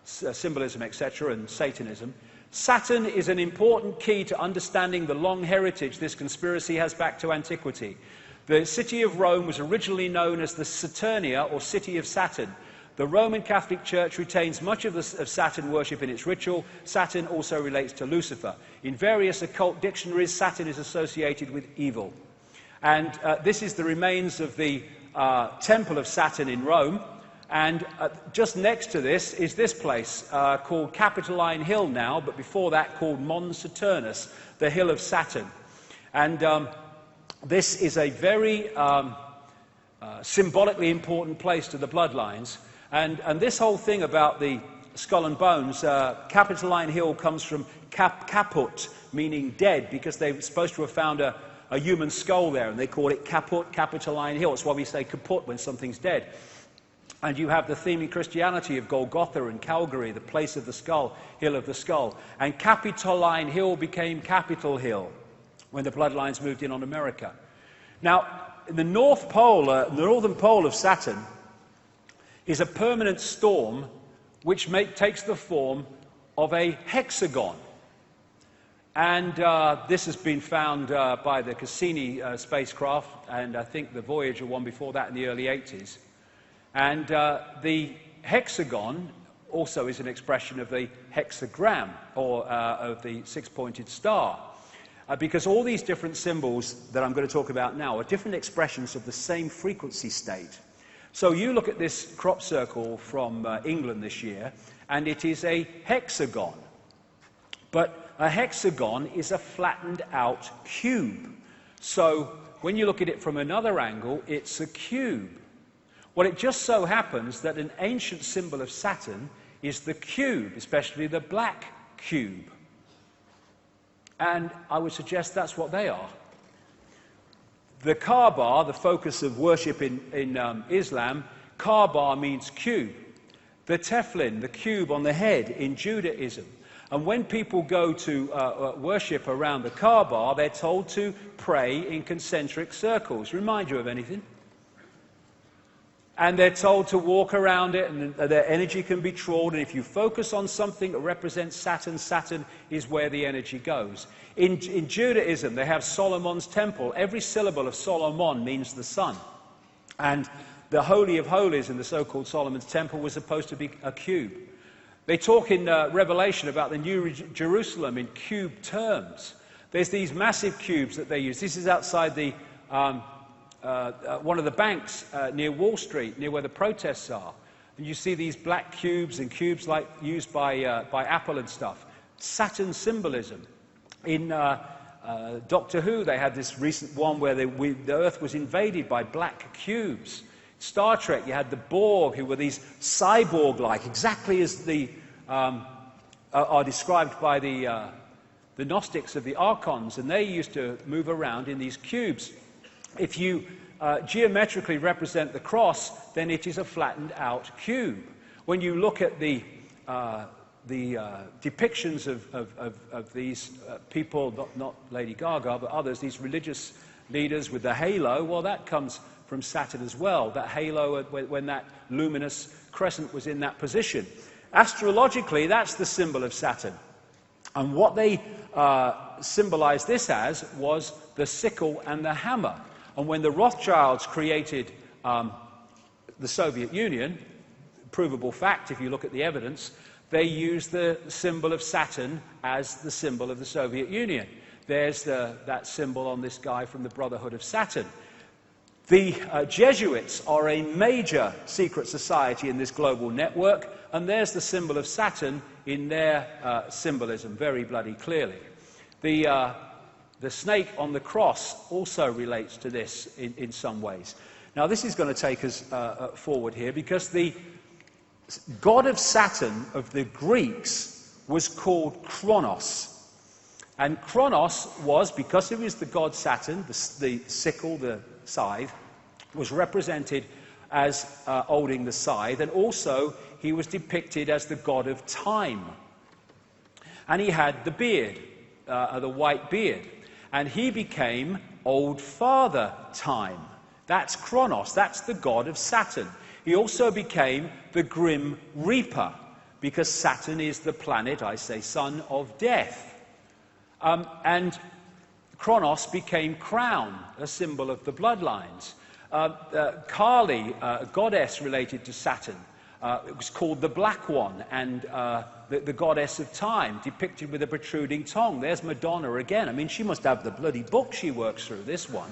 symbolism, etc., and Satanism. Saturn is an important key to understanding the long heritage this conspiracy has back to antiquity. The city of Rome was originally known as the Saturnia, or City of Saturn. The Roman Catholic Church retains much of Saturn worship in its ritual. Saturn also relates to Lucifer. In various occult dictionaries, Saturn is associated with evil. And this is the remains of the Temple of Saturn in Rome. And just next to this is this place called Capitoline Hill now, but before that called Mons Saturnus, the Hill of Saturn. And this is a very symbolically important place to the bloodlines. And this whole thing about the skull and bones, Capitoline Hill comes from caput, meaning dead, because they were supposed to have found a human skull there, and they call it caput, Capitoline Hill. That's why we say kaput when something's dead. And you have the theme in Christianity of Golgotha and Calvary, the place of the skull, hill of the skull. And Capitoline Hill became Capitol Hill when the bloodlines moved in on America. Now, the North Pole, the northern pole of Saturn, is a permanent storm which takes the form of a hexagon. And this has been found by the Cassini spacecraft, and I think the Voyager one before that in the early 80s. And the hexagon also is an expression of the hexagram, or of the six-pointed star. Because all these different symbols that I'm going to talk about now are different expressions of the same frequency state. So you look at this crop circle from England this year, and it is a hexagon. But a hexagon is a flattened out cube. So when you look at it from another angle, it's a cube. Well, it just so happens that an ancient symbol of Saturn is the cube, especially the black cube. And I would suggest that's what they are. The Kaaba, the focus of worship in Islam, Kaaba means cube. The tefillin, the cube on the head in Judaism. And when people go to worship around the Kaaba, they're told to pray in concentric circles. Remind you of anything? And they're told to walk around it, and their energy can be trawled. And if you focus on something that represents Saturn, Saturn is where the energy goes. In Judaism, they have Solomon's temple. Every syllable of Solomon means the sun. And the Holy of Holies in the so-called Solomon's temple was supposed to be a cube. They talk in Revelation about the New Jerusalem in cube terms. There's these massive cubes that they use. This is outside the one of the banks near Wall Street, near where the protests are. And you see these black cubes and cubes like used by Apple and stuff. Saturn symbolism. In Doctor Who, they had this recent one where the Earth was invaded by black cubes. Star Trek, you had the Borg, who were these cyborg-like, exactly as the are described by the Gnostics of the Archons, and they used to move around in these cubes. If you geometrically represent the cross, then it is a flattened-out cube. When you look at the depictions of these people, not Lady Gaga, but others, these religious leaders with the halo, well, that comes from Saturn as well, that halo when that luminous crescent was in that position. Astrologically, that's the symbol of Saturn. And what they symbolized this as was the sickle and the hammer. And when the Rothschilds created the Soviet Union, provable fact if you look at the evidence, they used the symbol of Saturn as the symbol of the Soviet Union. There's that symbol on this guy from the Brotherhood of Saturn. The Jesuits are a major secret society in this global network, and there's the symbol of Saturn in their symbolism very bloody clearly. The snake on the cross also relates to this in some ways. Now, this is going to take us forward here, because the god of Saturn of the Greeks was called Kronos. And Kronos was, because it was the god Saturn, the sickle, the scythe, was represented as holding the scythe, and also he was depicted as the god of time. And he had the beard, the white beard. And he became Old Father Time. That's Kronos, that's the god of Saturn. He also became the Grim Reaper, because Saturn is the planet, I say, son of death. And Kronos became Crown, a symbol of the bloodlines. Kali, a goddess related to Saturn, It was called the Black One, and the goddess of time, depicted with a protruding tongue. There's Madonna again. I mean, she must have the bloody book she works through, this one.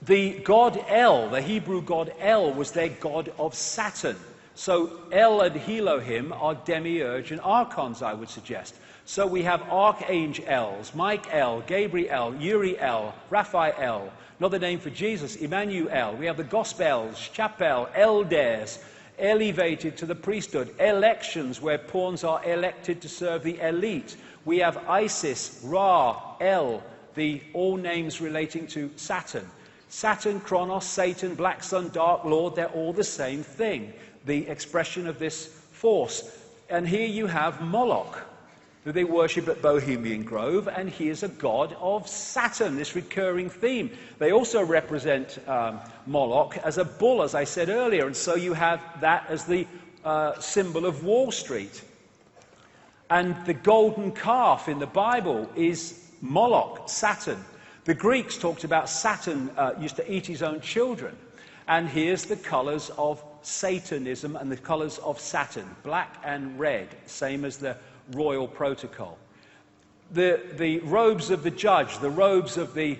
The god El, the Hebrew god El, was their god of Saturn. So El and Elohim are demiurge and archons, I would suggest. So we have archangels, Michael, Gabriel, Uriel, Raphael, another name for Jesus, Emmanuel. We have the Gospels, Chapel, elders, elevated to the priesthood, elections where pawns are elected to serve the elite. We have Isis, Ra, El, all names relating to Saturn. Saturn, Kronos, Satan, Black Sun, Dark Lord, they're all the same thing, the expression of this force. And here you have Moloch, who they worship at Bohemian Grove, and he is a god of Saturn, this recurring theme. They also represent Moloch as a bull, as I said earlier, and so you have that as the symbol of Wall Street. And the golden calf in the Bible is Moloch, Saturn. The Greeks talked about Saturn used to eat his own children. And here's the colours of Satanism and the colours of Saturn, black and red, same as the royal protocol. The robes of the judge, the robes of the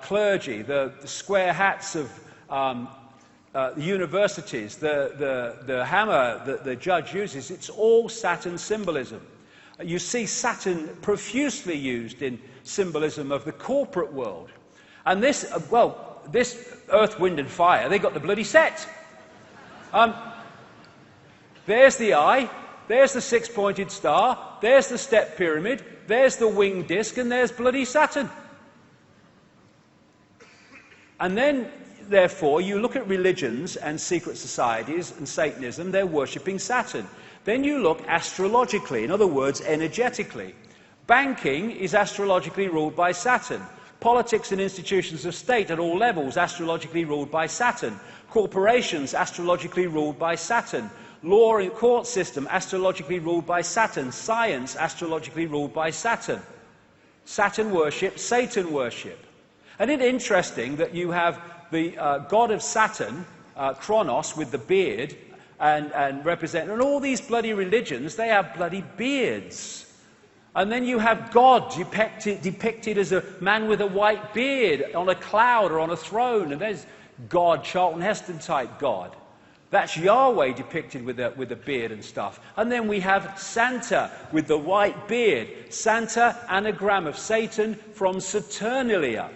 clergy, the square hats of the universities, the hammer that the judge uses, it's all Saturn symbolism. You see Saturn profusely used in symbolism of the corporate world. And this, this Earth, Wind and Fire, they got the bloody set. There's the eye, there's the six-pointed star, there's the step pyramid, there's the winged disc, and there's bloody Saturn. And then, therefore, you look at religions and secret societies and Satanism, they're worshipping Saturn. Then you look astrologically, in other words, energetically. Banking is astrologically ruled by Saturn. Politics and institutions of state at all levels, astrologically ruled by Saturn. Corporations, astrologically ruled by Saturn. Law and court system, astrologically ruled by Saturn. Science, astrologically ruled by Saturn. Saturn worship, Satan worship. And it's interesting that you have the god of Saturn, Kronos, with the beard, and and all these bloody religions, they have bloody beards. And then you have God depicted as a man with a white beard on a cloud or on a throne. And there's God, Charlton Heston type God. That's Yahweh depicted with a beard and stuff. And then we have Santa with the white beard. Santa, anagram of Satan, from Saturnalia.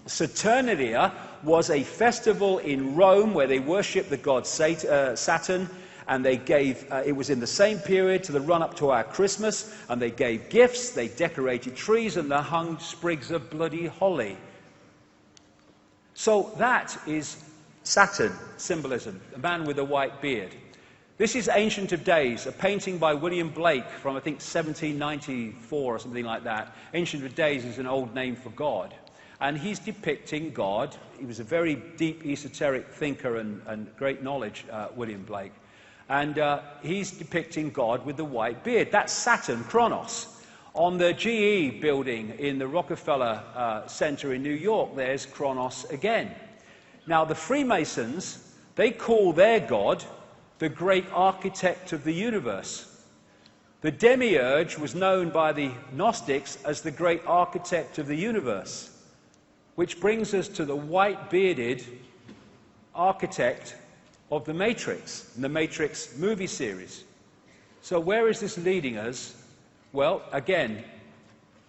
Saturnalia was a festival in Rome where they worshipped the god Saturn, and they gave, it was in the same period to the run-up to our Christmas, and they gave gifts, they decorated trees, and they hung sprigs of bloody holly. So that is Saturn symbolism, a man with a white beard. This is Ancient of Days, a painting by William Blake from, I think, 1794 or something like that. Ancient of Days is an old name for God. And he's depicting God. He was a very deep esoteric thinker and great knowledge, William Blake. And he's depicting God with the white beard. That's Saturn, Kronos. On the GE building in the Rockefeller Center in New York, there's Kronos again. Now, the Freemasons, they call their God the great architect of the universe. The demiurge was known by the Gnostics as the great architect of the universe. Which brings us to the white-bearded architect of The Matrix, and the Matrix movie series. So where is this leading us? Well, again,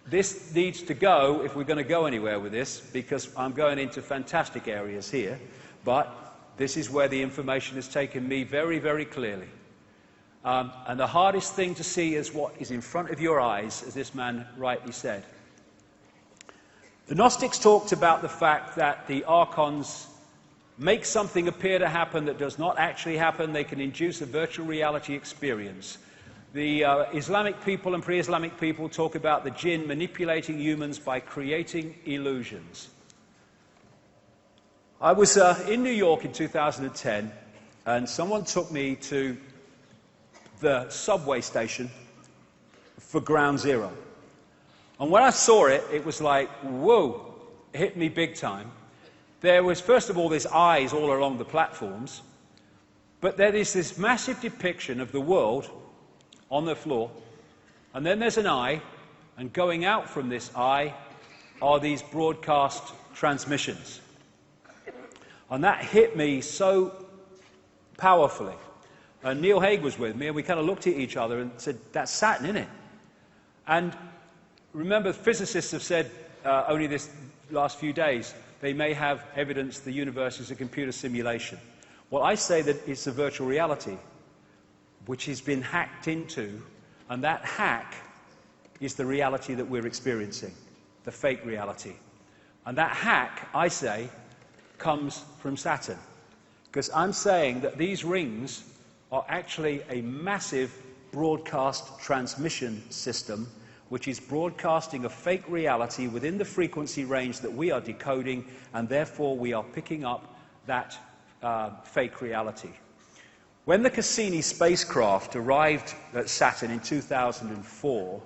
this needs to go, if we're going to go anywhere with this, because I'm going into fantastic areas here, but this is where the information has taken me very, very clearly. And the hardest thing to see is what is in front of your eyes, as this man rightly said. The Gnostics talked about the fact that the archons make something appear to happen that does not actually happen. They can induce a virtual reality experience. The Islamic people and pre-Islamic people talk about the jinn manipulating humans by creating illusions. I was in New York in 2010, and someone took me to the subway station for Ground Zero. And when I saw it, it was like, whoa, it hit me big time. There was, first of all, these eyes all along the platforms. But there is this massive depiction of the world on the floor, and then there's an eye, and going out from this eye are these broadcast transmissions. And that hit me so powerfully. And Neil Haig was with me, and we kind of looked at each other and said, that's Saturn, isn't it? And remember, physicists have said only this last few days, they may have evidence the universe is a computer simulation. Well, I say that it's a virtual reality, which has been hacked into, and that hack is the reality that we're experiencing, the fake reality. And that hack, I say, comes from Saturn. Because I'm saying that these rings are actually a massive broadcast transmission system which is broadcasting a fake reality within the frequency range that we are decoding, and therefore we are picking up that fake reality. When the Cassini spacecraft arrived at Saturn in 2004,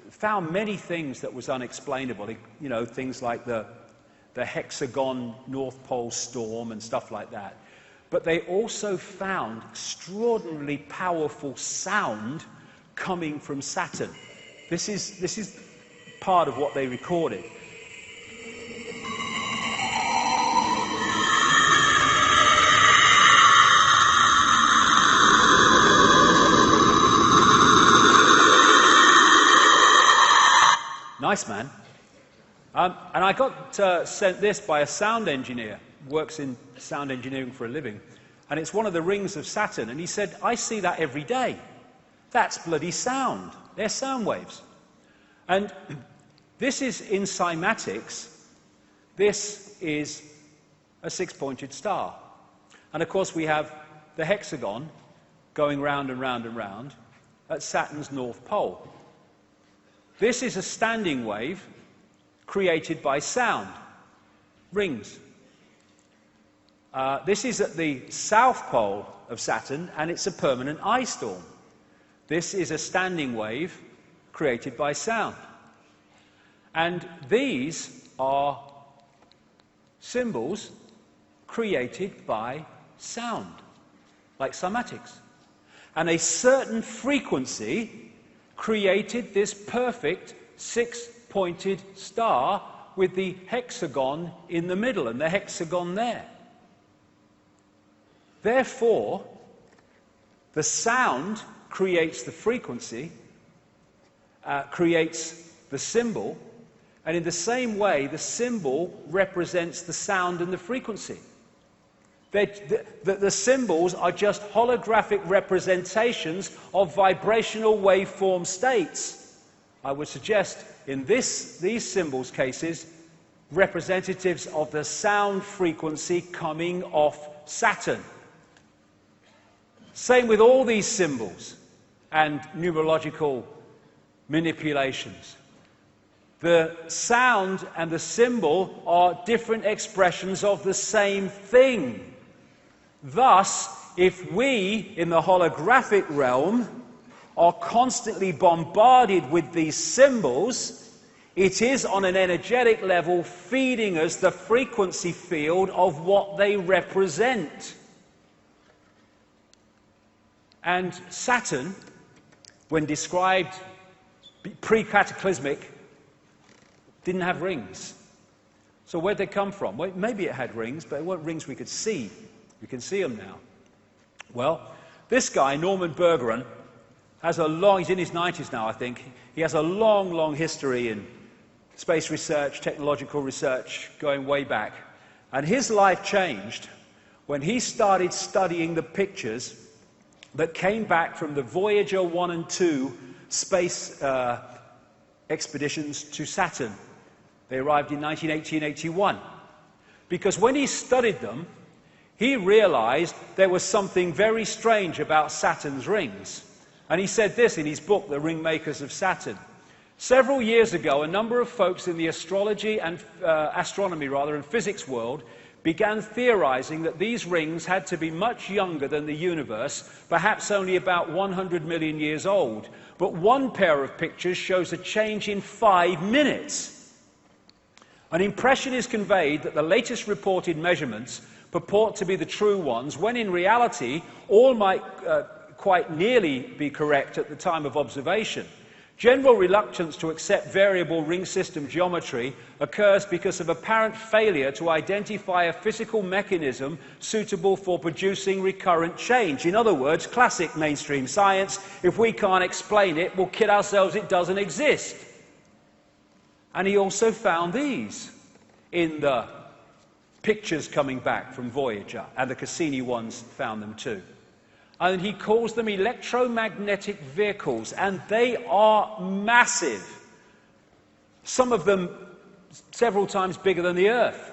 found many things that was unexplainable. You know, things like the hexagon North Pole storm and stuff like that. But they also found extraordinarily powerful sound coming from Saturn. This is part of what they recorded. Nice, man. And I got sent this by a sound engineer, works in sound engineering for a living, and it's one of the rings of Saturn, and he said, I see that every day. That's bloody sound. They're sound waves. And this is, in cymatics, this is a six-pointed star. And of course we have the hexagon going round and round and round at Saturn's North Pole. This is a standing wave created by sound, rings. This is at the south pole of Saturn, and it's a permanent ice storm. This is a standing wave created by sound. And these are symbols created by sound, like cymatics. And a certain frequency created this perfect six-pointed star with the hexagon in the middle and the hexagon there. Therefore, the sound creates the frequency, creates the symbol, and in the same way, the symbol represents the sound and the frequency. The symbols are just holographic representations of vibrational waveform states. I would suggest in these symbols' cases, representatives of the sound frequency coming off Saturn. Same with all these symbols and numerological manipulations. The sound and the symbol are different expressions of the same thing. Thus, if we, in the holographic realm, are constantly bombarded with these symbols, it is on an energetic level feeding us the frequency field of what they represent. And Saturn, when described pre-cataclysmic, didn't have rings. So where'd they come from? Well, maybe it had rings, but it weren't rings we could see. We can see them now. Well, this guy, Norman Bergeron, has a long, he's in his 90s now, I think. He has a long, long history in space research, technological research, going way back. And his life changed when he started studying the pictures that came back from the Voyager 1 and 2 space expeditions to Saturn. They arrived in 1980 and 81. Because when he studied them, he realized there was something very strange about Saturn's rings. And he said this in his book, The Ringmakers of Saturn. Several years ago, a number of folks in the astrology and astronomy and physics world began theorizing that these rings had to be much younger than the universe, perhaps only about 100 million years old. But one pair of pictures shows a change in 5 minutes. An impression is conveyed that the latest reported measurements purport to be the true ones, when in reality all might quite nearly be correct at the time of observation. General reluctance to accept variable ring system geometry occurs because of apparent failure to identify a physical mechanism suitable for producing recurrent change. In other words, classic mainstream science, if we can't explain it, we'll kid ourselves it doesn't exist. And he also found these in the pictures coming back from Voyager, and the Cassini ones found them too. And he calls them electromagnetic vehicles, and they are massive. Some of them several times bigger than the Earth.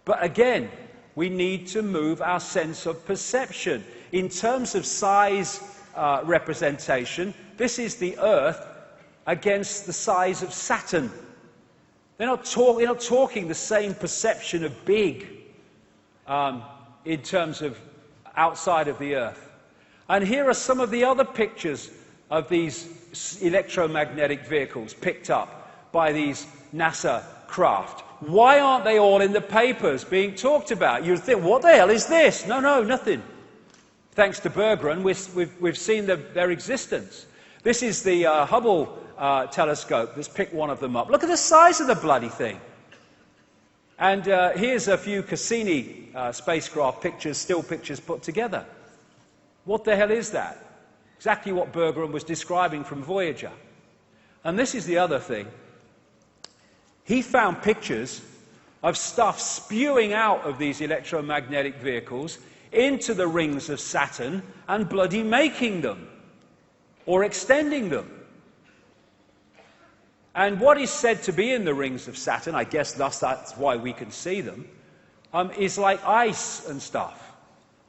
But again, we need to move our sense of perception. In terms of size representation, this is the Earth against the size of Saturn. They're not talking the same perception of big in terms of outside of the Earth. And here are some of the other pictures of these electromagnetic vehicles picked up by these NASA craft. Why aren't they all in the papers being talked about? You'd think, what the hell is this? No, nothing. Thanks to Berggren, we've seen their existence. This is the Hubble telescope that's picked one of them up. Look at the size of the bloody thing. And here's a few Cassini spacecraft pictures, still pictures put together. What the hell is that? Exactly what Berggren was describing from Voyager. And this is the other thing. He found pictures of stuff spewing out of these electromagnetic vehicles into the rings of Saturn and bloody making them, or extending them. And what is said to be in the rings of Saturn, I guess that's why we can see them, is like ice and stuff.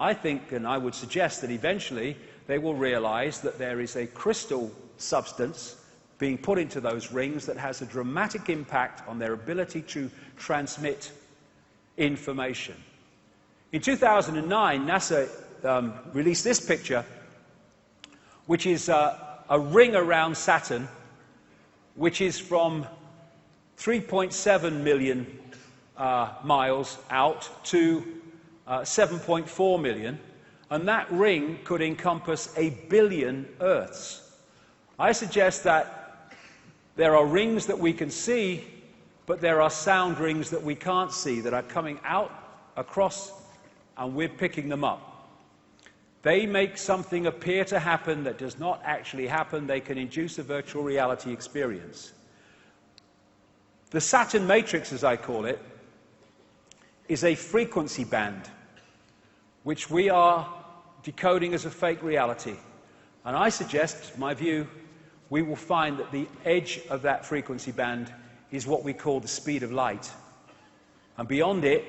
I think, and I would suggest, that eventually they will realize that there is a crystal substance being put into those rings that has a dramatic impact on their ability to transmit information. In 2009, NASA released this picture, which is a ring around Saturn, which is from 3.7 million miles out to 7.4 million, and that ring could encompass 1 billion Earths. I suggest that there are rings that we can see, but there are sound rings that we can't see that are coming out across, and we're picking them up. They make something appear to happen that does not actually happen. They can induce a virtual reality experience. The Saturn matrix, as I call it, is a frequency band which we are decoding as a fake reality. And I suggest, my view, we will find that the edge of that frequency band is what we call the speed of light. And beyond it,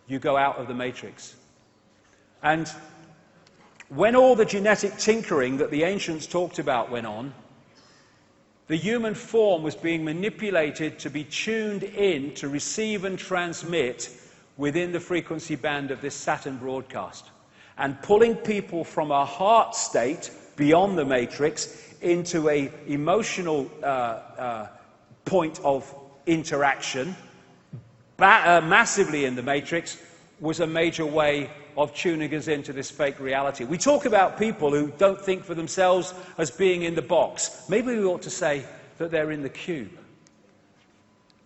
you go out of the matrix. And when all the genetic tinkering that the ancients talked about went on, the human form was being manipulated to be tuned in to receive and transmit within the frequency band of this Saturn broadcast, and pulling people from a heart state beyond the matrix into an emotional point of interaction massively in the matrix was a major way of tuning us into this fake reality. We talk about people who don't think for themselves as being in the box. Maybe we ought to say that they're in the cube.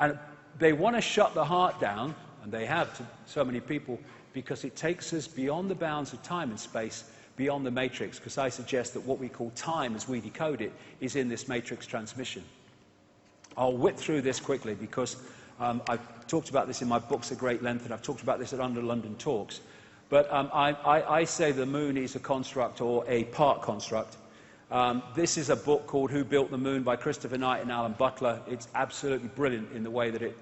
And they want to shut the heart down, and they have to so many people, because it takes us beyond the bounds of time and space, beyond the matrix, because I suggest that what we call time as we decode it is in this matrix transmission. I'll whip through this quickly because I've talked about this in my books at great length, and I've talked about this at Under London Talks. But I say the moon is a construct, or a part construct. This is a book called Who Built the Moon by Christopher Knight and Alan Butler. It's absolutely brilliant in the way that it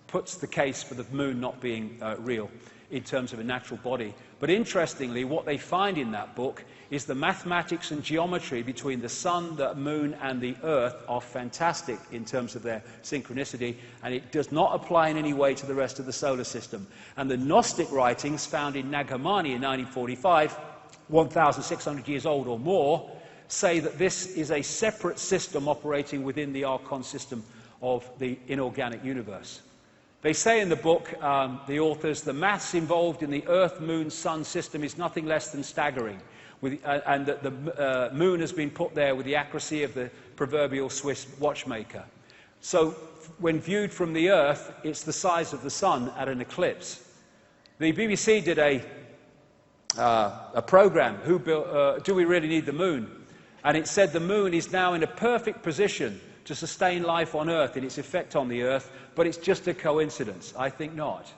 puts the case for the moon not being real in terms of a natural body. But interestingly, what they find in that book is the mathematics and geometry between the sun, the moon, and the earth are fantastic in terms of their synchronicity, and it does not apply in any way to the rest of the solar system. And the Gnostic writings found in Nag Hammadi in 1945, 1,600 years old or more, say that this is a separate system operating within the Archon system of the inorganic universe. They say in the book, the authors, the maths involved in the Earth-Moon-Sun system is nothing less than staggering, and that the moon has been put there with the accuracy of the proverbial Swiss watchmaker. So when viewed from the Earth, it's the size of the sun at an eclipse. The BBC did a program, Do We Really Need the Moon? And it said the moon is now in a perfect position to sustain life on Earth in its effect on the Earth, but it's just a coincidence. I think not.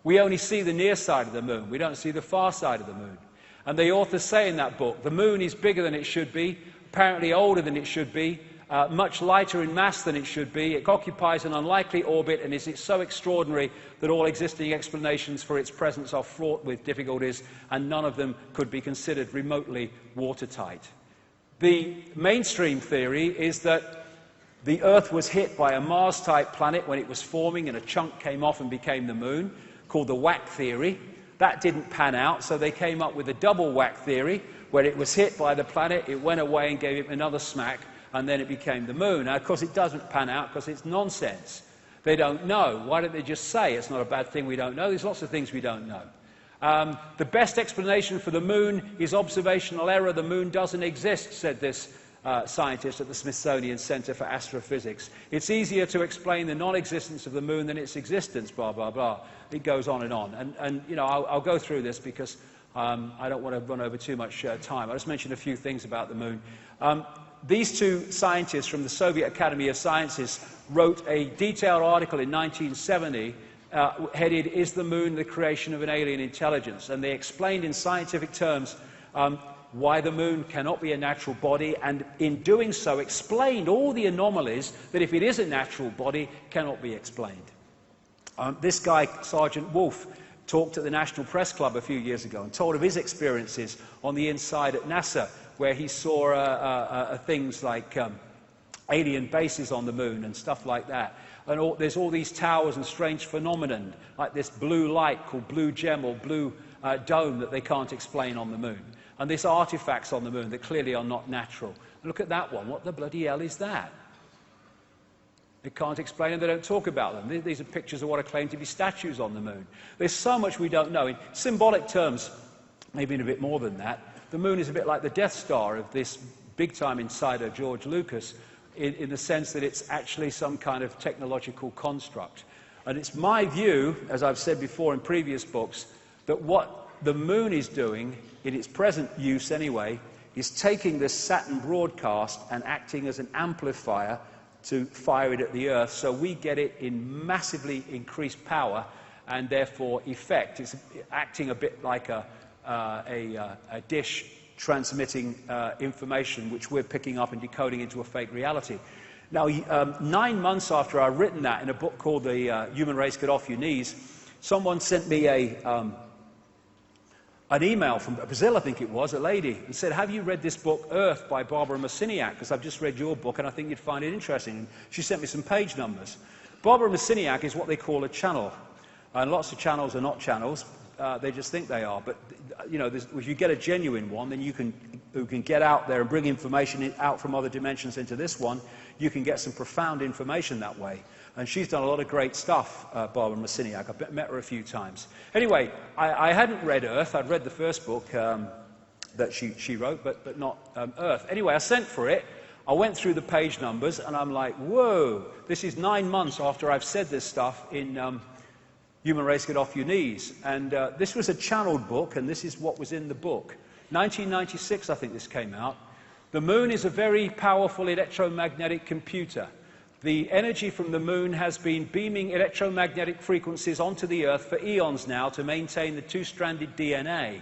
We only see the near side of the moon. We don't see the far side of the moon. And the authors say in that book, the moon is bigger than it should be, apparently older than it should be, much lighter in mass than it should be. It occupies an unlikely orbit and is so extraordinary that all existing explanations for its presence are fraught with difficulties, and none of them could be considered remotely watertight. The mainstream theory is that the Earth was hit by a Mars-type planet when it was forming, and a chunk came off and became the moon, called the whack theory. That didn't pan out, so they came up with a double whack theory, where it was hit by the planet, it went away and gave it another smack, and then it became the moon. Now, of course, it doesn't pan out because it's nonsense. They don't know. Why don't they just say it's not a bad thing we don't know? There's lots of things we don't know. The best explanation for the moon is observational error. The moon doesn't exist, said this scientist at the Smithsonian Center for Astrophysics. It's easier to explain the non-existence of the moon than its existence, blah, blah, blah. It goes on and on. And you know, I'll go through this because I don't want to run over too much time. I'll just mention a few things about the moon. These two scientists from the Soviet Academy of Sciences wrote a detailed article in 1970 headed, "Is the Moon the Creation of an Alien Intelligence?" And they explained in scientific terms why the moon cannot be a natural body, and in doing so explained all the anomalies that, if it is a natural body, cannot be explained. This guy, Sergeant Wolf, talked at the National Press Club a few years ago and told of his experiences on the inside at NASA, where he saw things like alien bases on the moon and stuff like that. And there's all these towers and strange phenomenon, like this blue light called blue gem or blue dome that they can't explain on the moon. And these artifacts on the moon that clearly are not natural. Look at that one. What the bloody hell is that? They can't explain them. They don't talk about them. These are pictures of what are claimed to be statues on the moon. There's so much we don't know. In symbolic terms, maybe in a bit more than that, the moon is a bit like the Death Star of this big-time insider, George Lucas, in the sense that it's actually some kind of technological construct. And it's my view, as I've said before in previous books, that what the moon is doing, in its present use anyway, is taking this Saturn broadcast and acting as an amplifier to fire it at the Earth, so we get it in massively increased power and therefore effect. It's acting a bit like a dish transmitting information which we're picking up and decoding into a fake reality. Now, 9 months after I'd written that in a book called The Human Race Get Off Your Knees, someone sent me an email from Brazil, I think it was, a lady, and said, "Have you read this book, Earth, by Barbara Marciniak? Because I've just read your book and I think you'd find it interesting." And she sent me some page numbers. Barbara Marciniak is what they call a channel. And lots of channels are not channels. They just think they are. But, you know, if you get a genuine one, then you can get out there and bring information out from other dimensions into this one. You can get some profound information that way. And she's done a lot of great stuff, Barbara Marciniak. I've met her a few times. Anyway, I hadn't read Earth. I'd read the first book that she wrote, but not Earth. Anyway, I sent for it. I went through the page numbers, and I'm like, whoa, this is 9 months after I've said this stuff in Human Race Get Off Your Knees. And this was a channeled book, and this is what was in the book. 1996, I think this came out. The moon is a very powerful electromagnetic computer. The energy from the moon has been beaming electromagnetic frequencies onto the Earth for eons now to maintain the two-stranded DNA.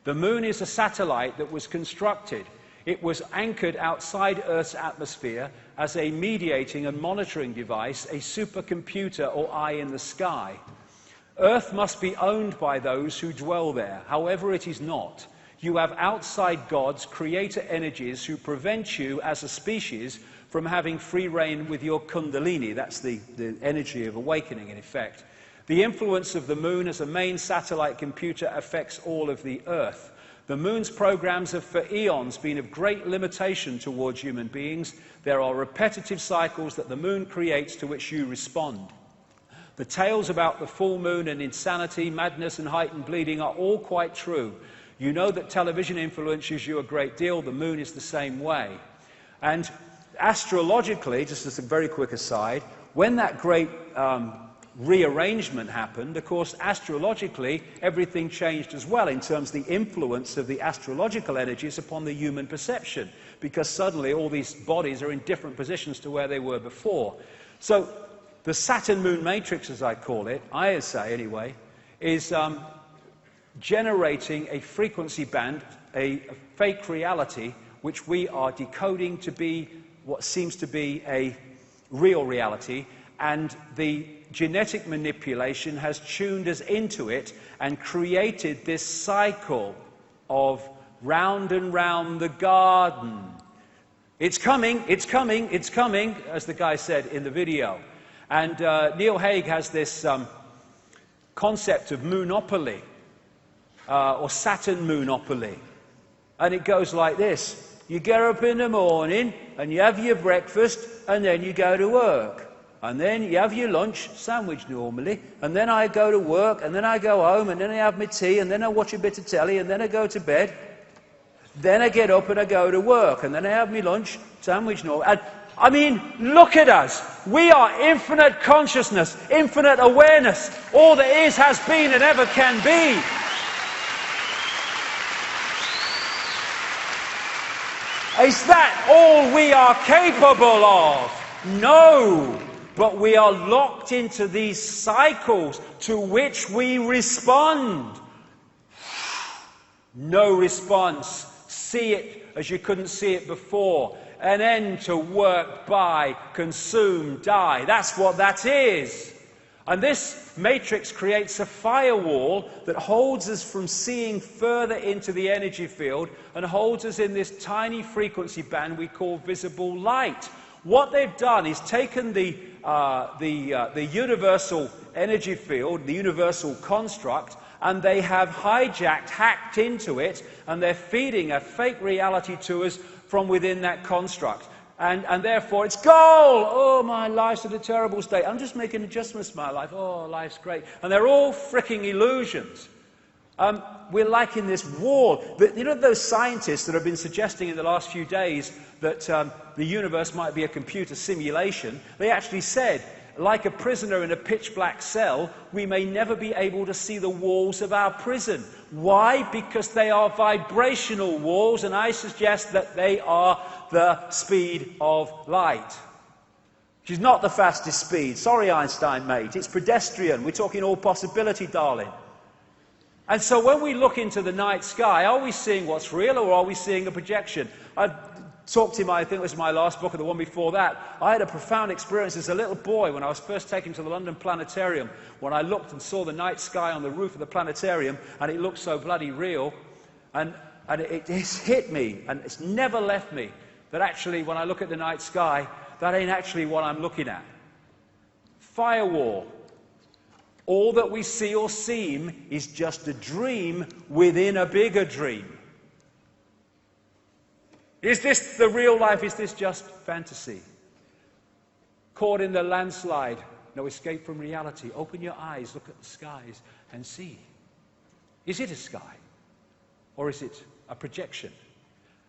The moon is a satellite that was constructed. It was anchored outside Earth's atmosphere as a mediating and monitoring device, a supercomputer or eye in the sky. Earth must be owned by those who dwell there. However, it is not. You have outside gods, creator energies, who prevent you as a species from having free reign with your kundalini. That's the energy of awakening, in effect. The influence of the moon as a main satellite computer affects all of the Earth. The moon's programs have for eons been of great limitation towards human beings. There are repetitive cycles that the moon creates to which you respond. The tales about the full moon and insanity, madness and heightened bleeding are all quite true. You know that television influences you a great deal. The moon is the same way. And astrologically, just as a very quick aside, when that great rearrangement happened, of course, astrologically, everything changed as well in terms of the influence of the astrological energies upon the human perception, because suddenly all these bodies are in different positions to where they were before. So the Saturn-Moon matrix, as I call it, I say anyway, is generating a frequency band, a fake reality, which we are decoding to be what seems to be a real reality, and the genetic manipulation has tuned us into it and created this cycle of round and round the garden. It's coming, it's coming, it's coming, as the guy said in the video. And Neil Haig has this concept of moonopoly, or Saturn moonopoly. And it goes like this. You get up in the morning and you have your breakfast and then you go to work. And then you have your lunch, sandwich normally, and then I go to work, and then I go home, and then I have my tea, and then I watch a bit of telly, and then I go to bed. Then I get up and I go to work, and then I have my lunch, sandwich normal. And I mean, look at us. We are infinite consciousness, infinite awareness. All there is, has been, and ever can be. Is that all we are capable of? No. But we are locked into these cycles to which we respond. No response. See it as you couldn't see it before. An end to work, buy, consume, die. That's what that is. And this matrix creates a firewall that holds us from seeing further into the energy field and holds us in this tiny frequency band we call visible light. What they've done is taken the universal energy field, the universal construct, and they have hijacked, hacked into it, and they're feeding a fake reality to us from within that construct. And therefore it's goal! Oh, my life's in a terrible state. I'm just making adjustments to my life. Oh, life's great. And they're all fricking illusions. We're like in this wall. You know those scientists that have been suggesting in the last few days that the universe might be a computer simulation? They actually said, like a prisoner in a pitch-black cell, we may never be able to see the walls of our prison. Why? Because they are vibrational walls, and I suggest that they are the speed of light. Which is not the fastest speed. Sorry, Einstein, mate. It's pedestrian. We're talking all possibility, darling. And so when we look into the night sky, are we seeing what's real, or are we seeing a projection? I talked in I think it was my last book, or the one before that. I had a profound experience as a little boy when I was first taken to the London Planetarium, when I looked and saw the night sky on the roof of the planetarium, and it looked so bloody real. And it hit me, and it's never left me, that actually when I look at the night sky, that ain't actually what I'm looking at. Firewall. All that we see or seem is just a dream within a bigger dream. Is this the real life? Is this just fantasy? Caught in the landslide, no escape from reality. Open your eyes, look at the skies and see. Is it a sky? Or is it a projection?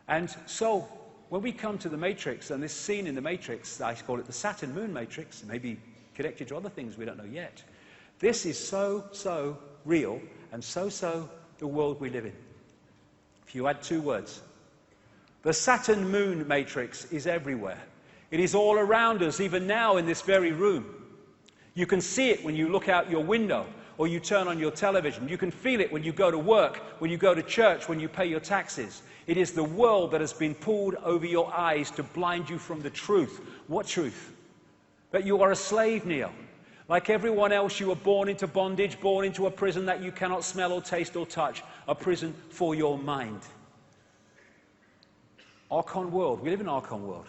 And so, when we come to the Matrix, and this scene in the Matrix, I call it the Saturn Moon Matrix, maybe connected to other things we don't know yet. This is so real, and so the world we live in. If you add two words. The Saturn Moon Matrix is everywhere. It is all around us, even now in this very room. You can see it when you look out your window, or you turn on your television. You can feel it when you go to work, when you go to church, when you pay your taxes. It is the world that has been pulled over your eyes to blind you from the truth. What truth? That you are a slave, Neil. Like everyone else, you were born into bondage, born into a prison that you cannot smell or taste or touch. A prison for your mind. Archon world. We live in Archon world.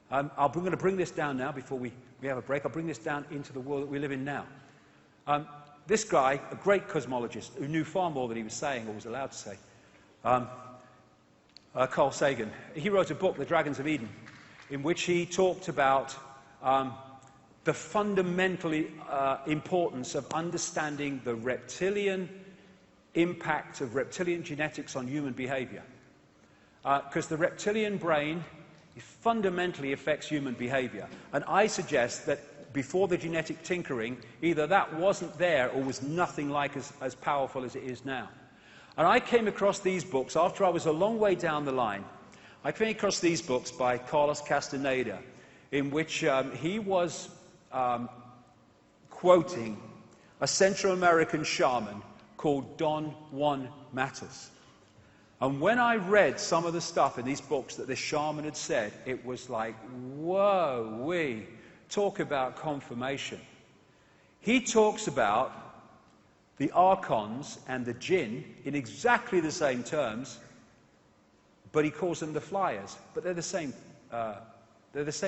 I'm going to bring this down now before we have a break. I'll bring this down into the world that we live in now. This guy, a great cosmologist, who knew far more than he was saying or was allowed to say, Carl Sagan, he wrote a book, The Dragons of Eden, in which he talked about the fundamental importance of understanding the reptilian impact of reptilian genetics on human behavior. Because the reptilian brain fundamentally affects human behavior. And I suggest that before the genetic tinkering, either that wasn't there or was nothing like as powerful as it is now. And I came across these books after I was a long way down the line. I came across these books by Carlos Castaneda, in which he was quoting a Central American shaman called Don Juan Matus. And when I read some of the stuff in these books that this shaman had said, it was like, whoa, we talk about confirmation. He talks about the archons and the jinn in exactly the same terms, but he calls them the flyers. But they're the same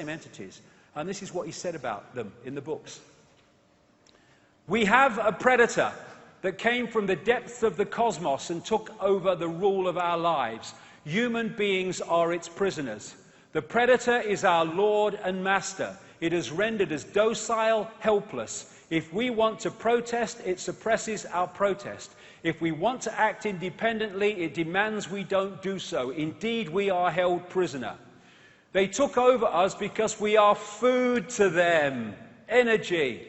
entities. And this is what he said about them in the books. We have a predator that came from the depths of the cosmos and took over the rule of our lives. Human beings are its prisoners. The predator is our lord and master. It has rendered us docile, helpless. If we want to protest, it suppresses our protest. If we want to act independently, it demands we don't do so. Indeed, we are held prisoner. They took over us because we are food to them, energy.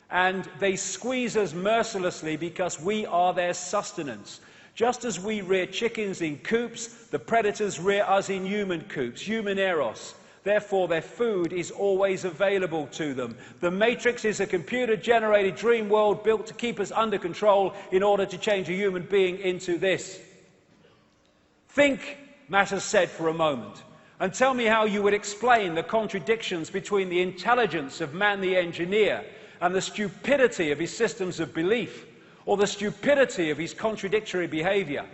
And they squeeze us mercilessly because we are their sustenance. Just as we rear chickens in coops, the predators rear us in human coops, human eros. Therefore, their food is always available to them. The Matrix is a computer-generated dream world built to keep us under control in order to change a human being into this. Think, Matter said for a moment, and tell me how you would explain the contradictions between the intelligence of man the engineer and the stupidity of his systems of belief, or the stupidity of his contradictory behavior.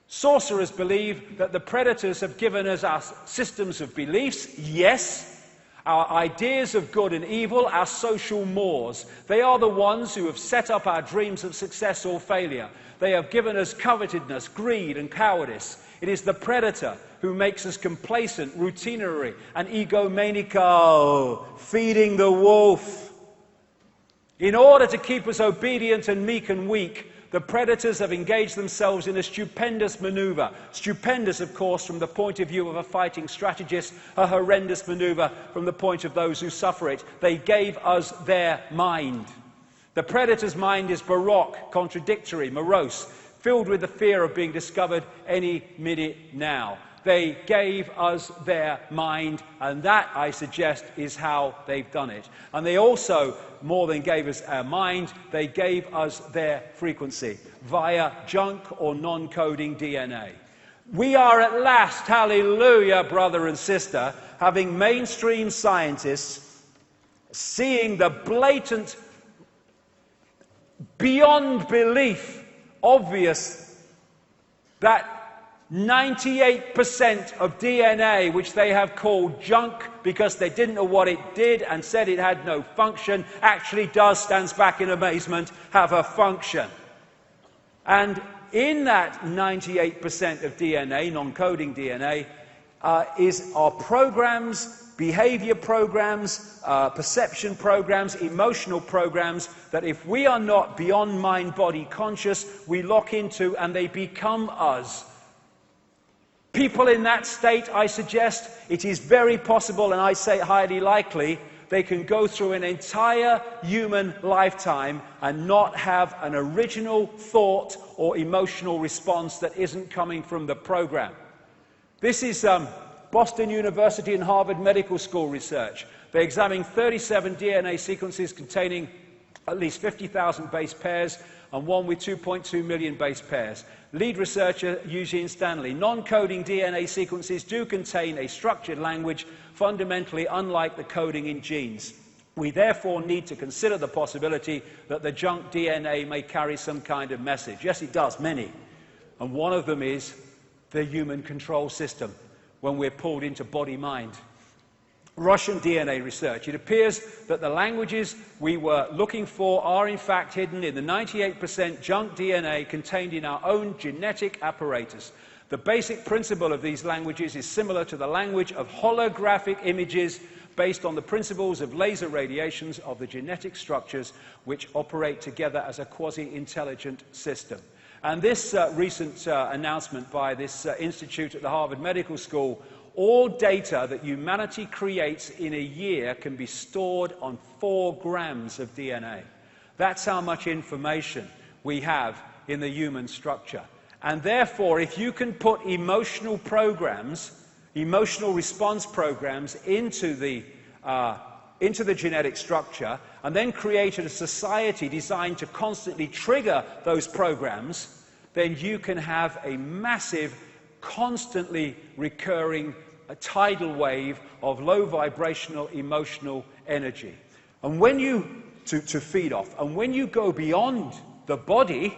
Sorcerers believe that the predators have given us our systems of beliefs, yes, our ideas of good and evil, our social mores. They are the ones who have set up our dreams of success or failure. They have given us covetousness, greed, and cowardice. It is the predator who makes us complacent, routinary, and egomaniacal, feeding the wolf. In order to keep us obedient and meek and weak, the predators have engaged themselves in a stupendous maneuver. Stupendous, of course, from the point of view of a fighting strategist, a horrendous maneuver from the point of those who suffer it. They gave us their mind. The predator's mind is baroque, contradictory, morose, filled with the fear of being discovered any minute now. They gave us their mind, and that, I suggest, is how they've done it. And they also, more than gave us our mind, they gave us their frequency via junk or non-coding DNA. We are at last, hallelujah, brother and sister, having mainstream scientists seeing the blatant, beyond belief, obvious that 98% of DNA, which they have called junk because they didn't know what it did and said it had no function, actually does, stands back in amazement, have a function. And in that 98% of DNA, non-coding DNA, are programs, behavior programs, perception programs, emotional programs that if we are not beyond mind-body conscious, we lock into and they become us. People in that state, I suggest, it is very possible, and I say highly likely, they can go through an entire human lifetime and not have an original thought or emotional response that isn't coming from the program. This is Boston University and Harvard Medical School research. They examined 37 DNA sequences containing at least 50,000 base pairs and one with 2.2 million base pairs. Lead researcher Eugene Stanley. Non-coding DNA sequences do contain a structured language fundamentally unlike the coding in genes. We therefore need to consider the possibility that the junk DNA may carry some kind of message. Yes, it does, many. And one of them is the human control system, when we're pulled into body-mind. Russian DNA research. It appears that the languages we were looking for are in fact hidden in the 98% junk DNA contained in our own genetic apparatus. The basic principle of these languages is similar to the language of holographic images based on the principles of laser radiations of the genetic structures which operate together as a quasi-intelligent system. And this recent announcement by this institute at the Harvard Medical School, all data that humanity creates in a year can be stored on 4 grams of DNA. That's how much information we have in the human structure. And therefore, if you can put emotional programs, emotional response programs into the genetic structure, and then created a society designed to constantly trigger those programs, then you can have a massive, constantly recurring tidal wave of low vibrational emotional energy. And when you, to feed off, and when you go beyond the body,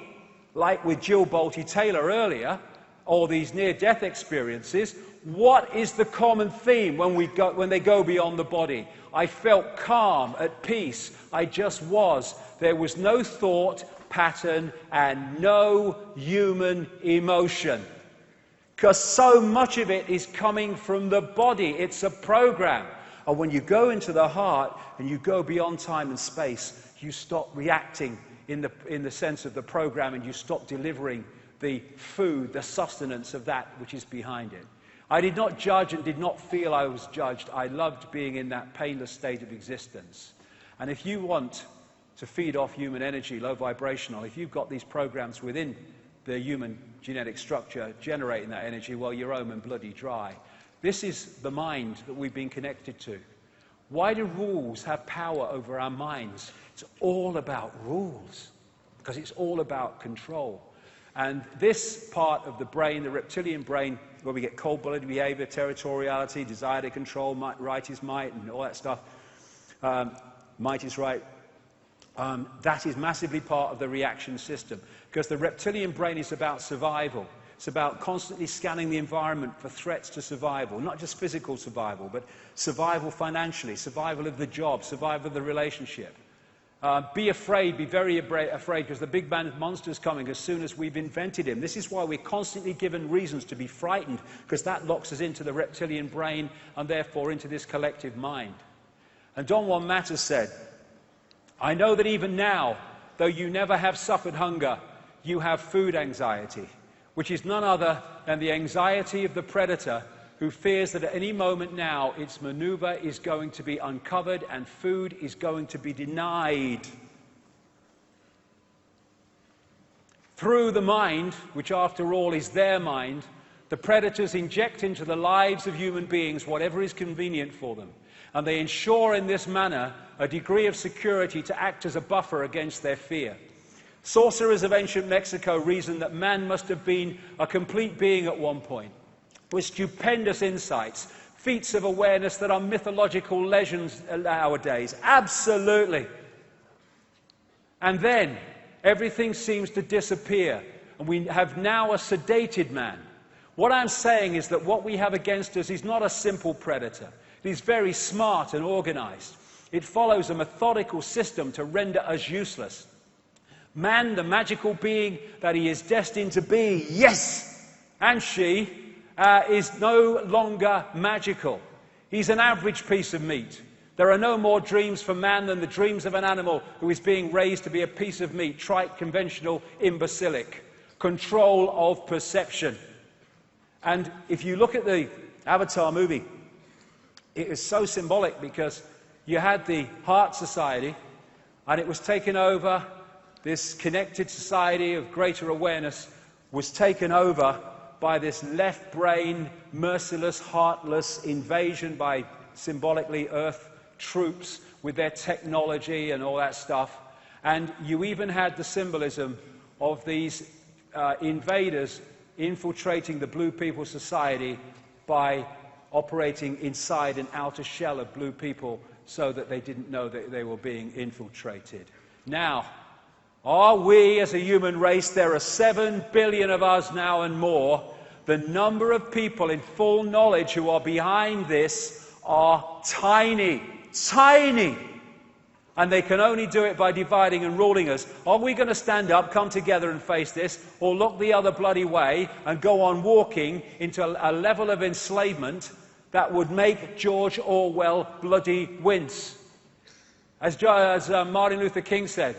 like with Jill Bolte-Taylor earlier, or these near-death experiences, what is the common theme when they go beyond the body? I felt calm, at peace, I just was. There was no thought pattern and no human emotion. Because so much of it is coming from the body. It's a program. And when you go into the heart and you go beyond time and space, you stop reacting in the sense of the program, and you stop delivering the food, the sustenance of that which is behind it. I did not judge and did not feel I was judged. I loved being in that painless state of existence. And if you want to feed off human energy, low vibrational, if you've got these programs within the human genetic structure generating that energy, well, you're home and bloody dry. This is the mind that we've been connected to. Why do rules have power over our minds? It's all about rules, because it's all about control. And this part of the brain, the reptilian brain, where we get cold-blooded behavior, territoriality, desire to control, right is might, and all that stuff, might is right, that is massively part of the reaction system, because the reptilian brain is about survival. It's about constantly scanning the environment for threats to survival, not just physical survival, but survival financially, survival of the job, survival of the relationship. Be afraid, be very afraid, because the big bad monster's coming as soon as we've invented him. This is why we're constantly given reasons to be frightened, because that locks us into the reptilian brain and therefore into this collective mind. And Don Juan Matter said, I know that even now, though you never have suffered hunger, you have food anxiety, which is none other than the anxiety of the predator who fears that at any moment now its maneuver is going to be uncovered and food is going to be denied. Through the mind, which after all is their mind, the predators inject into the lives of human beings whatever is convenient for them, and they ensure in this manner a degree of security to act as a buffer against their fear. Sorcerers of ancient Mexico reasoned that man must have been a complete being at one point, with stupendous insights, feats of awareness that are mythological legends nowadays. Absolutely. And then everything seems to disappear, and we have now a sedated man. What I'm saying is that what we have against us is not a simple predator. It is very smart and organized. It follows a methodical system to render us useless. Man, the magical being that he is destined to be, yes, and she, is no longer magical. He's an average piece of meat. There are no more dreams for man than the dreams of an animal who is being raised to be a piece of meat, trite, conventional, imbecilic. Control of perception. And if you look at the Avatar movie, it is so symbolic, because you had the Heart Society, and it was taken over. This connected society of greater awareness was taken over by this left brain, merciless, heartless invasion by, symbolically, Earth troops with their technology and all that stuff. And you even had the symbolism of these invaders infiltrating the Blue People Society by operating inside an outer shell of blue people so that they didn't know that they were being infiltrated. Now, are we as a human race, there are 7 billion of us now and more, the number of people in full knowledge who are behind this are tiny, tiny. And they can only do it by dividing and ruling us. Are we going to stand up, come together and face this, or look the other bloody way and go on walking into a level of enslavement that would make George Orwell bloody wince. As Martin Luther King said,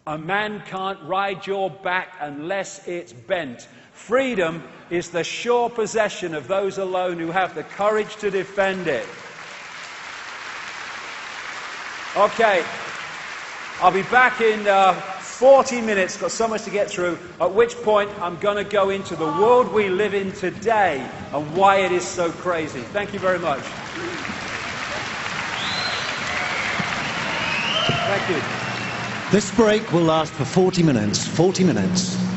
a man can't ride your back unless it's bent. Freedom is the sure possession of those alone who have the courage to defend it. Okay, I'll be back in 40 minutes, got so much to get through, at which point I'm going to go into the world we live in today and why it is so crazy. Thank you very much. Thank you. This break will last for 40 minutes. 40 minutes.